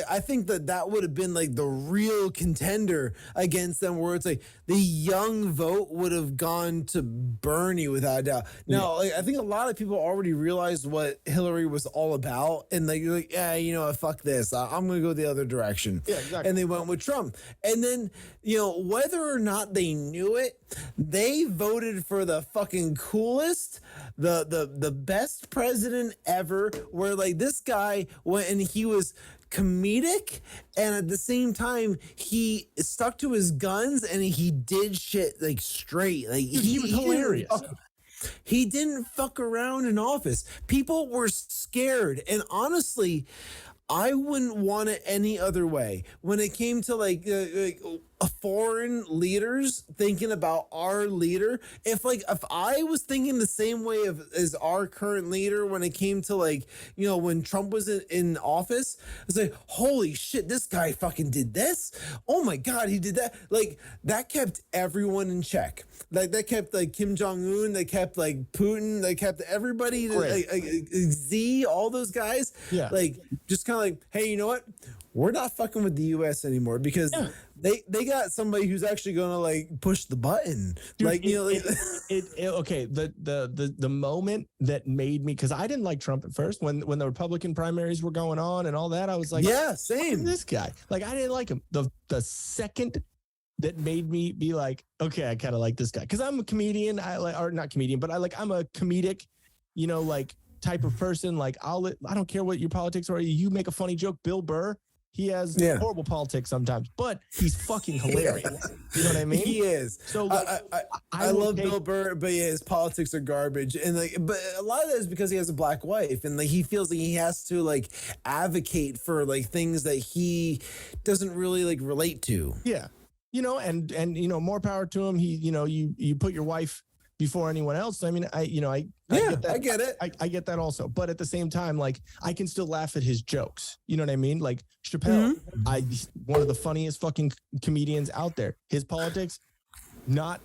I think that would have been the real contender against them, where it's the young vote would have gone to Bernie without a doubt. Now, I think a lot of people already realized what Hillary was all about, and you're fuck this. I'm going to go the other direction. Yeah, exactly. And they went with Trump. And then, whether or not they knew it, they voted for the fucking coolest, the best president ever, where this guy went and he was comedic, and at the same time he stuck to his guns and he did shit straight. He was hilarious. He didn't fuck around in office. People were scared, and honestly, I wouldn't want it any other way. When it came to foreign leaders thinking about our leader. If I was thinking the same way as our current leader when it came to when Trump was in office, it's like, holy shit, this guy fucking did this. Oh my God, he did that. Like, that kept everyone in check. Like, that kept Kim Jong-un, they kept Putin, they kept everybody, Z, all those guys. Yeah. Just kind of hey, you know what? We're not fucking with the U.S. anymore because they got somebody who's actually going to push the button. Dude, okay. The moment that made me, because I didn't like Trump at first when the Republican primaries were going on and all that, I was like, yeah, same. This guy, I didn't like him. The second that made me be like, okay, I kind of like this guy because I'm a comedian. Or not comedian, but I'm a comedic, type of person. I don't care what your politics are. You make a funny joke, Bill Burr. He has horrible politics sometimes, but he's fucking hilarious. You know what I mean? He is. So I love Bill Burr, but his politics are garbage. And but a lot of that is because he has a black wife, and he feels like he has to advocate for things that he doesn't really relate to. Yeah, and more power to him. He, you put your wife before anyone else. I mean, I get that. I get it. I get that also. But at the same time, I can still laugh at his jokes. You know what I mean? Chappelle, one of the funniest fucking comedians out there. His politics, not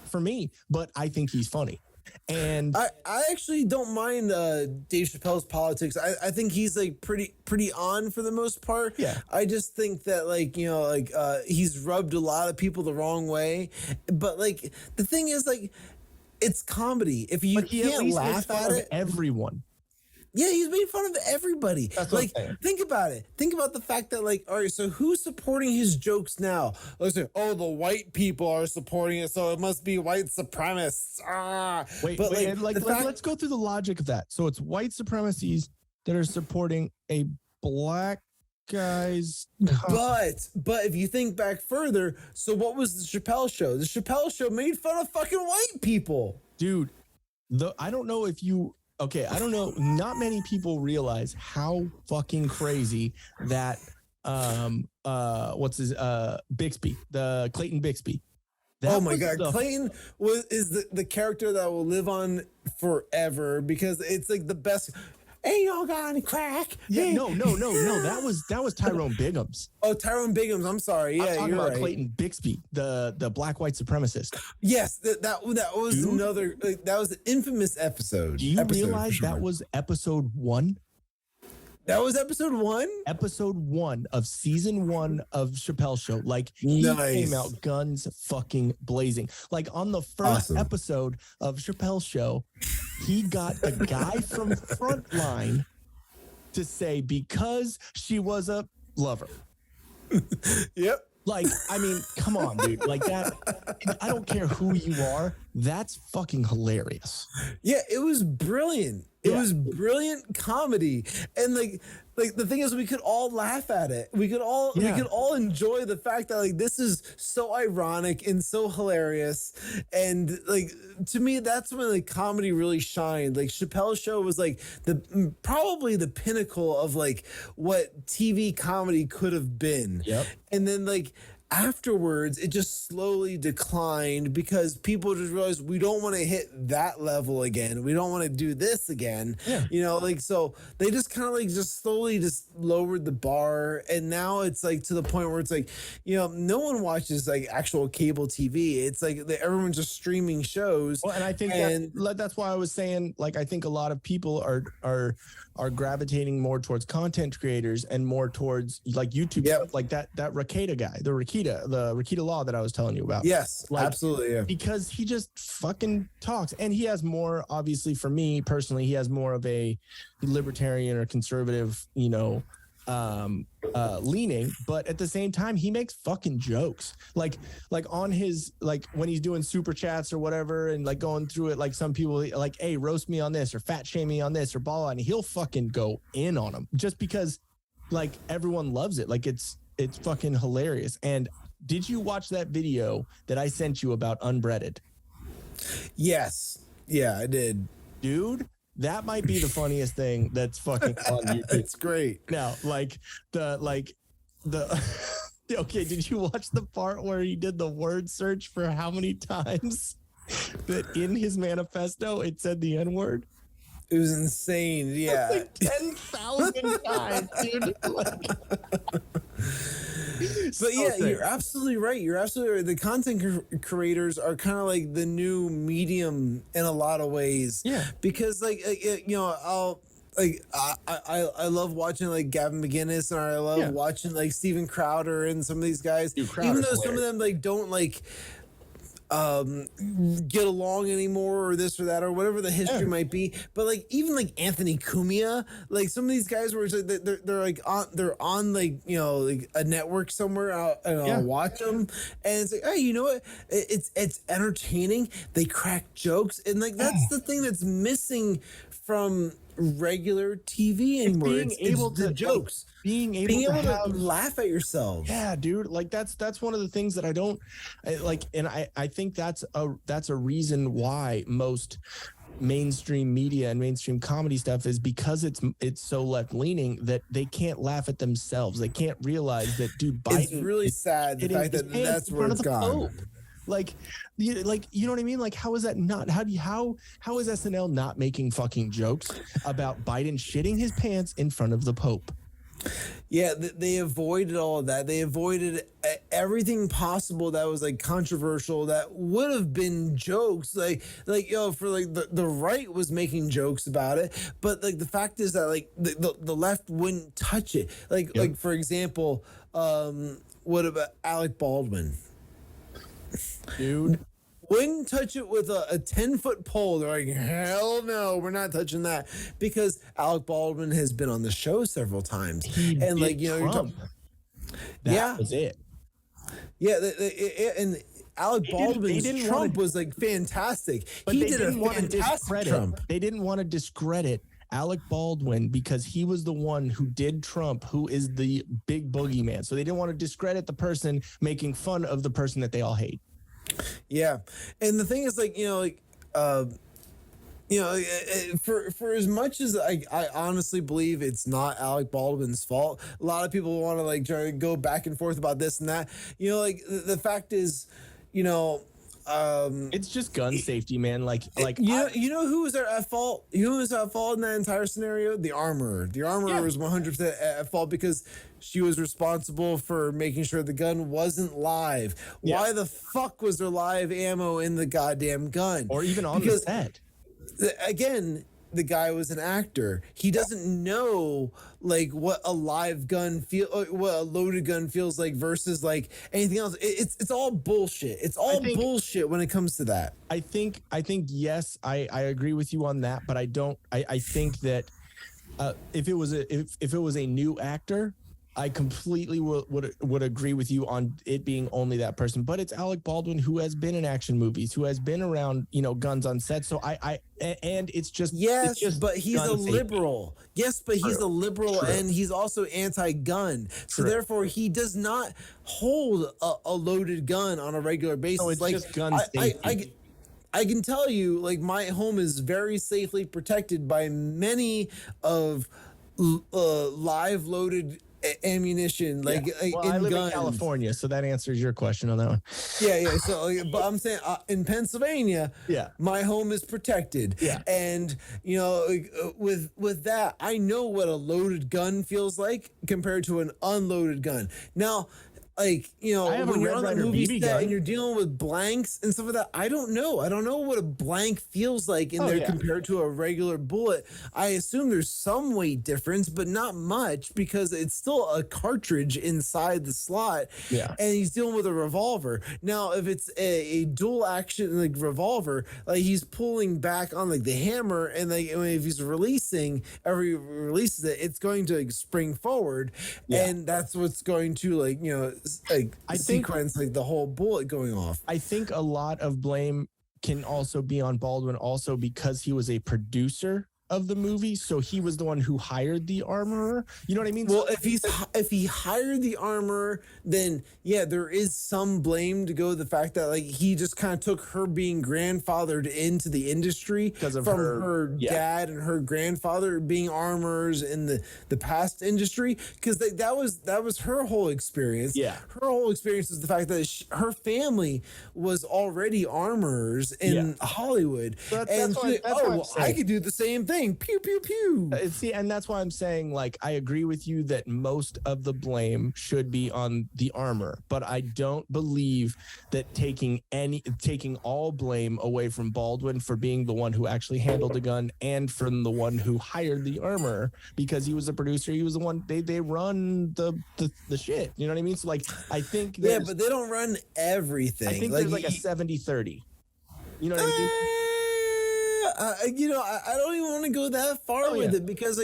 for me, but I think he's funny. And I actually don't mind Dave Chappelle's politics. I think he's pretty on for the most part. Yeah. I just think that he's rubbed a lot of people the wrong way. But the thing is it's comedy. If you can't laugh at it, everyone. Yeah, he's made fun of everybody. That's what I'm saying. Think about it. Think about the fact that all right, so who's supporting his jokes now? Let's say, oh, the white people are supporting it, so it must be white supremacists. Let's go through the logic of that. So it's white supremacies that are supporting a black guy's. But if you think back further, so what was the Chappelle show? The Chappelle show made fun of fucking white people. Dude, I don't know if you. Okay, I don't know. Not many people realize how fucking crazy that Bixby, the Clayton Bixby. Oh my God, Clayton is the character that will live on forever because it's the best. Hey, y'all got any crack? Yeah, no. That was Tyrone Biggums. Oh, Tyrone Biggums. I'm sorry. Yeah, I'm talking you're about right. Clayton Bixby, the black white supremacist. Yes, that was another. That was an infamous episode. Do you realize that was episode 1? That was episode 1? Episode 1 of season 1 of Chappelle Show. He came out guns fucking blazing. On the first episode of Chappelle Show, he got a guy from Frontline to say because she was a lover. Yep. I mean, come on, dude. That, I don't care who you are. That's fucking hilarious. Yeah, it was brilliant. It was brilliant comedy. And the thing is, we could all laugh at it. We could all enjoy the fact that this is so ironic and so hilarious. And to me, that's when comedy really shined. Chappelle's show was probably the pinnacle of what TV comedy could have been. Yep. And then afterwards it just slowly declined because people just realized we don't want to hit that level again. We don't want to do this again. Yeah. So they just kind of just slowly just lowered the bar. And now it's to the point where it's no one watches actual cable TV. It's everyone's just streaming shows. Well, and I think that's why I was saying I think a lot of people are gravitating more towards content creators and more towards YouTube stuff, that Rakita guy, the Rakita Law that I was telling you about. Yes, absolutely. Yeah. Because he just fucking talks, and he has more, obviously for me personally, he has more of a libertarian or conservative, leaning, but at the same time he makes fucking jokes on his when he's doing super chats or whatever and going through it, some people hey, roast me on this or fat shame me on this or blah, and he'll fucking go in on them just because everyone loves it. It's fucking hilarious. And did you watch that video that I sent you about unbreaded? Yes. Yeah, I did. Dude, that might be the funniest thing that's fucking on YouTube. It's great. Now, Okay, did you watch the part where he did the word search for how many times that in his manifesto it said the N-word? It was insane. Yeah. Like 10,000 times, dude. But yeah, you're absolutely right. You're absolutely right. The content creators are kind of like the new medium in a lot of ways. Yeah. Because I love watching like Gavin McGinnis, and I love watching like Steven Crowder and some of these guys. Dude, even though some of them like don't like get along anymore, or this or that, or whatever the history might be. But like even like Anthony Cumia, like some of these guys where it's like they're on like, you know, like a network somewhere, and I'll watch them, and it's like, hey, you know what? It's entertaining. They crack jokes, and like that's the thing that's missing from regular TV anymore. Being able to jokes. Being able to laugh at yourself. Yeah, dude. Like that's one of the things that I don't like, and I think that's a reason why most mainstream media and mainstream comedy stuff is because it's so left leaning that they can't laugh at themselves. They can't realize that, dude. Biden, it's really sad the fact that that's where it's gone. Like, you know what I mean? Like, how is that not? How is SNL not making fucking jokes about Biden shitting his pants in front of the Pope? Yeah, they avoided all of that. They avoided everything possible that was like controversial, that would have been jokes. Like for like the right was making jokes about it, but like the fact is that like the left wouldn't touch it. Like for example, what about Alec Baldwin? Dude, wouldn't touch it with a 10-foot pole. They're like, hell no, we're not touching that, because Alec Baldwin has been on the show several times, and like, you know, you're talking, that was it. Yeah, and Alec Baldwin's Trump was like fantastic. But he did a fantastic Trump. They didn't want to discredit Alec Baldwin because he was the one who did Trump, who is the big boogeyman. So they didn't want to discredit the person making fun of the person that they all hate. Yeah, and the thing is, like, you know, like, for as much as I honestly believe it's not Alec Baldwin's fault, a lot of people want to like try to go back and forth about this and that. You know, like the fact is, you know, it's just gun safety, man. Like you know who was at fault? Who was at fault in that entire scenario? The armorer. The armorer was 100% at fault because she was responsible for making sure the gun wasn't live. Yeah. Why the fuck was there live ammo in the goddamn gun? Or even on the set? Again, the guy was an actor. He doesn't know like what a live gun what a loaded gun feels like versus like anything else. It's all bullshit. It's all bullshit when it comes to that. I think yes, I agree with you on that, but I think that if it was a new actor, I completely would agree with you on it being only that person. But it's Alec Baldwin, who has been in action movies, who has been around, you know, guns on set. So and it's just but he's a liberal. Yes, but he's a liberal, and he's also anti-gun. So therefore, he does not hold a loaded gun on a regular basis. No, it's like just gun safety. I can tell you, like, my home is very safely protected by many of live loaded ammunition, like well, I live in California, so that answers your question on that one. Yeah. So, but I'm saying in Pennsylvania, my home is protected. Yeah, and you know, with that, I know what a loaded gun feels like compared to an unloaded gun. Now, like, you know, when you're on the movie set and you're dealing with blanks and stuff like that, I don't know what a blank feels like in there compared to a regular bullet. I assume there's some weight difference, but not much, because it's still a cartridge inside the slot. Yeah, and he's dealing with a revolver. Now, if it's a dual action like revolver, like he's pulling back on like the hammer, and like if he's releasing, every releases it, it's going to like spring forward, and that's what's going to, like, you know, like sequence like the whole bullet going off. I think a lot of blame can also be on Baldwin, also because he was a producer of the movie, so he was the one who hired the armorer. You know what I mean? Well, if he hired the armorer, then yeah, there is some blame to go the fact that like he just kind of took her being grandfathered into the industry Because of from her- her yeah. dad and her grandfather being armorers in the past industry, because that was her whole experience. Yeah. Her whole experience is the fact that her family was already armorers in Hollywood, That's and why- she's like, that's why oh, I'm well, I saying- could do the same thing. Pew pew pew. See, and that's why I'm saying, like, I agree with you that most of the blame should be on the armor, but I don't believe that taking all blame away from Baldwin for being the one who actually handled the gun and from the one who hired the armor, because he was the producer, he was the one they run the shit. You know what I mean? So like, I think Yeah, but they don't run everything. I think there's like a 70-30. You know what I mean? I don't even want to go that far with it, because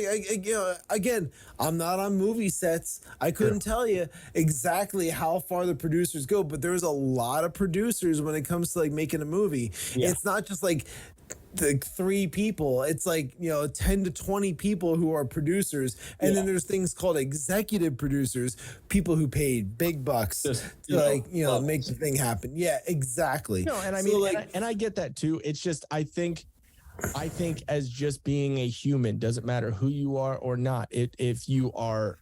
again, I'm not on movie sets. I couldn't tell you exactly how far the producers go, but there's a lot of producers when it comes to like making a movie. Yeah. It's not just like the 3 people. It's like 10 to 20 people who are producers, and then there's things called executive producers, people who paid big bucks to make the thing happen. Yeah, exactly. No, and I So, mean, like, and I get that too. It's just I think as just being a human, doesn't matter who you are or not. If you are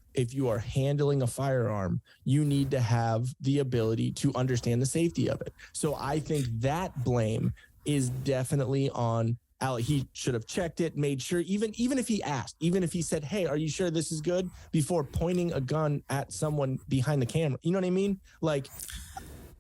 handling a firearm, you need to have the ability to understand the safety of it. So I think that blame is definitely on Alec. He should have checked it, made sure, even if he asked, even if he said, hey, are you sure this is good, before pointing a gun at someone behind the camera. You know what I mean? Like,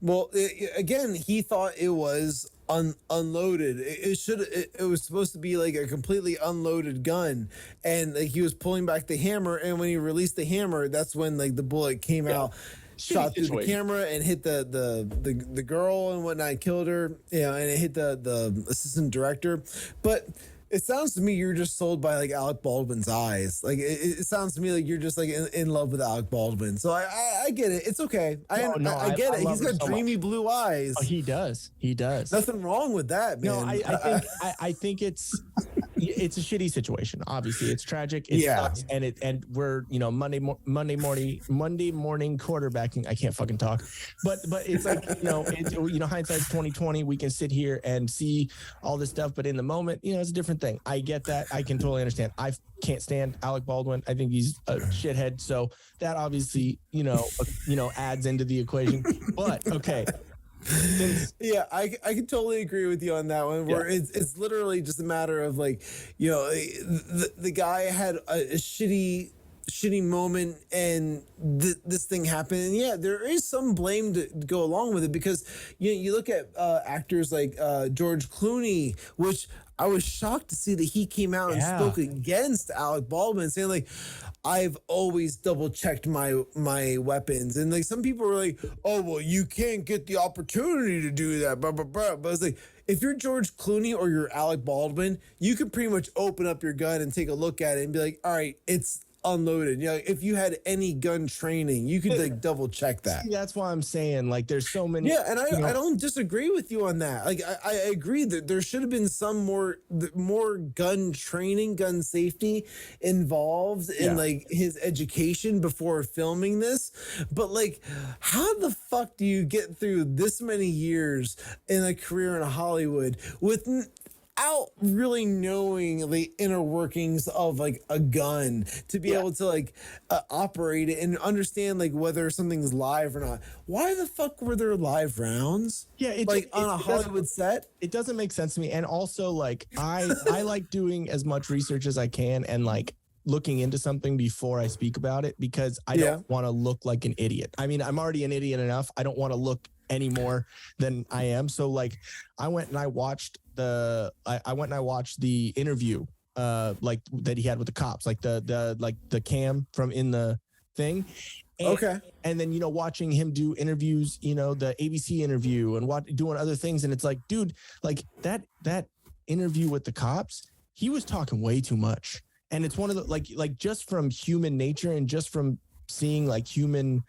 well, again, he thought it was unloaded. It was supposed to be like a completely unloaded gun, and like he was pulling back the hammer, and when he released the hammer, that's when like the bullet came out, shot through the camera and hit the girl and whatnot, killed her. And it hit the assistant director. But it sounds to me you're just sold by like Alec Baldwin's eyes. Like it sounds to me like you're just like in love with Alec Baldwin. So I get it. It's okay. I get it. He's got dreamy blue eyes. Oh, he does. Nothing wrong with that, man. No, I think it's a shitty situation. Obviously, it's tragic. It sucks, and we're Monday morning quarterbacking. I can't fucking talk, but it's like hindsight's 2020. We can sit here and see all this stuff, but in the moment, it's a different thing. I get that. I can totally understand. I can't stand Alec Baldwin. I think he's a shithead. So that obviously adds into the equation. But okay. Yeah, I can totally agree with you on that one, where it's literally just a matter of like, the guy had a shitty moment, and this thing happened, and yeah, there is some blame to go along with it, because you look at actors like George Clooney, which I was shocked to see that he came out and spoke against Alec Baldwin, saying like, I've always double checked my weapons, and like some people were like, oh well, you can't get the opportunity to do that, blah blah blah. But it's like, if you're George Clooney or you're Alec Baldwin, you could pretty much open up your gun and take a look at it and be like, all right, it's unloaded. If you had any gun training, you could like double check that. See, that's why I'm saying, like, there's so many. Yeah, and I don't disagree with you on that. Like I agree that there should have been some more gun training, gun safety involved in like his education before filming this. But like, how the fuck do you get through this many years in a career in Hollywood without really knowing the inner workings of like a gun to be able to like operate it and understand like whether something's live or not? Why the fuck were there live rounds? Yeah, on a Hollywood set? It doesn't make sense to me. And also, like, I like doing as much research as I can and like looking into something before I speak about it, because I don't want to look like an idiot. I mean, I'm already an idiot enough. I don't want to look any more than I am. So like, I went and I watched the interview like that he had with the cops, like the cam from in the thing. And then watching him do interviews, the ABC interview and doing other things, and it's like, dude, like that interview with the cops, he was talking way too much. And it's one of the like just from human nature and just from seeing like human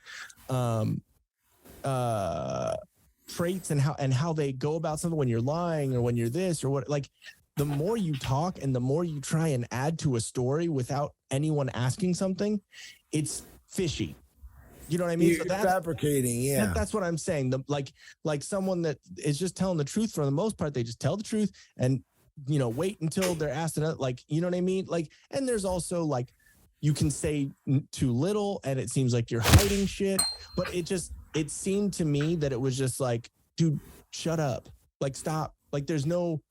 traits and how they go about something when you're lying or when you're this or what, like the more you talk and the more you try and add to a story without anyone asking something, it's fishy. You know what I mean? You're fabricating, yeah. That's what I'm saying. Like someone that is just telling the truth for the most part, they just tell the truth and, you know, wait until they're asked another, like, you know what I mean? Like, and there's also like, you can say too little and it seems like you're hiding shit, but it seemed to me that it was just like, dude, shut up. Like, stop. Like, there's no,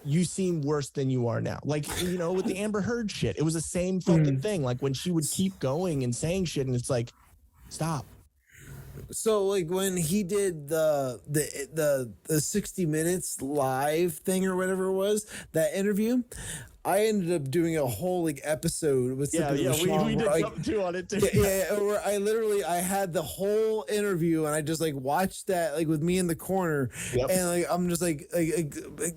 you seem worse than you are now. Like, you know, with the Amber Heard shit, it was the same fucking thing. Like when she would keep going and saying shit and it's like, stop. So like when he did the 60 Minutes live thing or whatever it was, that interview, I ended up doing a whole like episode with Sippin With Shawn, we did something too on it too. Where I had the whole interview and I just like watched that like with me in the corner, and like I'm just like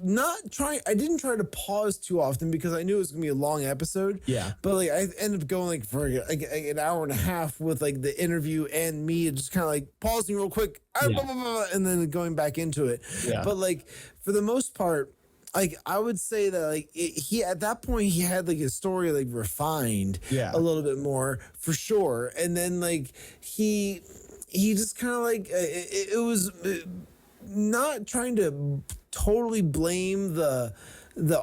not trying. I didn't try to pause too often because I knew it was gonna be a long episode. Yeah, but like I ended up going like for like an hour and a half with like the interview and me just kind of like pausing real quick, and then going back into it. Yeah. But like for the most part, like I would say that like he at that point he had like his story like refined a little bit more for sure, and then like he just kind of like it was not trying to totally blame the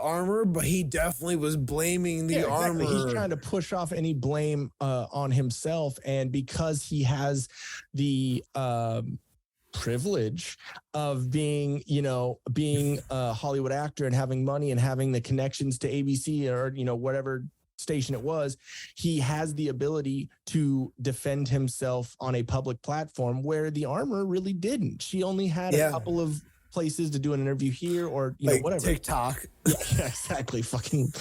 armor, but he definitely was blaming the armor. He's trying to push off any blame on himself, and because he has the privilege of being a Hollywood actor and having money and having the connections to ABC or, you know, whatever station it was, he has the ability to defend himself on a public platform where the armor really didn't. She only had a couple of places to do an interview here or, you know, whatever. TikTok. Yeah, exactly. Fucking.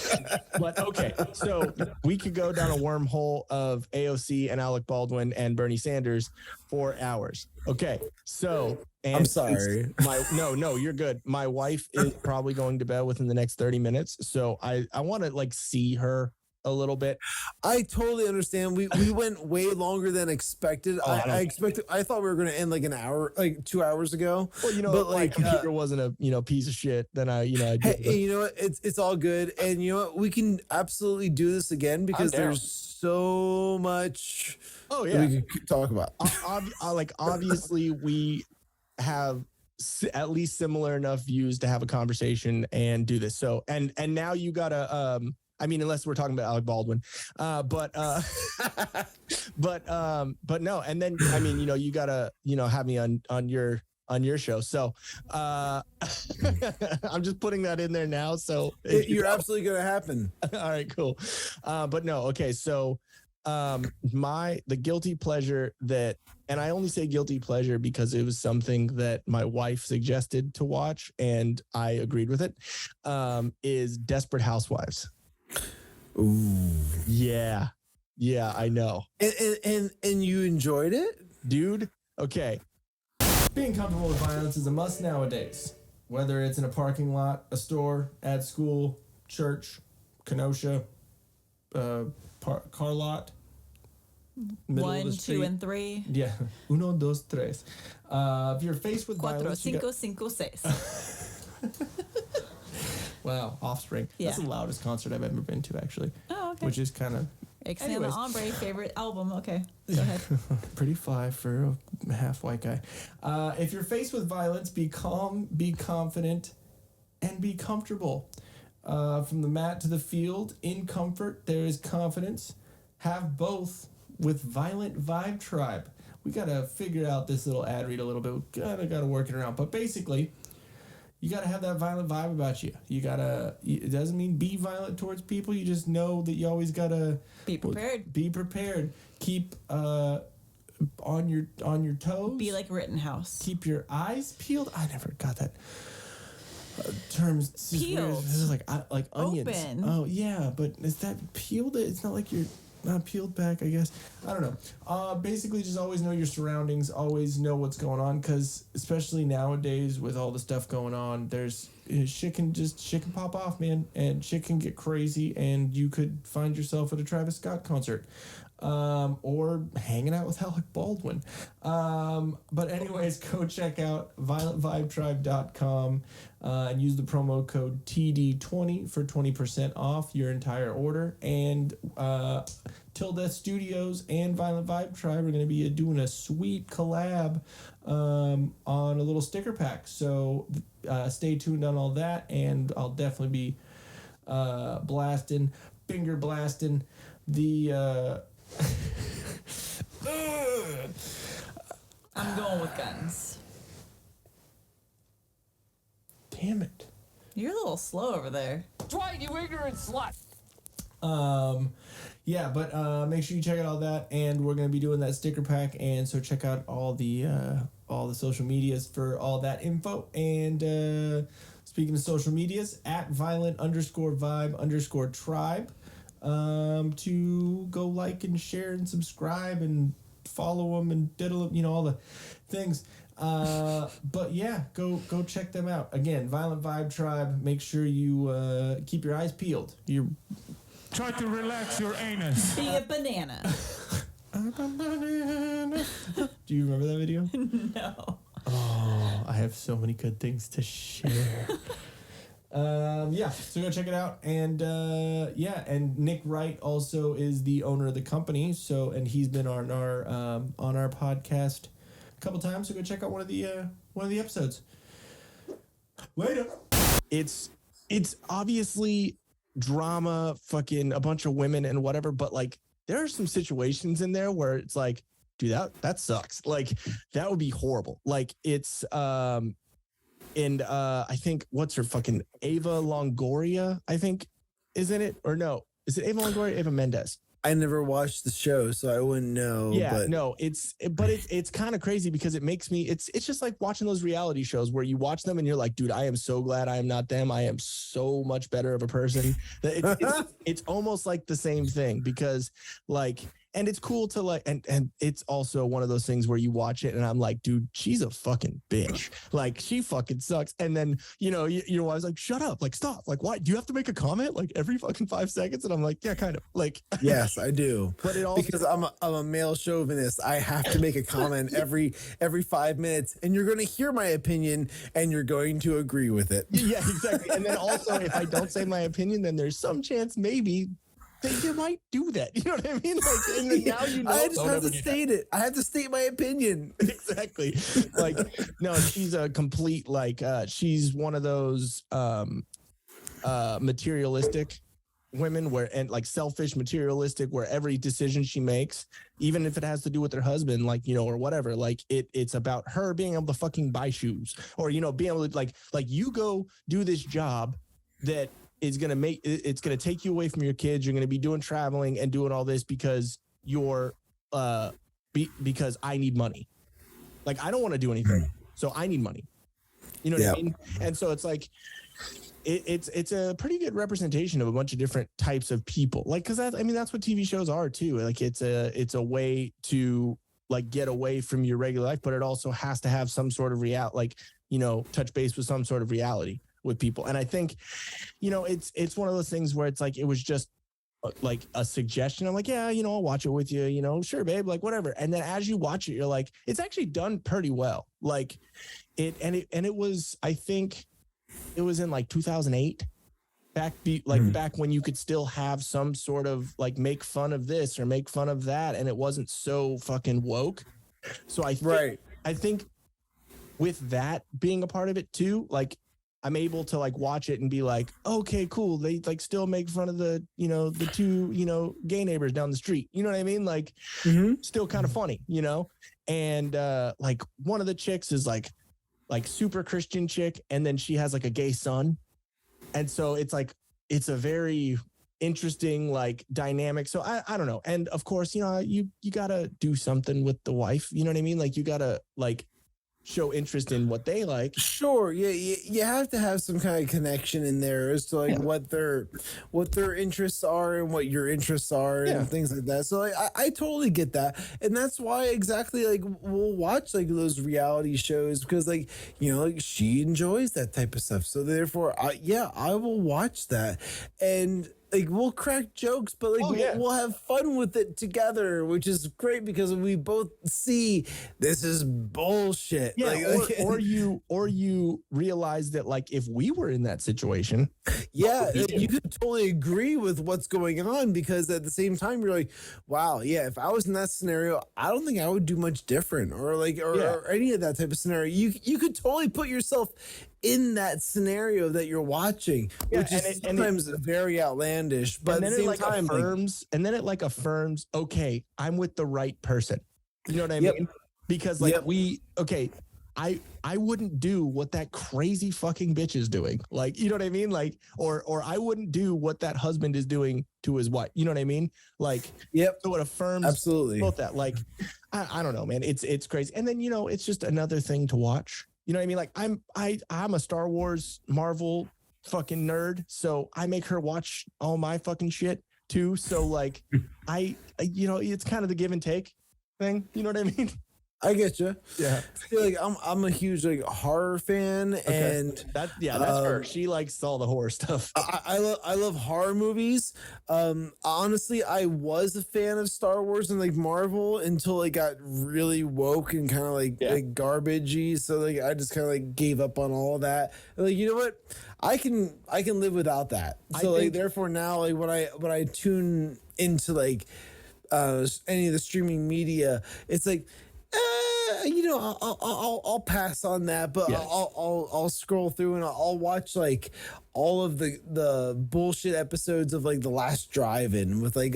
But okay, so we could go down a wormhole of AOC and Alec Baldwin and Bernie Sanders for hours. Okay, so I'm sorry. No, you're good. My wife is probably going to bed within the next 30 minutes, so I want to like see her a little bit. I totally understand. We went way longer than expected. I thought we were going to end like an hour, like 2 hours ago. Well, you know, but like computer wasn't a piece of shit. Then I did. Hey, you know what? It's all good. And you know what? We can absolutely do this again because there's so much. Oh yeah, we can talk about. Like obviously we have at least similar enough views to have a conversation and do this. So and now you gotta I mean, unless we're talking about Alec Baldwin, but no. And then, I mean, you know, you gotta, you know, have me on your show. So, I'm just putting that in there now. So you're absolutely going to happen. All right, cool. But no. Okay. So, the guilty pleasure and I only say guilty pleasure because it was something that my wife suggested to watch and I agreed with it, is Desperate Housewives. Ooh. Yeah, I know. And you enjoyed it, dude? Okay. Being comfortable with violence is a must nowadays. Whether it's in a parking lot, a store, at school, church, Kenosha, car lot, middle 1, of the street. 2, and 3. Yeah, 1, 2, 3. If you're faced with 4, violence, 5, 6. Wow, Offspring. Yeah. That's the loudest concert I've ever been to, actually. Oh, okay. Which is kind of... Ixnay the Ombre, favorite album. Okay, go ahead. Pretty fly for a half white guy. If you're faced with violence, be calm, be confident, and be comfortable. From the mat to the field, in comfort, there is confidence. Have both with Violent Vibe Tribe. We got to figure out this little ad read a little bit. Gotta work it around. But basically... you got to have that violent vibe about you. It doesn't mean be violent towards people. You just know that you always got to be prepared. Be prepared. Keep on your toes. Be like Rittenhouse. Keep your eyes peeled. I never got that terms. Peeled. This is like onions. Open. Oh yeah, but is that peeled? It's not like you're not peeled back, I guess. I don't know. Basically, just always know your surroundings. Always know what's going on, because especially nowadays with all the stuff going on, there's shit can pop off, man, and shit can get crazy, and you could find yourself at a Travis Scott concert. or hanging out with Alec Baldwin. But anyways, go check out violentvibetribe.com and use the promo code TD20 for 20% off your entire order. And Till Death Studios and Violent Vibe Tribe are going to be doing a sweet collab on a little sticker pack. So stay tuned on all that, and I'll definitely be finger blasting the I'm going with guns. damn it. You're a little slow over there. Dwight, you ignorant slut. Yeah, but make sure you check out all that, and we're gonna be doing that sticker pack, and so check out all the social medias for all that info. And speaking of social medias, at violent_vibe_tribe, to go like and share and subscribe and follow them and diddle, all the things. But yeah, go check them out. Again, Violent Vibe Tribe. Make sure you keep your eyes peeled. Try to relax your anus. Be a banana. Do you remember that video? No. Oh, I have so many good things to share. Yeah, so go check it out. And and Nick Wright also is the owner of the company. So, and he's been on our podcast a couple times. So go check out one of the episodes. Later. It's obviously drama, fucking a bunch of women and whatever, but like there are some situations in there where it's like, dude, that sucks. Like that would be horrible. Like it's I think what's her fucking Ava Longoria, I think, is in it, or no? Is it Ava Longoria? Ava Mendes? I never watched the show, so I wouldn't know. Yeah, but no, it's kind of crazy because it makes me, it's just like watching those reality shows where you watch them and you're like, dude, I am so glad I am not them. I am so much better of a person. It's almost like the same thing because like, and it's cool to like, and it's also one of those things where you watch it and I'm like, dude, she's a fucking bitch. Like she fucking sucks. And then, your wife's like, shut up, like stop. Like, why do you have to make a comment like every fucking 5 seconds? And I'm like, yeah, kind of like, yes, I do. But it also, because I'm a male chauvinist, I have to make a comment every 5 minutes, and you're going to hear my opinion and you're going to agree with it. Yeah, exactly. And then also if I don't say my opinion, then there's some chance maybe you might do that. You know what I mean? Like, and then now I just have to state it. I have to state my opinion. Exactly. Like, no, she's a complete, like, she's one of those materialistic women and like selfish, materialistic, where every decision she makes, even if it has to do with her husband, like, or whatever, like it's about her being able to fucking buy shoes or, being able to like you go do this job that is going to it's going to take you away from your kids. You're going to be doing traveling and doing all this because you're, because I need money. Like, I don't want to do anything. So I need money. You know what I mean? And so it's like, it's a pretty good representation of a bunch of different types of people. Like, cause that's what TV shows are too. Like it's a way to like get away from your regular life, but it also has to have some sort of touch base with some sort of reality with people. And I think, it's one of those things where it's like, it was just like a suggestion. I'm like, yeah, I'll watch it with you, sure, babe, like whatever. And then as you watch it, you're like, it's actually done pretty well. Like it was, I think it was in like 2008 back when you could still have some sort of like make fun of this or make fun of that. And it wasn't so fucking woke. So I think with that being a part of it too, like I'm able to like watch it and be like, okay, cool. They like still make fun of the, the two, gay neighbors down the street. You know what I mean? Like still kind of funny, and like one of the chicks is like super Christian chick. And then she has like a gay son. And so it's like, it's a very interesting like dynamic. So I don't know. And of course, you gotta do something with the wife. You know what I mean? Like you gotta like show interest in what they like. Sure. Yeah, you have to have some kind of connection in there as to like what their interests are and what your interests are and things like that. So like I totally get that. And that's why exactly like we'll watch like those reality shows because like, like she enjoys that type of stuff. So therefore I will watch that. And like we'll crack jokes, but like we'll have fun with it together, which is great because we both see this is bullshit. Yeah, or you realize that like if we were in that situation, you could totally agree with what's going on because at the same time you're like, wow, yeah, if I was in that scenario, I don't think I would do much different or any of that type of scenario. You could totally put yourself in that scenario that you're watching, which is sometimes very outlandish, but at the same time affirms, and then it like affirms, okay, I'm with the right person. You know what I mean? Because like I wouldn't do what that crazy fucking bitch is doing. Like, you know what I mean? Like, or I wouldn't do what that husband is doing to his wife. You know what I mean? Like, so it affirms absolutely both that. Like, I don't know, man. It's crazy. And then, it's just another thing to watch. You know what I mean? Like I'm a Star Wars Marvel fucking nerd, so I make her watch all my fucking shit too. So like it's kind of the give and take thing. You know what I mean? I get you. Yeah. I feel like I'm a huge like horror fan, and that's her. She likes all the horror stuff. I love horror movies. Honestly, I was a fan of Star Wars and like Marvel until it got really woke and kind of like garbagey. So like I just kind of like gave up on all of that. And, like, you know what? I can live without that. So therefore now like when I tune into like any of the streaming media, it's like, I'll pass on that, but I'll scroll through and I'll watch like all of the bullshit episodes of like The Last Drive-In with like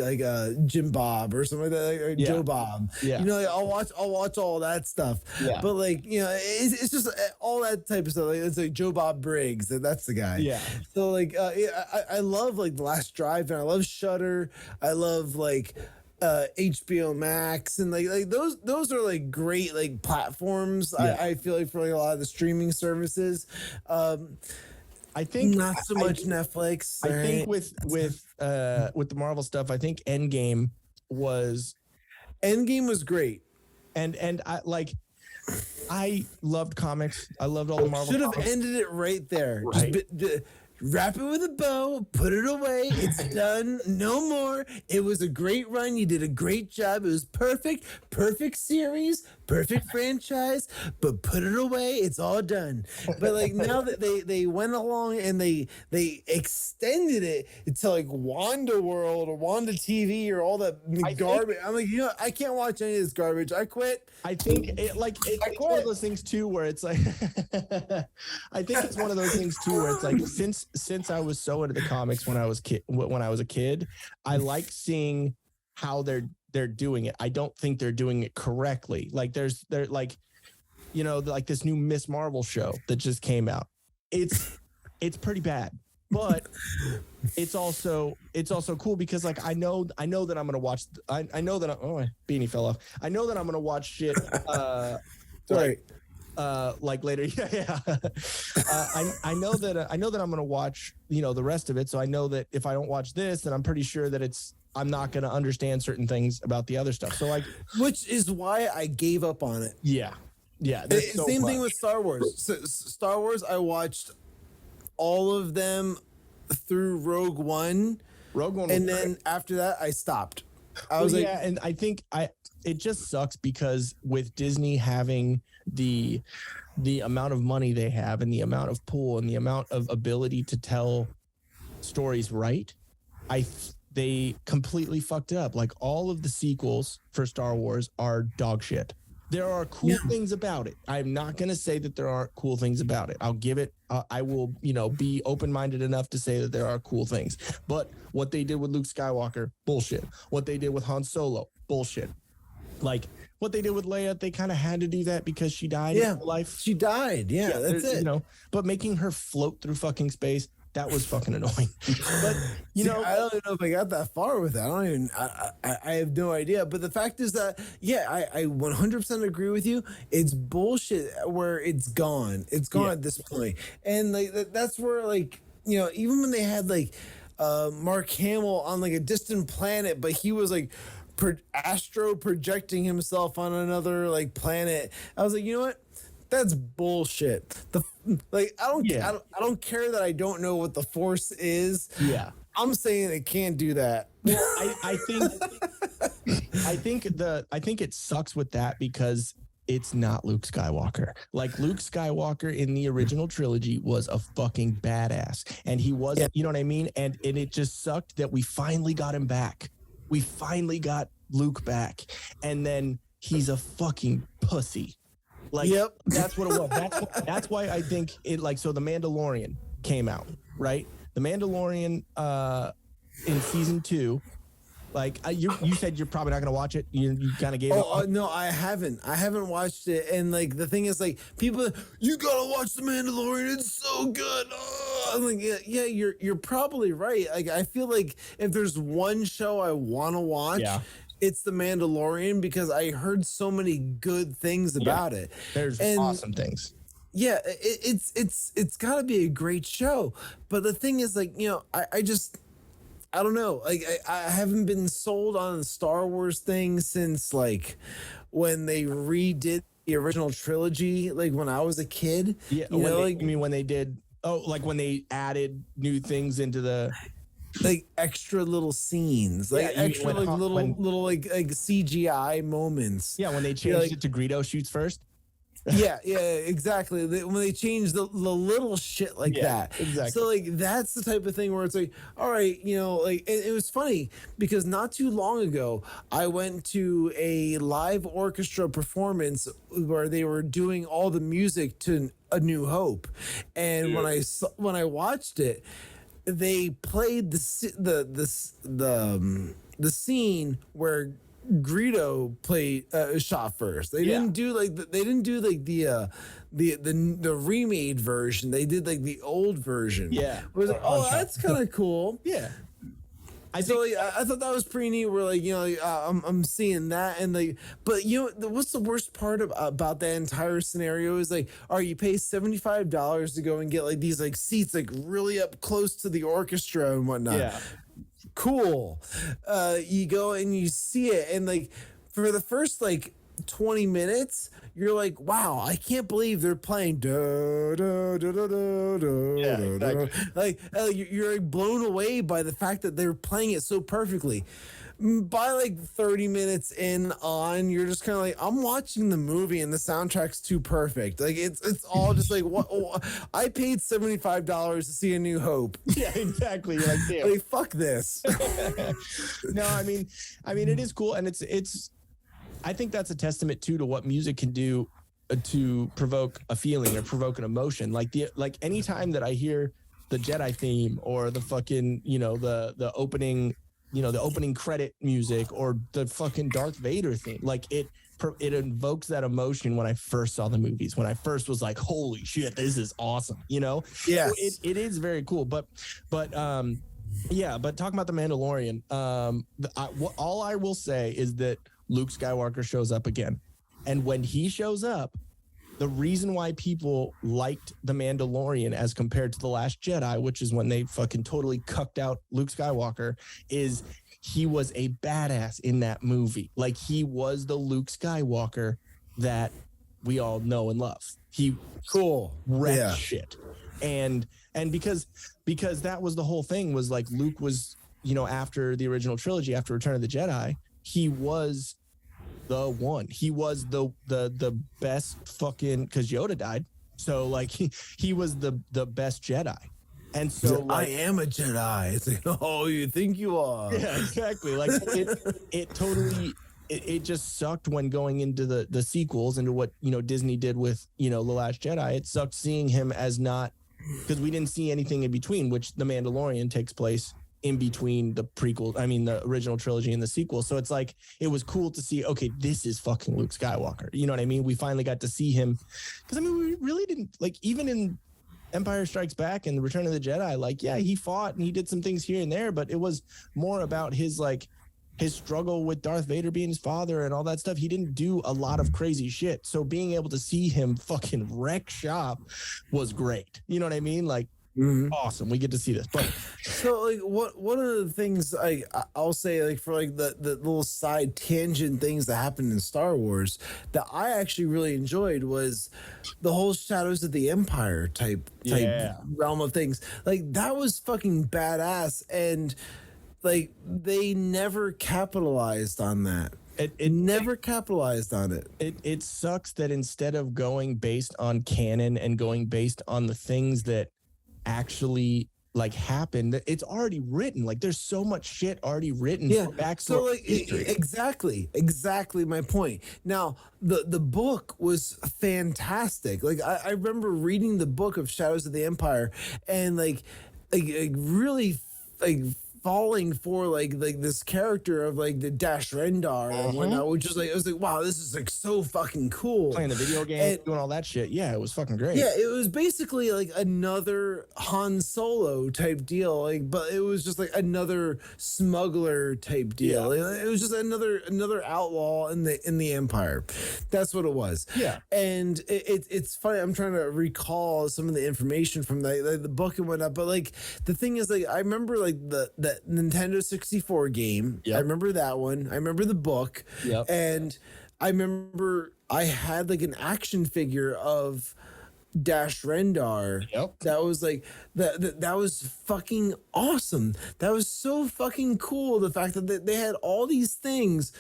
Jim Bob or something like that, or Joe Bob. Yeah. Like, I'll watch all that stuff. Yeah. But like, it's just all that type of stuff. Like, it's like Joe Bob Briggs. That's the guy. Yeah. So like, I love like The Last Drive-In. I love Shudder. I love like HBO Max and like those are like great like platforms. I feel like for like a lot of the streaming services. I think not so much Netflix. I think with the Marvel stuff, I think Endgame was great, and I loved comics. I loved all the Marvel. Should have ended it right there. Right. Just wrap it with a bow, put it away. It's done. No more. It was a great run. You did a great job. It was perfect. Perfect series. Perfect franchise. But put it away. It's all done. But like now that they went along and they extended it to like Wanda World or Wanda TV or all that garbage. I'm like, I can't watch any of this garbage. I quit. I think it's one of those things too where it's like I think it's one of those things too where it's like since I was so into the comics when I was a kid, I like seeing how they're doing it. I don't think they're doing it correctly. Like they're like, like this new Miss Marvel show that just came out. It's pretty bad, but it's also cool because like I know that I'm gonna watch. I know that my beanie fell off. I know that I'm gonna watch shit. Sorry. Like later. I know that I'm going to watch, the rest of it. So I know that if I don't watch this, then I'm pretty sure that I'm not going to understand certain things about the other stuff. So like, which is why I gave up on it. Yeah. Same thing with Star Wars. So, Star Wars, I watched all of them through Rogue One. And then after that, I stopped. And I think it just sucks because with Disney having the amount of money they have and the amount of pull and the amount of ability to tell stories right, they completely fucked up. Like all of the sequels for Star Wars are dog shit. There are cool things about it. I'm not going to say that there aren't cool things about it. I'll give it, I will, be open-minded enough to say that there are cool things. But what they did with Luke Skywalker, bullshit. What they did with Han Solo, bullshit. Like what they did with Leia, they kind of had to do that because she died in real life. She died. Yeah, that's it. But making her float through fucking space, that was fucking annoying. But I don't even know if I got that far with that. I have no idea. But the fact is that I 100% agree with you. It's bullshit where it's gone. It's gone at this point. And like that's where like even when they had like Mark Hamill on like a distant planet, but he was like astro projecting himself on another like planet. I was like, you know what? That's bullshit. I don't care that I don't know what the Force is. Yeah. I'm saying it can't do that. I think it sucks with that because it's not Luke Skywalker. Like Luke Skywalker in the original trilogy was a fucking badass, and he was, you know what I mean? And it just sucked that we finally got him back. We finally got Luke back, and then he's a fucking pussy. Like, that's what it was. That's why I think it, like, so The Mandalorian came out, right? The Mandalorian in season 2. Like you said, you're probably not gonna watch it. You kind of gave it. No, I haven't. I haven't watched it. And like the thing is, like people, you gotta watch The Mandalorian. It's so good. Oh, I'm like, yeah, you're probably right. Like I feel like if there's one show I want to watch, it's The Mandalorian because I heard so many good things about it. There's awesome things. Yeah, it's got to be a great show. But the thing is, like, you know, I don't know. Like, I haven't been sold on the Star Wars thing since, like, when they redid the original trilogy, like, when I was a kid. Yeah, you know, like, I mean, when they did, like, when they added new things into the... Like, extra little scenes. Like, extra, like, little like CGI moments. Yeah, when they changed it to Greedo shoots first. Yeah, exactly. When they change the little shit like that. Exactly. So like that's the type of thing where it's like, all right, you know, like it was funny because not too long ago I went to a live orchestra performance where they were doing all the music to A New Hope, and when I watched it, they played the scene where Greedo played shot first. They didn't do like the remade version. They did like the old version. Yeah, it was like, oh, that's kind of cool. Yeah, I thought that was pretty neat. Where like, you know, I'm seeing that, and like, but you know, what's the worst part about that entire scenario is like, you pay $75 to go and get like these like seats like really up close to the orchestra and whatnot. Yeah. Cool. You go and you see it, and like for the first like 20 minutes you're like, wow, I can't believe they're playing like you're like blown away by the fact that they're playing it so perfectly. By like 30 minutes in on, you're just kind of like, I'm watching the movie and the soundtrack's too perfect. Like it's all just like, what? I paid $75 to see A New Hope. Yeah, exactly. You're like, damn. Like, fuck this. No, I mean, it is cool, and it's. I think that's a testament too to what music can do to provoke a feeling or provoke an emotion. Like anytime that I hear the Jedi theme or the fucking, you know, the opening. You know, the opening credit music or the fucking Darth Vader theme. Like it invokes that emotion when I first saw the movies, when I first was like, holy shit, this is awesome. You know? Yeah. So it is very cool. But talking about The Mandalorian, all I will say is that Luke Skywalker shows up again. And when he shows up, the reason why people liked The Mandalorian as compared to The Last Jedi, which is when they fucking totally cucked out Luke Skywalker, is he was a badass in that movie. Like, he was the Luke Skywalker that we all know and love. He wrecked shit. And because that was the whole thing, was like Luke was, you know, after the original trilogy, after Return of the Jedi, he was the one. He was the best fucking, because Yoda died, so like he was the best Jedi. And so like, I am a Jedi. It's like, oh, you think you are? Yeah, exactly. Like it totally it just sucked when going into the sequels, into what, you know, Disney did with, you know, The Last Jedi. It sucked seeing him as not, because we didn't see anything in between, which The Mandalorian takes place in between the prequel, I mean, the original trilogy and the sequel. So it's like, it was cool to see, okay, this is fucking Luke Skywalker. You know what I mean? We finally got to see him. Because, I mean, we really didn't, like, even in Empire Strikes Back and the Return of the Jedi, like, yeah, he fought and he did some things here and there, but it was more about his, like, his struggle with Darth Vader being his father and all that stuff. He didn't do a lot of crazy shit. So being able to see him fucking wreck shop was great. You know what I mean? Like, awesome. We get to see this. But So like one of the things I'll say like for like the little side tangent things that happened in Star Wars that I actually really enjoyed was the whole Shadows of the Empire type realm of things. Like that was fucking badass, and like they never capitalized on that. It never capitalized on it. It sucks that instead of going based on canon and going based on the things that actually like happened, it's already written. Like there's so much shit already written for backstory. So like history. exactly my point. Now the book was fantastic. Like I remember reading the book of Shadows of the Empire and like really like falling for like this character of like the Dash Rendar and whatnot, which is like I was like, wow, this is like so fucking cool. Playing the video game, doing all that shit. Yeah, it was fucking great. Yeah, it was basically like another Han Solo type deal, like, but it was just like another smuggler type deal. Yeah. Like, it was just another outlaw in the Empire. That's what it was. Yeah, and it's funny. I'm trying to recall some of the information from the book and whatnot, but like the thing is, like I remember like the Nintendo 64 game. Yep. I remember that one. I remember the book. Yep. And I remember I had like an action figure of Dash Rendar. Yep. That was like that was fucking awesome. That was so fucking cool. The fact that they had all these things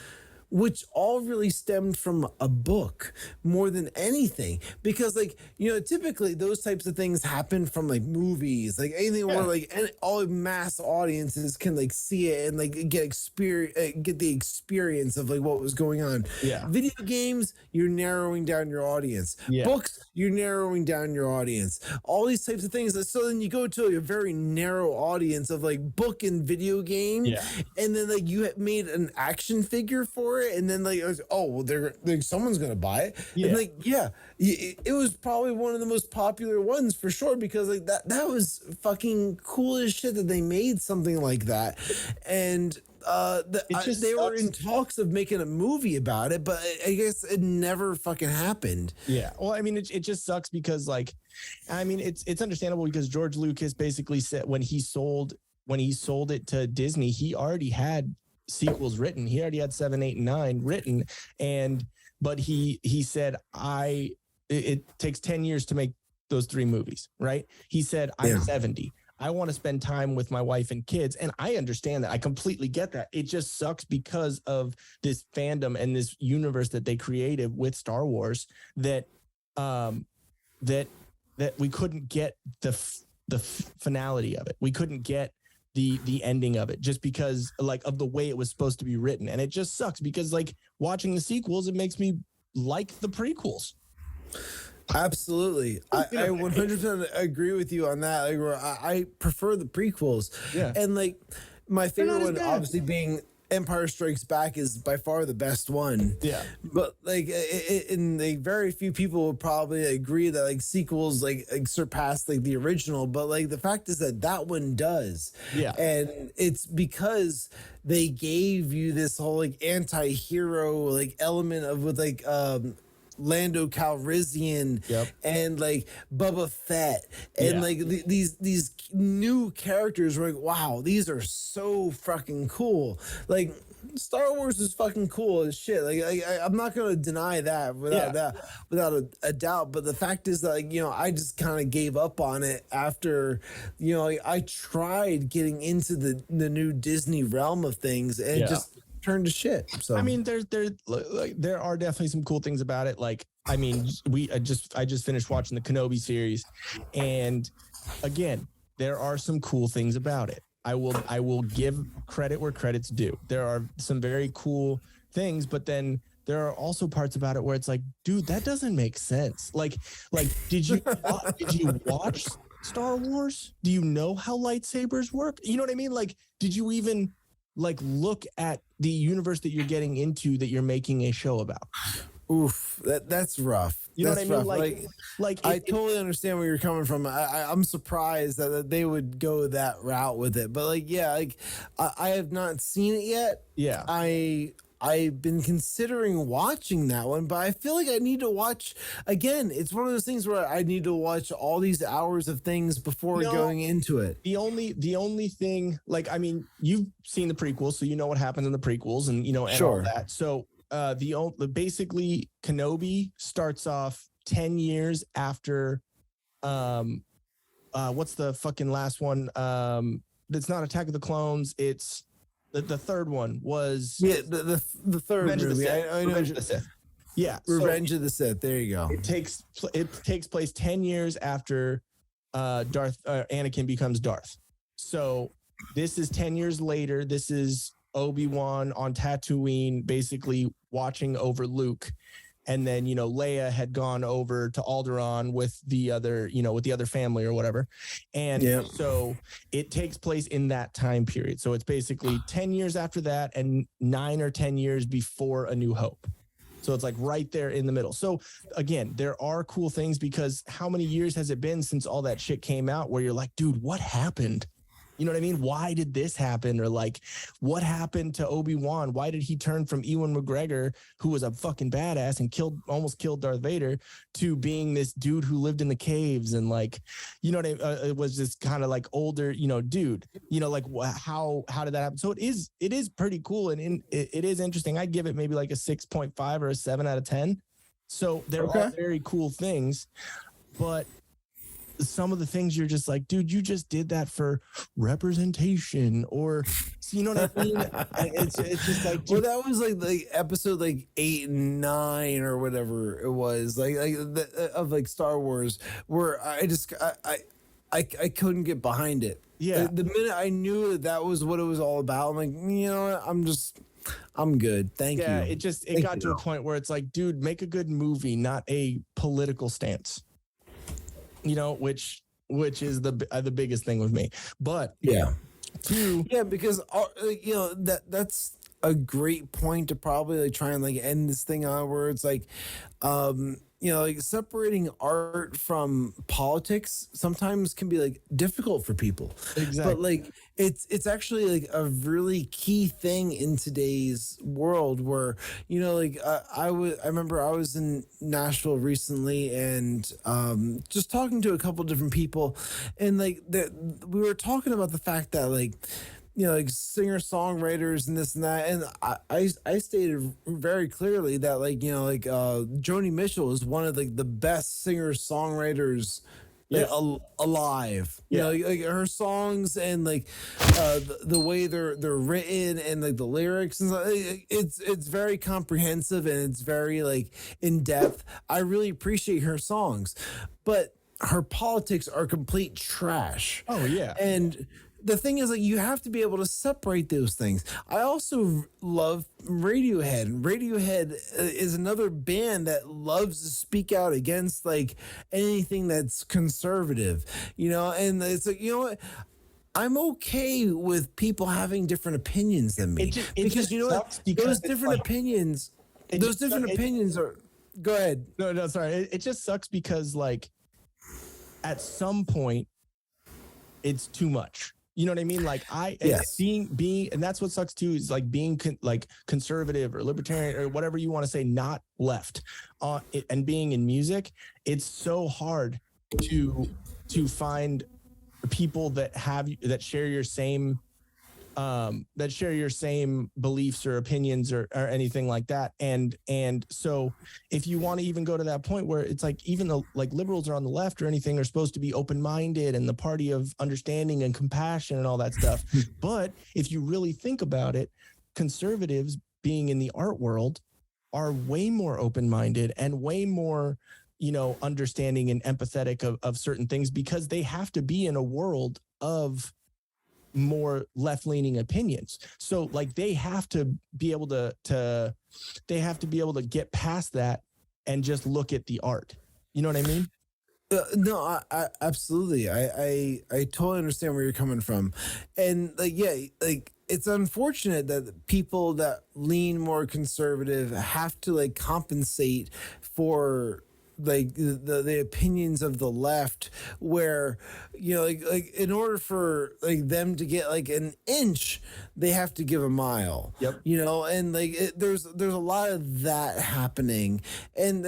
which all really stemmed from a book more than anything, because like, you know, typically those types of things happen from like movies, like anything where like all mass audiences can like see it and like get the experience of like what was going on. Video games, you're narrowing down your audience. Books, you're narrowing down your audience. All these types of things. So then you go to like a very narrow audience of like book and video game, and then like you made an action figure for it, and then like it was, oh well, they're like someone's gonna buy it. And like it was probably one of the most popular ones for sure, because like that was fucking cool as shit that they made something like that. And they were in talks of making a movie about it, but I guess it never fucking happened. Well, I mean, it just sucks because like, I mean, it's understandable because George Lucas basically said when he sold it to Disney, he already had sequels written. He already had 7, 8, and 9 written, but he said it takes 10 years to make those 3 movies, right? He said, I'm 70. I want to spend time with my wife and kids. And I understand that. I completely get that. It just sucks because of this fandom and this universe that they created with Star Wars that we couldn't get the finality of it. We couldn't get the ending of it just because like of the way it was supposed to be written. And it just sucks because like watching the sequels, it makes me like the prequels. Absolutely. I 100% agree with you on that. Like, I prefer the prequels. And like my favorite one obviously being Empire Strikes Back is by far the best one. But like and like very few people would probably agree that like sequels like surpass like the original, but like the fact is that one does. And it's because they gave you this whole like anti-hero like element of with like Lando Calrissian and like Boba Fett and like these new characters were like, wow, these are so fucking cool. Like Star Wars is fucking cool as shit. Like I'm not gonna deny that without a doubt. But the fact is that like, you know, I just kind of gave up on it after, you know, like, I tried getting into the new Disney realm of things and just turned to shit. So I mean, there are definitely some cool things about it. Like, I mean, I just finished watching the Kenobi series, and again, there are some cool things about it. I will give credit where credit's due. There are some very cool things, but then there are also parts about it where it's like, dude, that doesn't make sense. Like, did you watch Star Wars? Do you know how lightsabers work? You know what I mean? Like, did you even like look at the universe that you're getting into that you're making a show about? Oof, that's rough. You know that's what I mean? Rough. Like I totally understand where you're coming from. I'm surprised that they would go that route with it. But like, yeah, like I have not seen it yet. Yeah. I've been considering watching that one, but I feel like I need to watch again. It's one of those things where I need to watch all these hours of things before going into it. The only thing, like, I mean, you've seen the prequels, so you know what happens in the prequels, and and all that. So basically Kenobi starts off 10 years after what's the fucking last one? It's not Attack of the Clones, it's the third one was the third Revenge movie. Revenge of the Sith. Yeah, Revenge of the Sith. There you go. It takes place 10 years after Anakin becomes Darth. So this is 10 years later. This is Obi-Wan on Tatooine, basically watching over Luke. And then, Leia had gone over to Alderaan with the other family or whatever. And so it takes place in that time period. So it's basically 10 years after that and 9 or 10 years before A New Hope. So it's like right there in the middle. So again, there are cool things because how many years has it been since all that shit came out where you're like, dude, what happened? You know what I mean? Why did this happen? Or like, what happened to Obi-Wan? Why did he turn from Ewan McGregor, who was a fucking badass and almost killed Darth Vader, to being this dude who lived in the caves and like, it was just kind of like older, dude. Like how did that happen? So it is pretty cool and it is interesting. I'd give it maybe like a 6.5 or a 7 out of 10. So there are very cool things, but some of the things you're just like, dude, you just did that for representation, or you know what I mean? It's just like, dude. Well, that was like episode like 8 and 9 or whatever it was, of Star Wars, where I couldn't get behind it. Yeah, the minute I knew that was what it was all about, I'm like, you know what, I'm good. Thank you. Yeah, it got to a point where it's like, dude, make a good movie, not a political stance. Which is the biggest thing with me. But because that's a great point to probably try and end this thing on, where it's like separating art from politics sometimes can be difficult for people. Exactly. But it's actually a really key thing in today's world where I remember I was in Nashville recently and just talking to a couple different people, and we were talking about the fact that singer songwriters and this and that, and I stated very clearly that Joni Mitchell is one of the best singer songwriters alive. Her songs and the way they're written and the lyrics and stuff, it's very comprehensive and it's very in depth. I really appreciate her songs, but her politics are complete trash. Oh yeah. And the thing is, you have to be able to separate those things. I also love Radiohead. Radiohead is another band that loves to speak out against anything that's conservative, and it's what? I'm okay with people having different opinions than me, because those different opinions are. Go ahead. No, sorry. It just sucks because at some point it's too much. You know what I mean? Being, and that's what sucks too, is being conservative or libertarian or whatever you want to say, not left, and being in music, it's so hard to find people that share your same beliefs or opinions or anything like that. And so if you want to even go to that point where it's even the liberals are on the left or anything are supposed to be open-minded and the party of understanding and compassion and all that stuff. But if you really think about it, conservatives being in the art world are way more open-minded and way more, understanding and empathetic of certain things, because they have to be in a world of more left-leaning opinions. So they have to be able to get past that and just look at the art. You know what I mean? No, I absolutely. I totally understand where you're coming from. And it's unfortunate that people that lean more conservative have to compensate for like the opinions of the left, where like in order for like them to get like an inch, they have to give a mile. Yep. And like there's a lot of that happening, and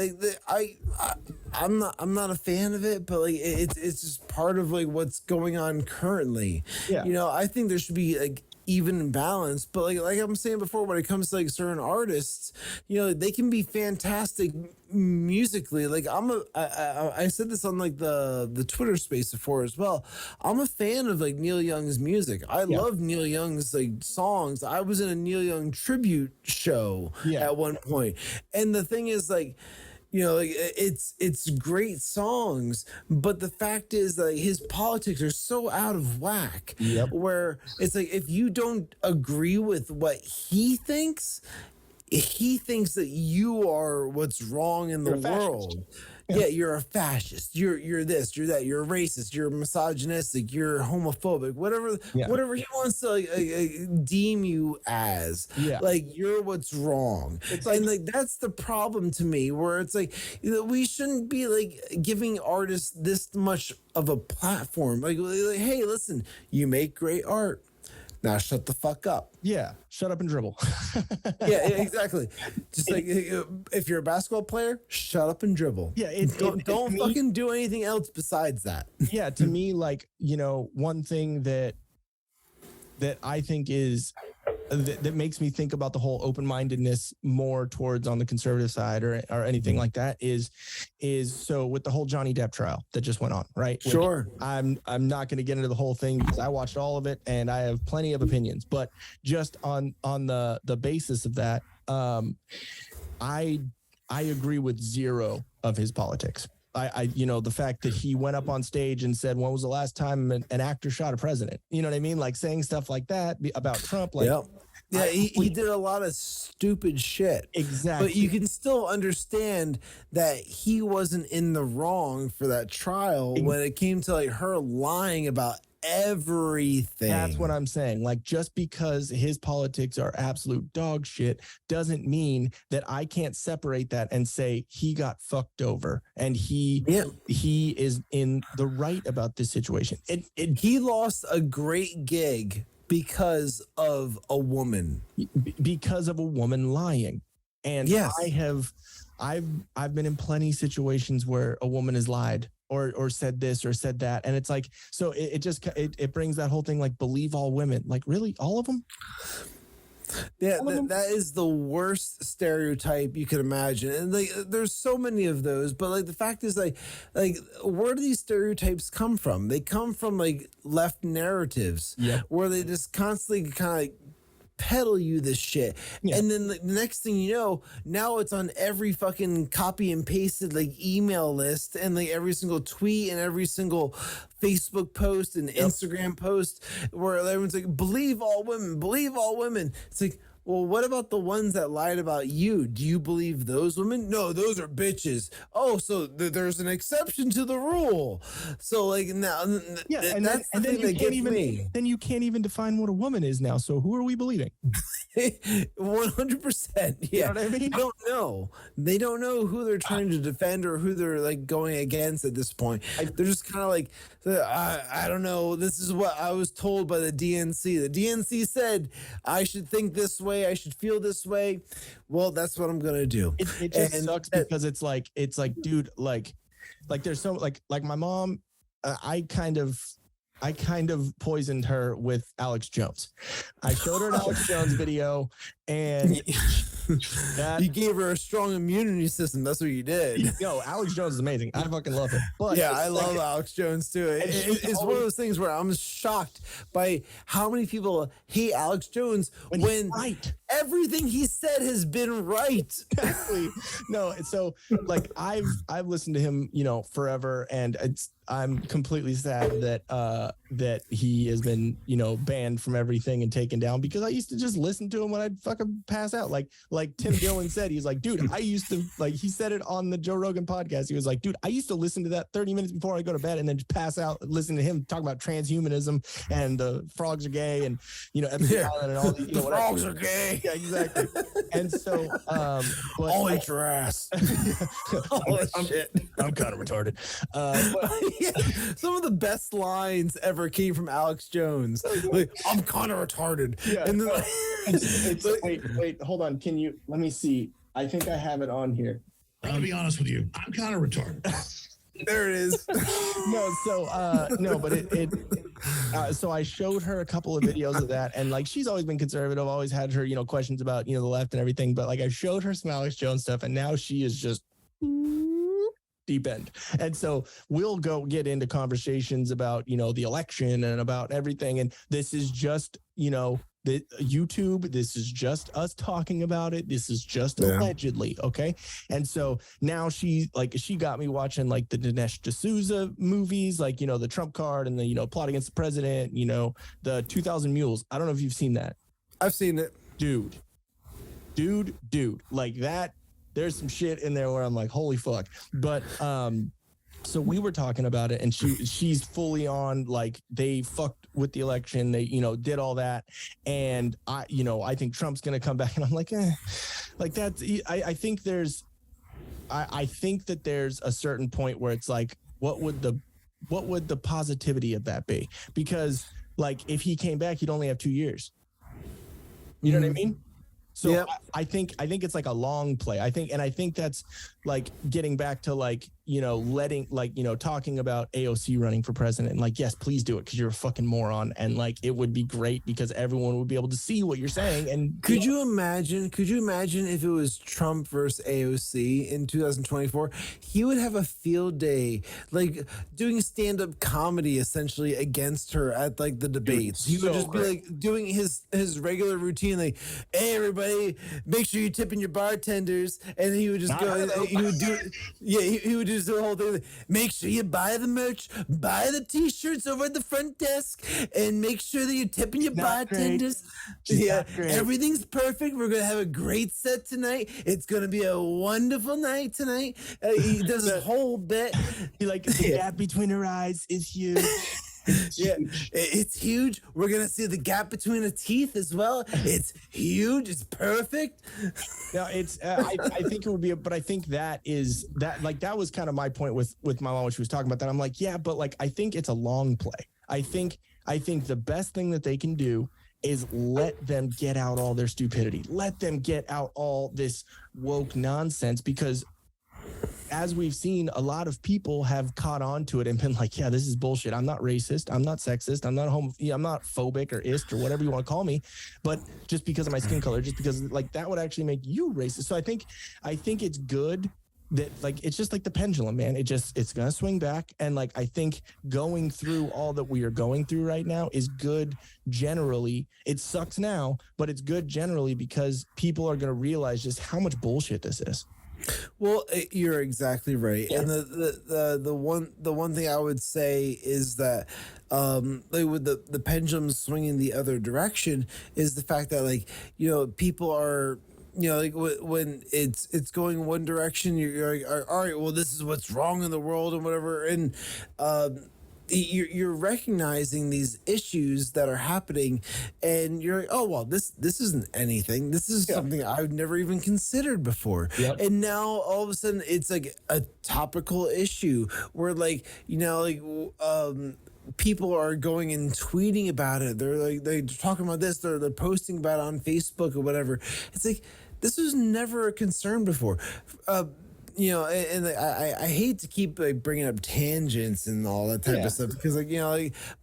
I'm not a fan of it, but like it's just part of like what's going on currently. Yeah. I think there should be like even balance, but like I'm saying before, when it comes to like certain artists, they can be fantastic musically. Like I said this on like the Twitter space before as well. I'm a fan of like Neil Young's music. I love Neil Young's like songs. I was in a Neil Young tribute show at one point, and the thing is like, like it's great songs, but the fact is that his politics are so out of whack. Yep. Where it's like, if you don't agree with what he thinks that you are what's wrong in the world. Yeah, you're a fascist. You're this. You're that. You're a racist. You're misogynistic. You're homophobic. Whatever he wants to deem you as. Yeah. Like, you're what's wrong. It's like that's the problem to me. Where it's like, we shouldn't be like giving artists this much of a platform. Like, hey, listen, you make great art. Now shut the fuck up. Yeah, shut up and dribble. Yeah, exactly. Just like, if you're a basketball player, shut up and dribble. Yeah, don't fucking do anything else besides that. Yeah, to me, like, one thing that I think is that makes me think about the whole open-mindedness more towards on the conservative side or anything like that is so with the whole Johnny Depp trial that just went on, right? Sure. I'm not going to get into the whole thing because I watched all of it and I have plenty of opinions, but just on the basis of that, I agree with zero of his politics. The fact that he went up on stage and said, when was the last time an actor shot a president? You know what I mean? Like, saying stuff like that about Trump. Like, yeah, he did a lot of stupid shit. Exactly. But you can still understand that he wasn't in the wrong for that trial when it came to like her lying about everything. That's what I'm saying. Like, just because his politics are absolute dog shit doesn't mean that I can't separate that and say he got fucked over and he is in the right about this situation. He lost a great gig because of a woman. Because of a woman lying. And I've been in plenty of situations where a woman has lied or said this or said that, and it's like, so it brings that whole thing, like, believe all women. Like, really, all of them? Yeah, that is the worst stereotype you can imagine, and like, there's so many of those. But like, the fact is, like where do these stereotypes come from? They come from like left narratives, where they just constantly kind of like peddle you this shit, and then the next thing you know, now it's on every fucking copy and pasted like email list and like every single tweet and every single Facebook post and Instagram post, where everyone's like, believe all women. It's like, well, what about the ones that lied about you? Do you believe those women? No, those are bitches. Oh, so there's an exception to the rule. So like, now, that's the thing that gets me. Then you can't even define what a woman is now. So who are we believing? 100%. Yeah. You know what I mean? They don't know. They don't know who they're trying to defend or who they're like going against at this point. They're just kind of like, I don't know. This is what I was told by the DNC. The DNC said I should think this way. I should feel this way. Well, that's what I'm gonna do. It just sucks because it's like, dude, like there's so like my mom. I kind of poisoned her with Alex Jones. I showed her an Alex Jones video, and you gave her a strong immunity system. That's what you did. Yo, Alex Jones is amazing. I fucking love him. But yeah, I love Alex Jones too. It's one of those things where I'm shocked by how many people hate Alex Jones when everything he said has been right. Exactly. No, so like I've listened to him, forever, and I'm completely sad that he has been, banned from everything and taken down, because I used to just listen to him when I'd fucking pass out. Like Tim Dillon said, he's like, dude, I used to, like, he said it on the Joe Rogan podcast. He was like, dude, I used to listen to that 30 minutes before I go to bed and then just pass out listening to him talk about transhumanism and the frogs are gay and, Epstein Island and all these, the frogs are gay. Yeah, exactly. And so, but I'll eat your ass. Oh, shit. I'm kind of retarded. Yeah, some of the best lines ever came from Alex Jones. Like, I'm kind of retarded. Yeah. And then, Wait, hold on. Let me see. I think I have it on here. I'm gonna be honest with you. I'm kind of retarded. there it is. So I showed her a couple of videos of that, and like she's always been conservative, always had her questions about the left and everything, but like I showed her some Alex Jones stuff, and now she is just deep end. And so we'll go get into conversations about the election and about everything, and this is just the YouTube, this is just us talking about it. This is just allegedly, okay? And so now she got me watching like the Dinesh D'Souza movies, like, the Trump card and the, Plot Against the President, the 2000 Mules. I don't know if you've seen that. I've seen it. Dude, like that, there's some shit in there where I'm like, holy fuck. But, so we were talking about it, and she's fully on, like, they fucked with the election. They, did all that. And I think Trump's going to come back, and I'm like, like that's, I think that there's a certain point where it's like, what would the positivity of that be? Because like, if he came back, he'd only have 2 years. You know what I mean? So yep. I think it's like a long play. I think that's like getting back to like, letting like, talking about AOC running for president, and like, yes, please do it because you're a fucking moron. And like, it would be great because everyone would be able to see what you're saying. And could you imagine if it was Trump versus AOC in 2024? He would have a field day, like doing stand-up comedy essentially against her at like the debates. He would just be like doing his regular routine, like, hey, everybody, make sure you're tipping your bartenders. And he would just he would do the whole thing. Like, make sure you buy the merch, buy the t-shirts over at the front desk, and make sure that you're tipping your bartenders. Everything's perfect. We're gonna have a great set tonight. It's gonna be a wonderful night tonight. He does a whole bit. He like the gap between her eyes is huge. It's huge. We're gonna see the gap between the teeth as well. It's huge. It's perfect. No, it's. I think it would be, but I think that was kind of my point with my mom when she was talking about that. I'm like, yeah, but like I think it's a long play. I think the best thing that they can do is let them get out all their stupidity. Let them get out all this woke nonsense, because as we've seen, a lot of people have caught on to it and been like, yeah, this is bullshit. I'm not racist. I'm not sexist. I'm not I'm not phobic or ist or whatever you want to call me. But just because of my skin color, just because like that would actually make you racist. So I think it's good that like, it's just like the pendulum, man. It's going to swing back. And like, I think going through all that we are going through right now is good generally. It sucks now, but it's good generally because people are going to realize just how much bullshit this is. Well, you're exactly right. Yeah. And the one thing I would say is that like with the pendulum swinging the other direction is the fact that like, people are, like when it's going one direction, you're like, all right, well, this is what's wrong in the world and whatever. And you're recognizing these issues that are happening, and you're like, oh, well, this isn't anything. This is something I've never even considered before. Yep. And now all of a sudden it's like a topical issue where like, people are going and tweeting about it. They're talking about this. They're posting about it on Facebook or whatever. It's like, this was never a concern before. And I hate to keep like bringing up tangents and all that type of stuff because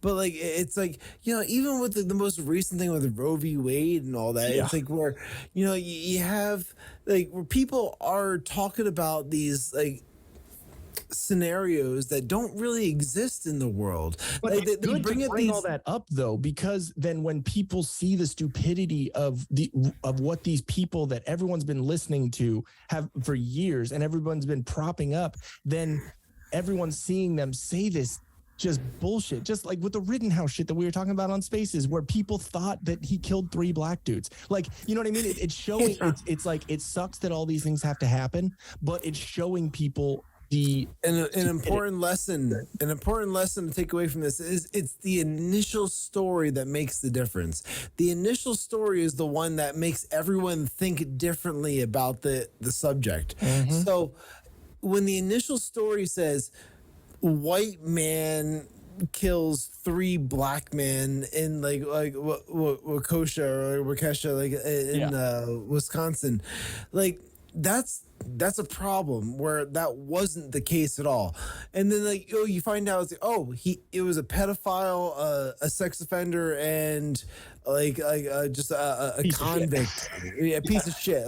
but like it's like even with the most recent thing with Roe v. Wade and all that, it's like where you have like where people are talking about these like scenarios that don't really exist in the world. But it's good to bring all that up though, because then when people see the stupidity of what these people that everyone's been listening to have for years and everyone's been propping up, then everyone's seeing them say this just bullshit, just like with the Rittenhouse shit that we were talking about on Spaces, where people thought that he killed 3 black dudes. Like, you know what I mean? It's showing, it's like, it sucks that all these things have to happen, but it's showing people an important lesson to take away from this is it's the initial story that makes the difference. The initial story is the one that makes everyone think differently about the subject. So when the initial story says white man kills 3 black men in Waukesha or Waukesha, like in Wisconsin, like that's a problem where that wasn't the case at all. And then you find out it's it was a pedophile, a sex offender, and just a convict, a piece of shit,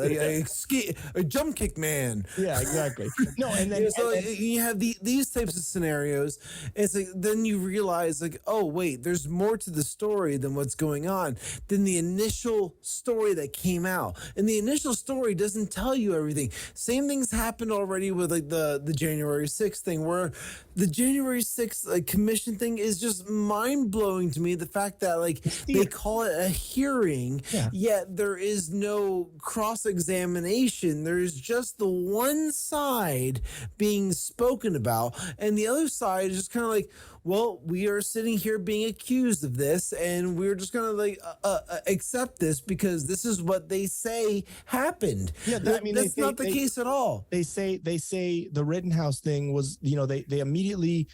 a jump kick man. Yeah, exactly. No, and then you have these types of scenarios. It's like then you realize oh wait, there's more to the story than what's going on than the initial story that came out, and the initial story doesn't tell you everything. Same things happened already with the January 6th thing, where the January 6th commission thing is just mind blowing to me. The fact that they call it a hearing, yet there is no cross examination. There is just the one side being spoken about, and the other side is just kind of well, we are sitting here being accused of this, and we're just gonna accept this because this is what they say happened. Yeah, that's not the case at all. They say the Rittenhouse thing was, they immediately,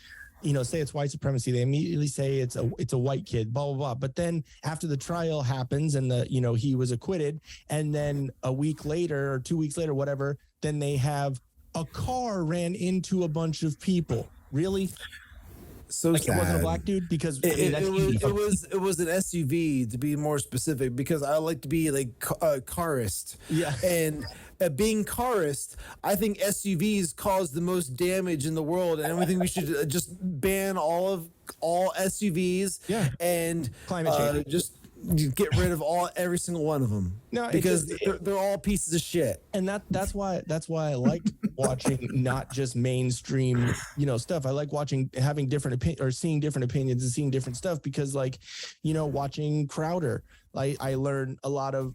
say it's white supremacy. They immediately say it's a white kid, blah blah blah. But then after the trial happens and he was acquitted, and then a week later or 2 weeks later, whatever, then they have a car ran into a bunch of people. Really? So sad. It wasn't a black dude because it was an SUV, to be more specific, because I like to be a carist. Yeah, and being carist, I think SUVs cause the most damage in the world, and I think we should just ban all SUVs. Yeah, and climate change. Just get rid of every single one of them. No, because they're all pieces of shit. And that's why I like watching not just mainstream stuff. I like having different opinions or seeing different opinions and seeing different stuff, because watching Crowder, I learn a lot of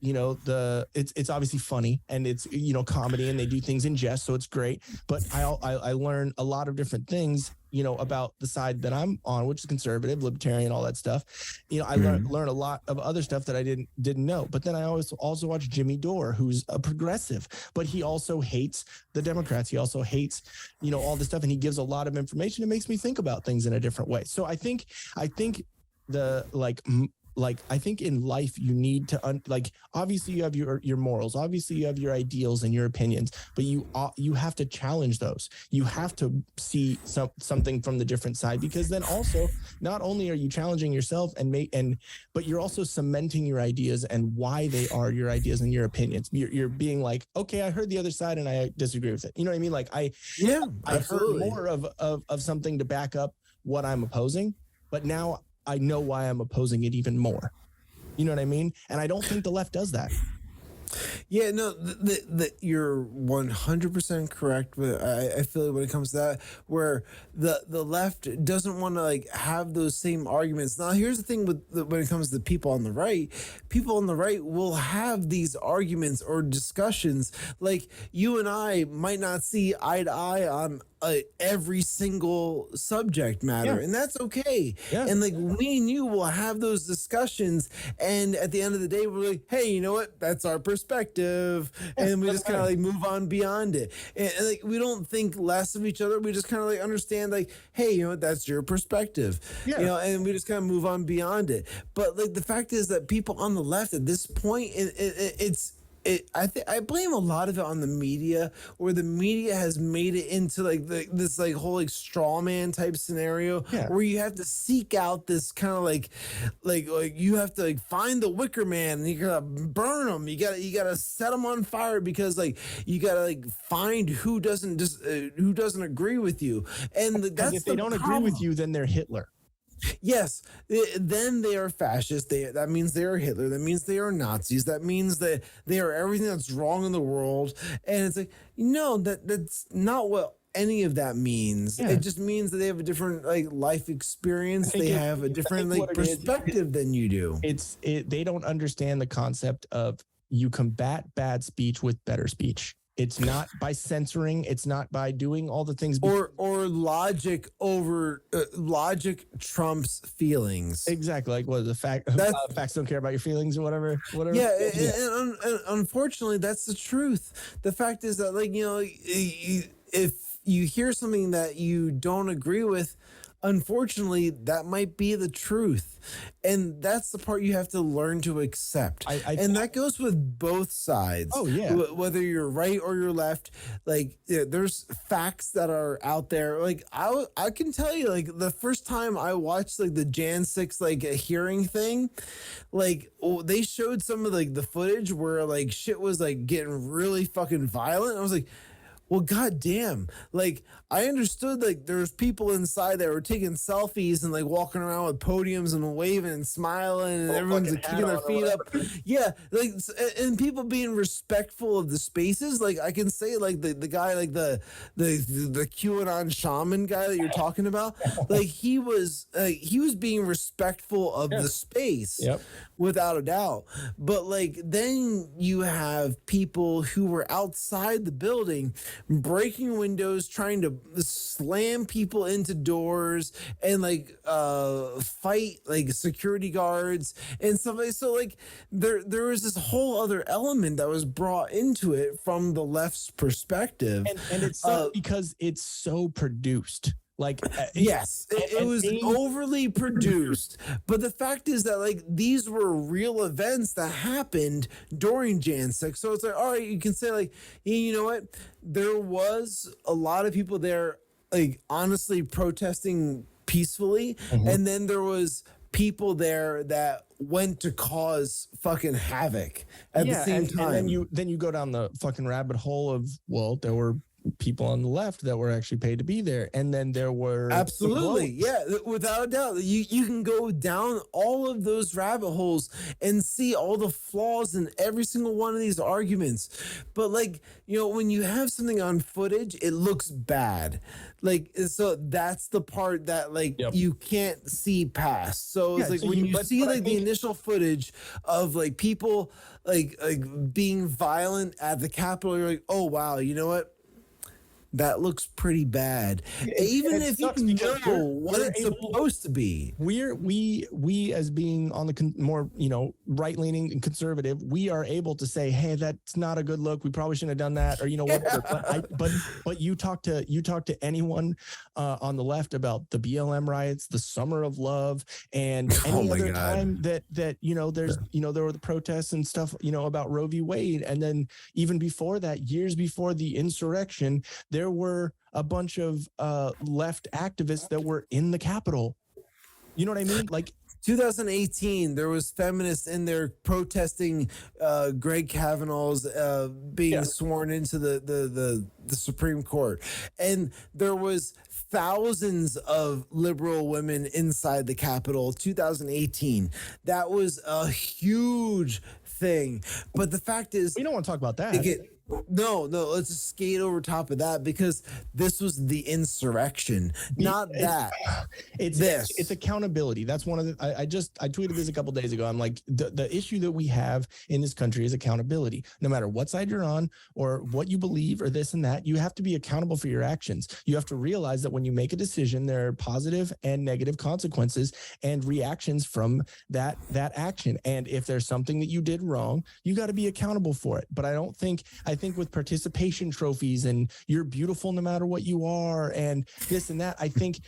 it's obviously funny, and it's comedy, and they do things in jest, so it's great. But I learn a lot of different things about the side that I'm on, which is conservative, libertarian, all that stuff. I learn a lot of other stuff that I didn't know. But then I also watch Jimmy Dore, who's a progressive, but he also hates the Democrats. He also hates all this stuff, and he gives a lot of information. It makes me think about things in a different way. So I think I think in life you need to obviously you have your morals, obviously you have your ideals and your opinions, but you have to challenge those. You have to see something from the different side, because then also not only are you challenging yourself but you're also cementing your ideas and why they are your ideas and your opinions. You're being okay, I heard the other side and I disagree with it. You know what I mean? I heard more of something to back up what I'm opposing, but now I know why I'm opposing it even more. You know what I mean? And I don't think the left does that. Yeah, no, you're 100% correct. But I feel like when it comes to that, where the left doesn't want to have those same arguments. Now, here's the thing when it comes to people on the right will have these arguments or discussions. You and I might not see eye to eye on every single subject matter, and that's okay. Yeah. And me and you will have those discussions, and at the end of the day, we're hey, you know what? That's our perspective, and we just kind of move on beyond it. And we don't think less of each other. We just kind of understand hey, you know what? That's your perspective. Yeah. And we just kind of move on beyond it. But the fact is that people on the left at this point, I blame a lot of it on the media, where the media has made it into this whole straw man type scenario, where you have to seek out this kind of you have to find the wicker man, and you gotta burn them. You gotta set them on fire, because you gotta find who doesn't agree with you. And that's if they don't agree with you, then they're Hitler. Yes, then they are fascists. That means they are Hitler. That means they are Nazis. That means that they are everything that's wrong in the world. And it's no, that's not what any of that means. Yeah. It just means that they have a different life experience. They have a different perspective than you do. They don't understand the concept of you combat bad speech with better speech. It's not by censoring. It's not by doing all the things. Or logic over logic trumps feelings. Exactly. Like what the facts don't care about your feelings or whatever. Yeah. And unfortunately, that's the truth. The fact is that, like, if you hear something that you don't agree with, unfortunately, that might be the truth. And that's the part you have to learn to accept. And that goes with both sides. Oh, yeah. Whether you're right or you're left, like, there's facts that are out there. Like, I can tell you, like, the first time I watched, like, the Jan 6, like, a hearing thing, like, they showed some of, like, the footage where, like, shit was, like, getting really fucking violent. I was like, well, goddamn! Like, I understood, like, there's people inside that were taking selfies and, like, walking around with podiums and waving and smiling, and everyone's, like, kicking their feet up. Yeah, like, and people being respectful of the spaces. Like, I can say, like, the guy, like the QAnon shaman guy that you're talking about, like, he was being respectful of the space. Yep. Without a doubt. But, like, then you have people who were outside the building breaking windows, trying to slam people into doors and, like, fight, like, security guards and stuff. So, like, there was this whole other element that was brought into it from the left's perspective. And it's because it's so produced. Like, yes, it was overly produced. But the fact is that, like, these were real events that happened during Jan 6. So it's like, all right, you can say, like, you know what? There was a lot of people there, like, honestly protesting peacefully. Mm-hmm. And then there was people there that went to cause fucking havoc at the same time. And then you go down the fucking rabbit hole of, well, there were people on the left that were actually paid to be there, and then there were absolutely, without a doubt, you can go down all of those rabbit holes and see all the flaws in every single one of these arguments. But, like, when you have something on footage, it looks bad. Like, so that's the part that, like, you can't see past. So it's like, so when you see the initial footage of, like, people like being violent at the Capitol, you're like, oh wow, you know what? That looks pretty bad. Even if you know what it's supposed to be. We as being on the more, right-leaning and conservative, we are able to say, hey, that's not a good look. We probably shouldn't have done that, or whatever. But you talk to anyone on the left about the BLM riots, the Summer of Love, and any other time that there were the protests and stuff, about Roe v. Wade, and then even before that, years before the insurrection, there were a bunch of left activists that were in the Capitol. You know what I mean? Like 2018, there was feminists in there protesting Greg Kavanaugh's being sworn into the Supreme Court, and there was thousands of liberal women inside the Capitol. 2018, that was a huge thing. But the fact is, we don't want to talk about that. No, let's just skate over top of that, because this was the insurrection, not that. It's accountability. That's one of the, I tweeted this a couple days ago. I'm like, the issue that we have in this country is accountability. No matter what side you're on or what you believe or this and that, you have to be accountable for your actions. You have to realize that when you make a decision, there are positive and negative consequences and reactions from that action. And if there's something that you did wrong, you got to be accountable for it. But I think with participation trophies and you're beautiful no matter what you are and this and that, I think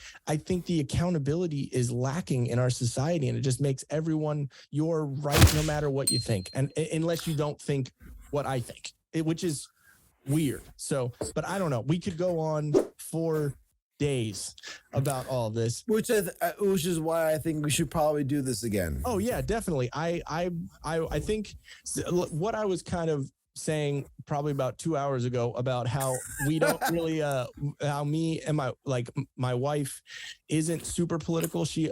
the accountability is lacking in our society, and it just makes everyone you're right no matter what you think, and unless you don't think what I think, which is weird. So, but I don't know. We could go on for days about all this, which is why I think we should probably do this again. Oh yeah, definitely. I think what I was kind of saying probably about 2 hours ago about how we don't really how me and my wife isn't super political. She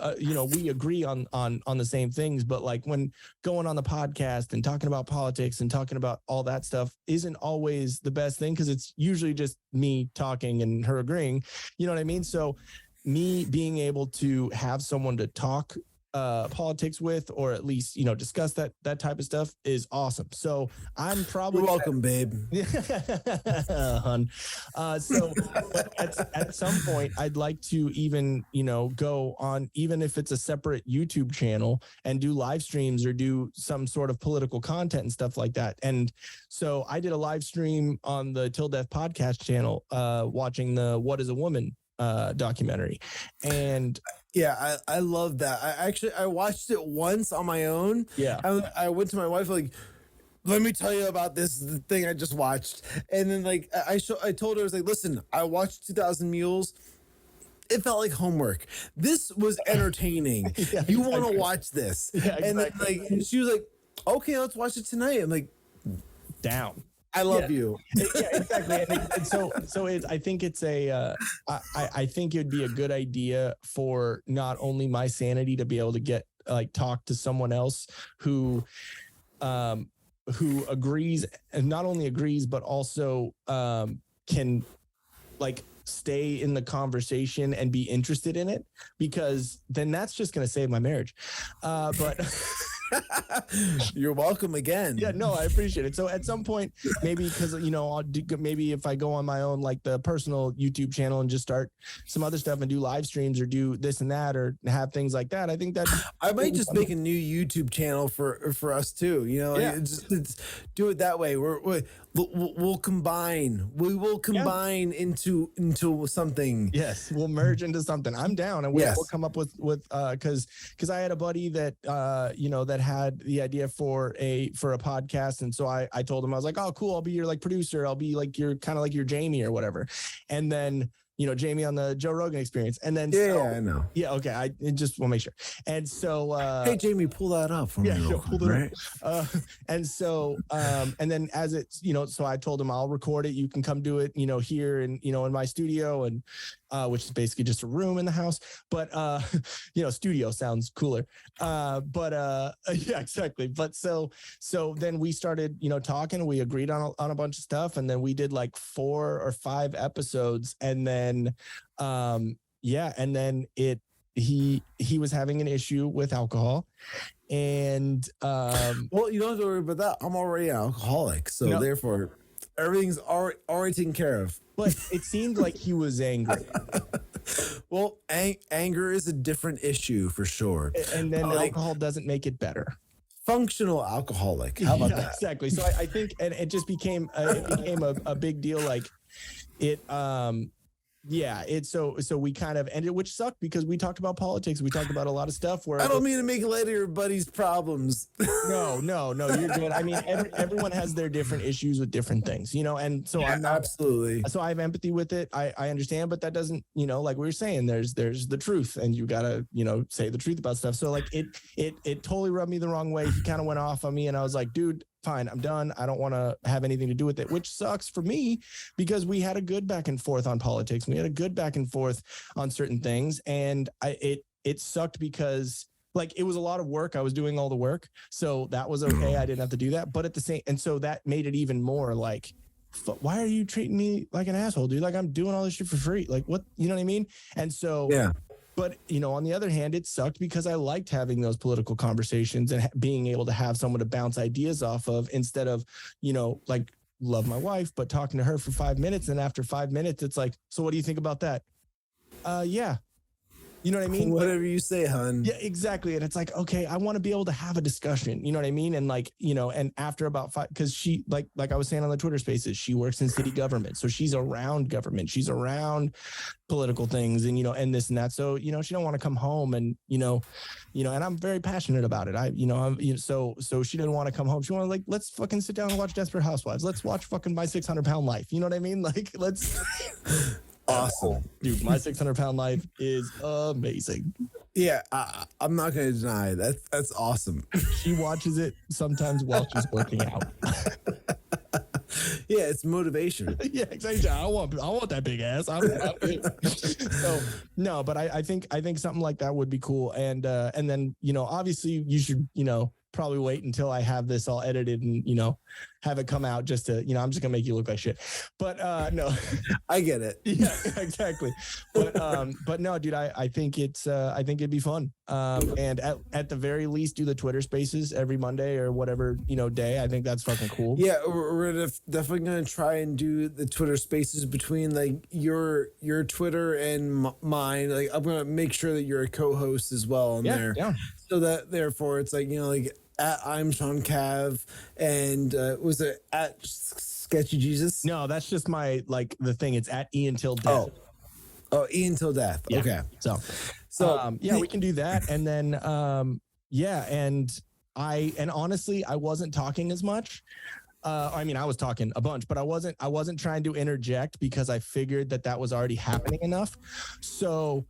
we agree on the same things, but like when going on the podcast and talking about politics and talking about all that stuff isn't always the best thing, because it's usually just me talking and her agreeing, you know what I mean? So me being able to have someone to talk politics with, or at least, discuss that type of stuff is awesome. So I'm probably You're welcome, babe. Hun. So at some point, I'd like to even, go on, even if it's a separate YouTube channel, and do live streams or do some sort of political content and stuff like that. And so I did a live stream on the Till Death podcast channel, watching the What is a Woman documentary. And yeah, I love that. I watched it once on my own. Yeah. I went to my wife, like, let me tell you about this thing I just watched. And then like I told her, I was like, listen, I watched 2000 Mules. It felt like homework. This was entertaining. Yeah, you want to watch this. Yeah, exactly. And then like she was like, okay, let's watch it tonight. I'm like, down. I love you. Yeah, exactly. And so I think it's I think it'd be a good idea for not only my sanity to be able to get talk to someone else who agrees, and not only agrees, but also can stay in the conversation and be interested in it, because then that's just going to save my marriage. But you're welcome again. Yeah, no, I appreciate it. So at some point, maybe, because maybe if I go on my own, the personal YouTube channel, and just start some other stuff and do live streams or do this and that, or have things like that, I think that I might just make a new YouTube channel for us too. Yeah. It's do it that way. We'll combine. We will combine into something. Yes, we'll merge into something. I'm down, and we'll come up with because I had a buddy that that had the idea for a podcast, and so I told him, I was like, oh cool, I'll be your producer, I'll be your kind of your Jamie or whatever, and then Jamie on the Joe Rogan Experience, and then I know. Yeah, okay, I just want to make sure. And so hey Jamie, pull that up for me. Yeah, pull it right? up. And so and then as it's so I told him, I'll record it, you can come do it here and in my studio, and which is basically just a room in the house, but studio sounds cooler. Yeah, exactly. But so then we started talking, we agreed on a bunch of stuff, and then we did 4 or 5 episodes, and then and then he was having an issue with alcohol, and well, you don't have to worry about that. I'm already an alcoholic, so therefore everything's already taken care of. But it seemed like he was angry. Well, anger is a different issue for sure. And then alcohol doesn't make it better. Functional alcoholic. How about that? Exactly. So I think, and it just became a big deal. So we kind of ended, which sucked, because we talked about politics. We talked about a lot of stuff where I don't mean to make light of your buddy's problems. No, you're good. I mean, everyone has their different issues with different things, and so I'm not, absolutely. So I have empathy with it. I understand, but that doesn't, like we were saying, there's the truth, and you gotta, say the truth about stuff. So it totally rubbed me the wrong way. He kind of went off on me, and I was like, dude, fine, I'm done. I don't want to have anything to do with it, which sucks for me, because we had a good back and forth on politics. We had a good back and forth on certain things. And it sucked because it was a lot of work. I was doing all the work. So that was okay. I didn't have to do that. But at the same, and so that made it even more why are you treating me like an asshole, dude? I'm doing all this shit for free. What, you know what I mean? And so, yeah. But, on the other hand, it sucked because I liked having those political conversations and being able to have someone to bounce ideas off of, instead of, love my wife, but talking to her for 5 minutes. And after 5 minutes, it's so what do you think about that? Yeah. You know what I mean? Whatever you say, hun. Yeah, exactly. And it's okay, I want to be able to have a discussion. You know what I mean? And and after about 5, because she, like I was saying on the Twitter Spaces, she works in city government, so she's around government, she's around political things, and and this and that. So she don't want to come home, and and I'm very passionate about it. So she didn't want to come home. She wanted let's fucking sit down and watch Desperate Housewives. Let's watch fucking My 600-Pound Life. You know what I mean? Let's. Awesome, dude. My 600-Pound Life is amazing. Yeah, I'm not gonna deny that's awesome. She watches it sometimes while she's working out. Yeah, it's motivation. Yeah, exactly. I want that big ass. So no, but I think something like that would be cool. And then obviously you should probably wait until I have this all edited and, have it come out just to, I'm just gonna make you look like shit. But no, I get it. Yeah, exactly. But no, dude, I think I think it'd be fun. And at the very least, do the Twitter Spaces every Monday or whatever day. I think that's fucking cool. Yeah, we're definitely gonna try and do the Twitter Spaces between like your Twitter and mine. Like I'm gonna make sure that you're a co-host as well on there. Yeah. So that therefore it's like like at I'm Shawn Cav and was it at Sketchy Jesus? No, that's just my the thing. It's at Ian Till Death. Oh, Ian Till Death. Yeah. Okay. So yeah, we can do that. And then and honestly, I wasn't talking as much. I mean, I was talking a bunch, but I wasn't trying to interject because I figured that was already happening enough. So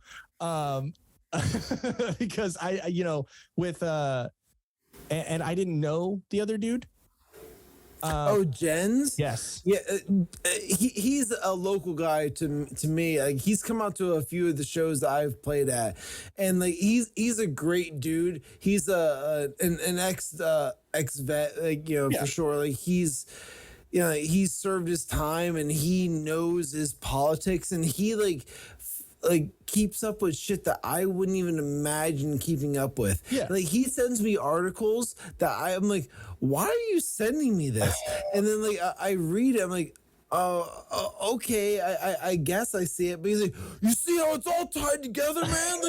because I with and I didn't know the other dude. Jens? Yes. Yeah, he's a local guy to me. Like he's come out to a few of the shows that I've played at, and like he's a great dude. He's an ex vet, for sure. Like he's served his time and he knows his politics, and he like keeps up with shit that I wouldn't even imagine keeping up with. Yeah. Like he sends me articles that I'm like, why are you sending me this? And then like I read it, I'm like, okay, I guess I see it. But he's like, you see how it's all tied together, man?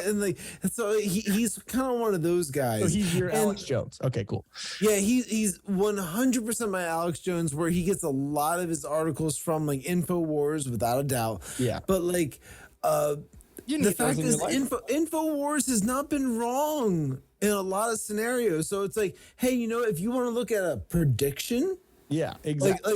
And so he's kind of one of those guys. So he's your Alex Jones. Okay, cool. Yeah, he's 100% my Alex Jones, where he gets a lot of his articles from like InfoWars, without a doubt. Yeah. But like the fact is InfoWars has not been wrong in a lot of scenarios. So it's like, hey, if you want to look at a prediction, yeah, exactly,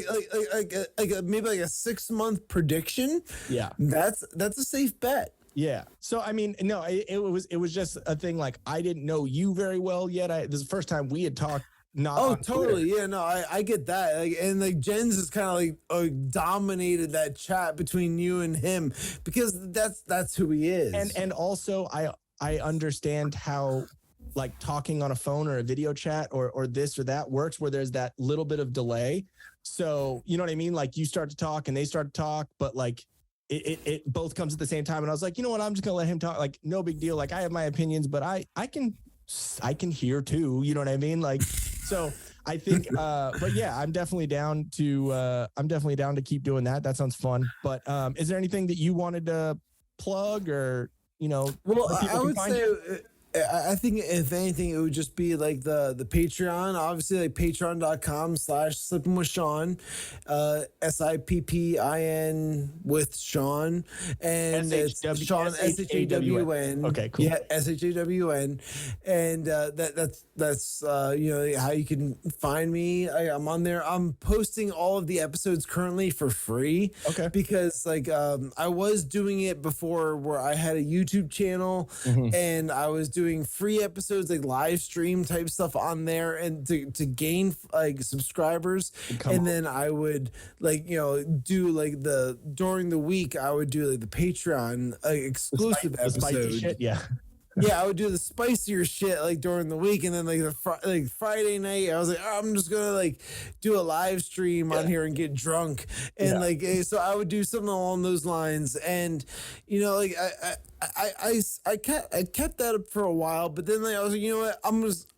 maybe like a 6-month prediction, yeah, that's a safe bet. Yeah. So I mean, no, it was just a thing. Like I didn't know you very well yet. This is the first time we had talked. Totally. Yeah, no, I get that. And like Jens has kind of dominated that chat between you and him because that's who he is. And also I understand how like talking on a phone or a video chat or this or that works, where there's that little bit of delay. So you know what I mean? Like you start to talk and they start to talk, but like it both comes at the same time. And I was like, you know what? I'm just gonna let him talk. Like no big deal. Like I have my opinions, but I can hear too. You know what I mean? Like. So I think, but yeah, I'm definitely down to keep doing that. That sounds fun. But is there anything that you wanted to plug or, Well, I would say, I think if anything, it would just be like the Patreon, obviously like patreon.com/Sippin With Shawn, SIPPIN with Shawn, and it's Shawn SHAWN. Okay, cool. Yeah, SHAWN, and that's how you can find me. I'm on there. I'm posting all of the episodes currently for free. Okay. Because like I was doing it before where I had a YouTube channel and I was doing free episodes, like live stream type stuff on there, and to gain like subscribers. And then I would do like during the week I would do like the Patreon exclusive episode. Shit, yeah. Yeah, I would do the spicier shit like during the week, and then like Friday night, I was like, I'm just gonna like do a live stream on here and get drunk, and so I would do something along those lines, and I kept that up for a while, but then I was like, you know what,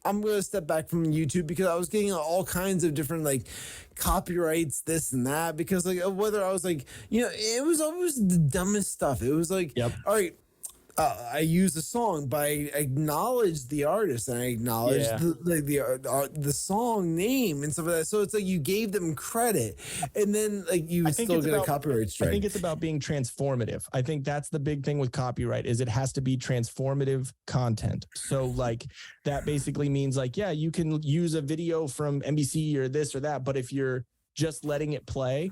I'm gonna step back from YouTube because I was getting all kinds of different like copyrights, this and that, because like whether I was like, it was always the dumbest stuff. It was like, all right. I use a song, but I acknowledge the artist and I acknowledge the song name and stuff like that. So it's like you gave them credit, and then like you still get a copyright strike. I think it's about being transformative. I think that's the big thing with copyright is it has to be transformative content. So like that basically means like, yeah, you can use a video from NBC or this or that, but if you're just letting it play,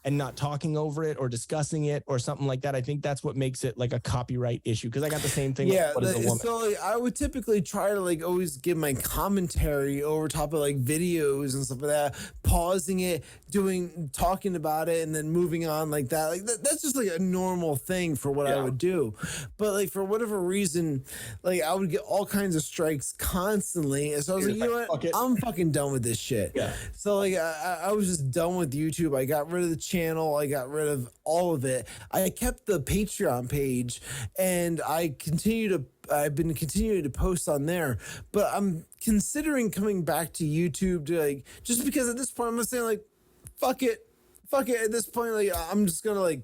and not talking over it or discussing it or something like that. I think that's what makes it like a copyright issue. Cause I got the same thing. Yeah. What is a woman? So like, I would typically try to like always give my commentary over top of like videos and stuff like that, pausing it, talking about it, and then moving on like that. Like that's just like a normal thing for what I would do. But like for whatever reason, like I would get all kinds of strikes constantly. And so I was like, you know what? I'm fucking done with this shit. Yeah. So like I was just done with YouTube. I got rid of the channel. I got rid of all of it. I kept the Patreon page, and I've been continuing to post on there, but I'm considering coming back to YouTube to like, just because at this point I'm just saying like, fuck it at this point. Like I'm just gonna like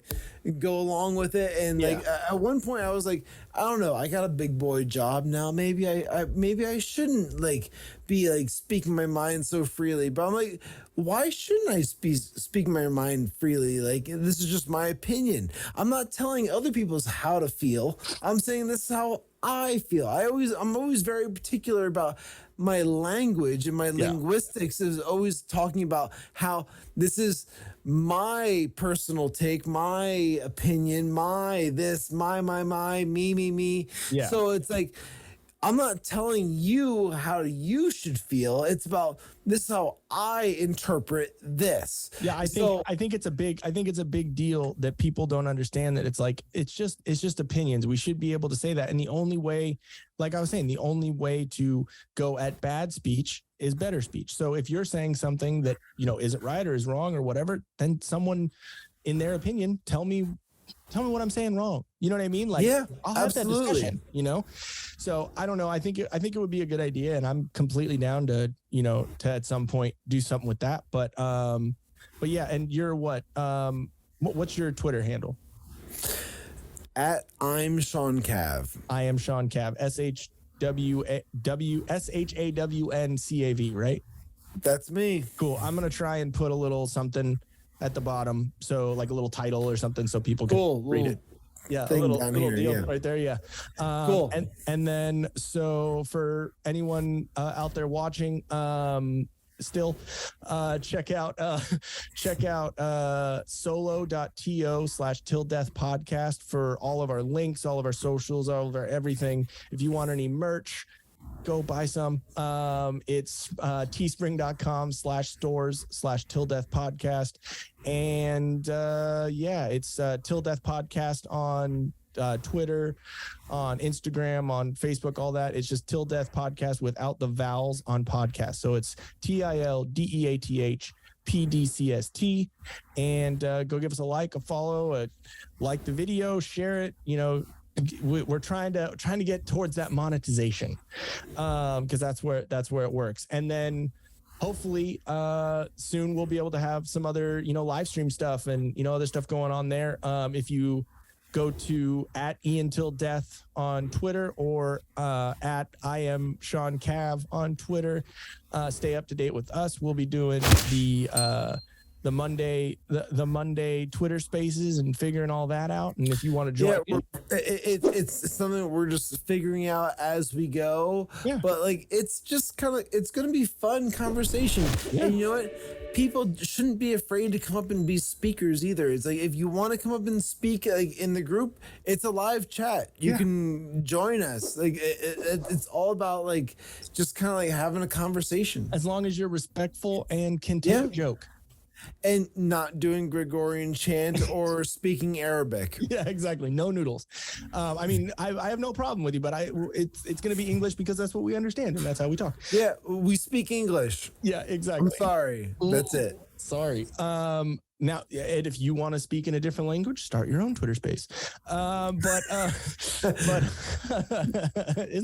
go along with it. And like at one point I was like, I don't know, I got a big boy job now, maybe I shouldn't like be like speaking my mind so freely. But I'm like, why shouldn't I be speaking my mind freely? Like, this is just my opinion. I'm not telling other people's how to feel. I'm saying this is how I feel. I'm always very particular about my language, and my linguistics is always talking about how this is my personal take, my opinion, my this, my, me. Yeah. So it's like, I'm not telling you how you should feel. It's about this is how I interpret this. Yeah, I think it's a big deal that people don't understand, that it's like it's just opinions. We should be able to say that. And the only way, like I was saying, the only way to go at bad speech is better speech. So if you're saying something that, you know, isn't right or is wrong or whatever, then someone in their opinion tell me what I'm saying wrong. You know what I mean? Like, yeah, I'll have absolutely. that discussion, you know? So I don't know. I think it would be a good idea, and I'm completely down to, you know, to at some point do something with that. But yeah. And you're what? What's your Twitter handle? At I'm Shawn Cav. I am Shawn Cav. SHAWNCAV, right? That's me. Cool. I'm going to try and put a little something at the bottom, so like a little title or something, so people can read it. Yeah, a little deal right there. Yeah. Cool. And then, so for anyone out there watching, still check out solo.to/tilldeath podcast for all of our links, all of our socials, all of our everything. If you want any merch, go buy some. It's teespring.com/stores/tilldeath-podcast. And it's Till Death Podcast on Twitter, on Instagram, on Facebook, all that. It's just Till Death Podcast without the vowels on podcast. So it's TILDEATH PDCST. And go give us a like, a follow, like the video, share it. You know, we're trying to get towards that monetization, because that's where it works. And then hopefully soon we'll be able to have some other, you know, live stream stuff and, you know, other stuff going on there. If you go to @IanTillDeath on Twitter or at I am Shawn Cav on Twitter, stay up to date with us. We'll be doing the Monday Twitter Spaces and figuring all that out. And if you want to join, it's something we're just figuring out as we go. Yeah. But like, it's just kind of, it's going to be fun conversation. Yeah. And you know what? People shouldn't be afraid to come up and be speakers either. It's like, if you want to come up and speak like in the group, it's a live chat. You can join us. Like it's all about like just kind of like having a conversation. As long as you're respectful and can take a joke. And not doing Gregorian chant or speaking Arabic. Yeah, exactly. No noodles. I mean, I have no problem with you, but it's going to be English because that's what we understand and that's how we talk. Yeah, we speak English. Yeah, exactly. I'm sorry. That's it. Sorry. Now, Ed, if you want to speak in a different language, start your own Twitter space. But isn't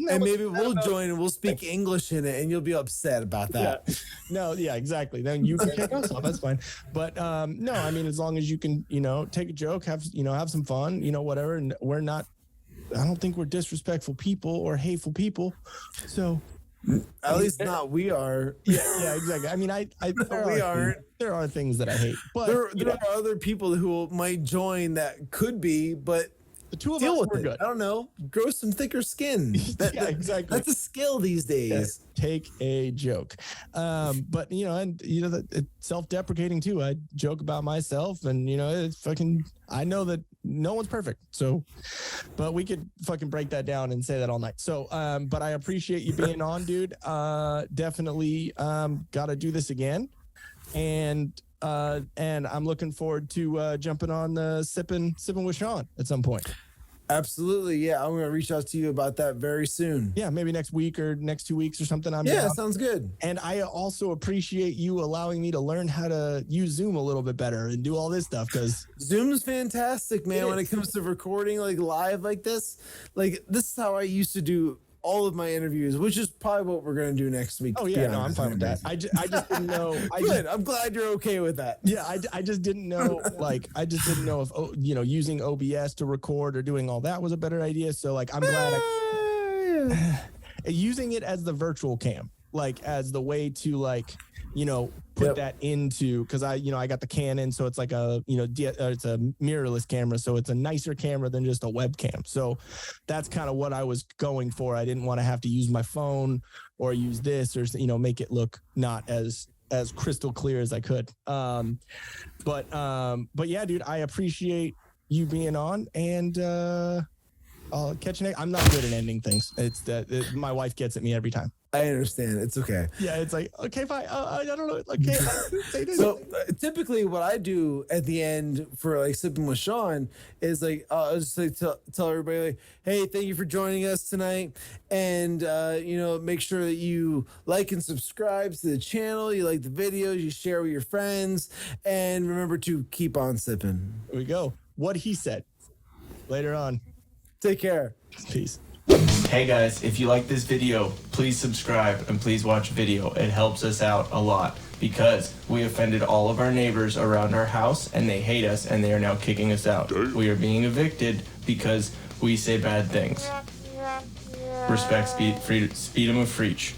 that? And maybe we'll join and we'll speak English in it, and you'll be upset about that. Yeah. No, yeah, exactly. Then you can kick us off. That's fine. But no, I mean, as long as you can, you know, take a joke, have some fun, you know, whatever. And we're not. I don't think we're disrespectful people or hateful people. So. At least not we are. Yeah, exactly. I mean, we aren't. There are things that I hate, but there are other people who might join that could be, but The two of deal us with were it. good. I don't know. Grow some thicker skin. Yeah, exactly. That's a skill these days. Take a joke. But it's self-deprecating too. I joke about myself, and it's fucking, I know that no one's perfect. So, but we could fucking break that down and say that all night. So, but I appreciate you being on, dude. Definitely got to do this again. And I'm looking forward to jumping on the Sippin with Shawn at some point. Absolutely. Yeah. I'm going to reach out to you about that very soon. Yeah. Maybe next week or next 2 weeks or something. Yeah, sounds good. And I also appreciate you allowing me to learn how to use Zoom a little bit better and do all this stuff, because Zoom's fantastic, man. When it comes to recording like live like this is how I used to do all of my interviews, which is probably what we're going to do next week. Oh yeah, no, I'm fine with that. I just didn't know. I'm glad you're okay with that. Yeah, I just didn't know. I just didn't know if using OBS to record or doing all that was a better idea. So I'm glad using it as the virtual cam, as the way to put that into, because I got the Canon, so it's it's a mirrorless camera, so it's a nicer camera than just a webcam. So that's kind of what I was going for. I didn't want to have to use my phone or use this or make it look not as crystal clear as I could. But yeah, dude, I appreciate you being on, and I'll catch you next. I'm not good at ending things. It's that my wife gets at me every time. I understand. It's okay. Yeah, it's okay, fine. I don't know. Okay, say this. So typically, what I do at the end for Sippin with Shawn is I'll just tell everybody hey, thank you for joining us tonight, and make sure that you like and subscribe to the channel. You like the videos, you share with your friends, and remember to keep on sipping. Here we go. What he said. Later on. Take care. Peace. Hey guys, if you like this video, please subscribe and please watch video. It helps us out a lot because we offended all of our neighbors around our house and they hate us and they are now kicking us out. We are being evicted because we say bad things. Respect, freedom of speech.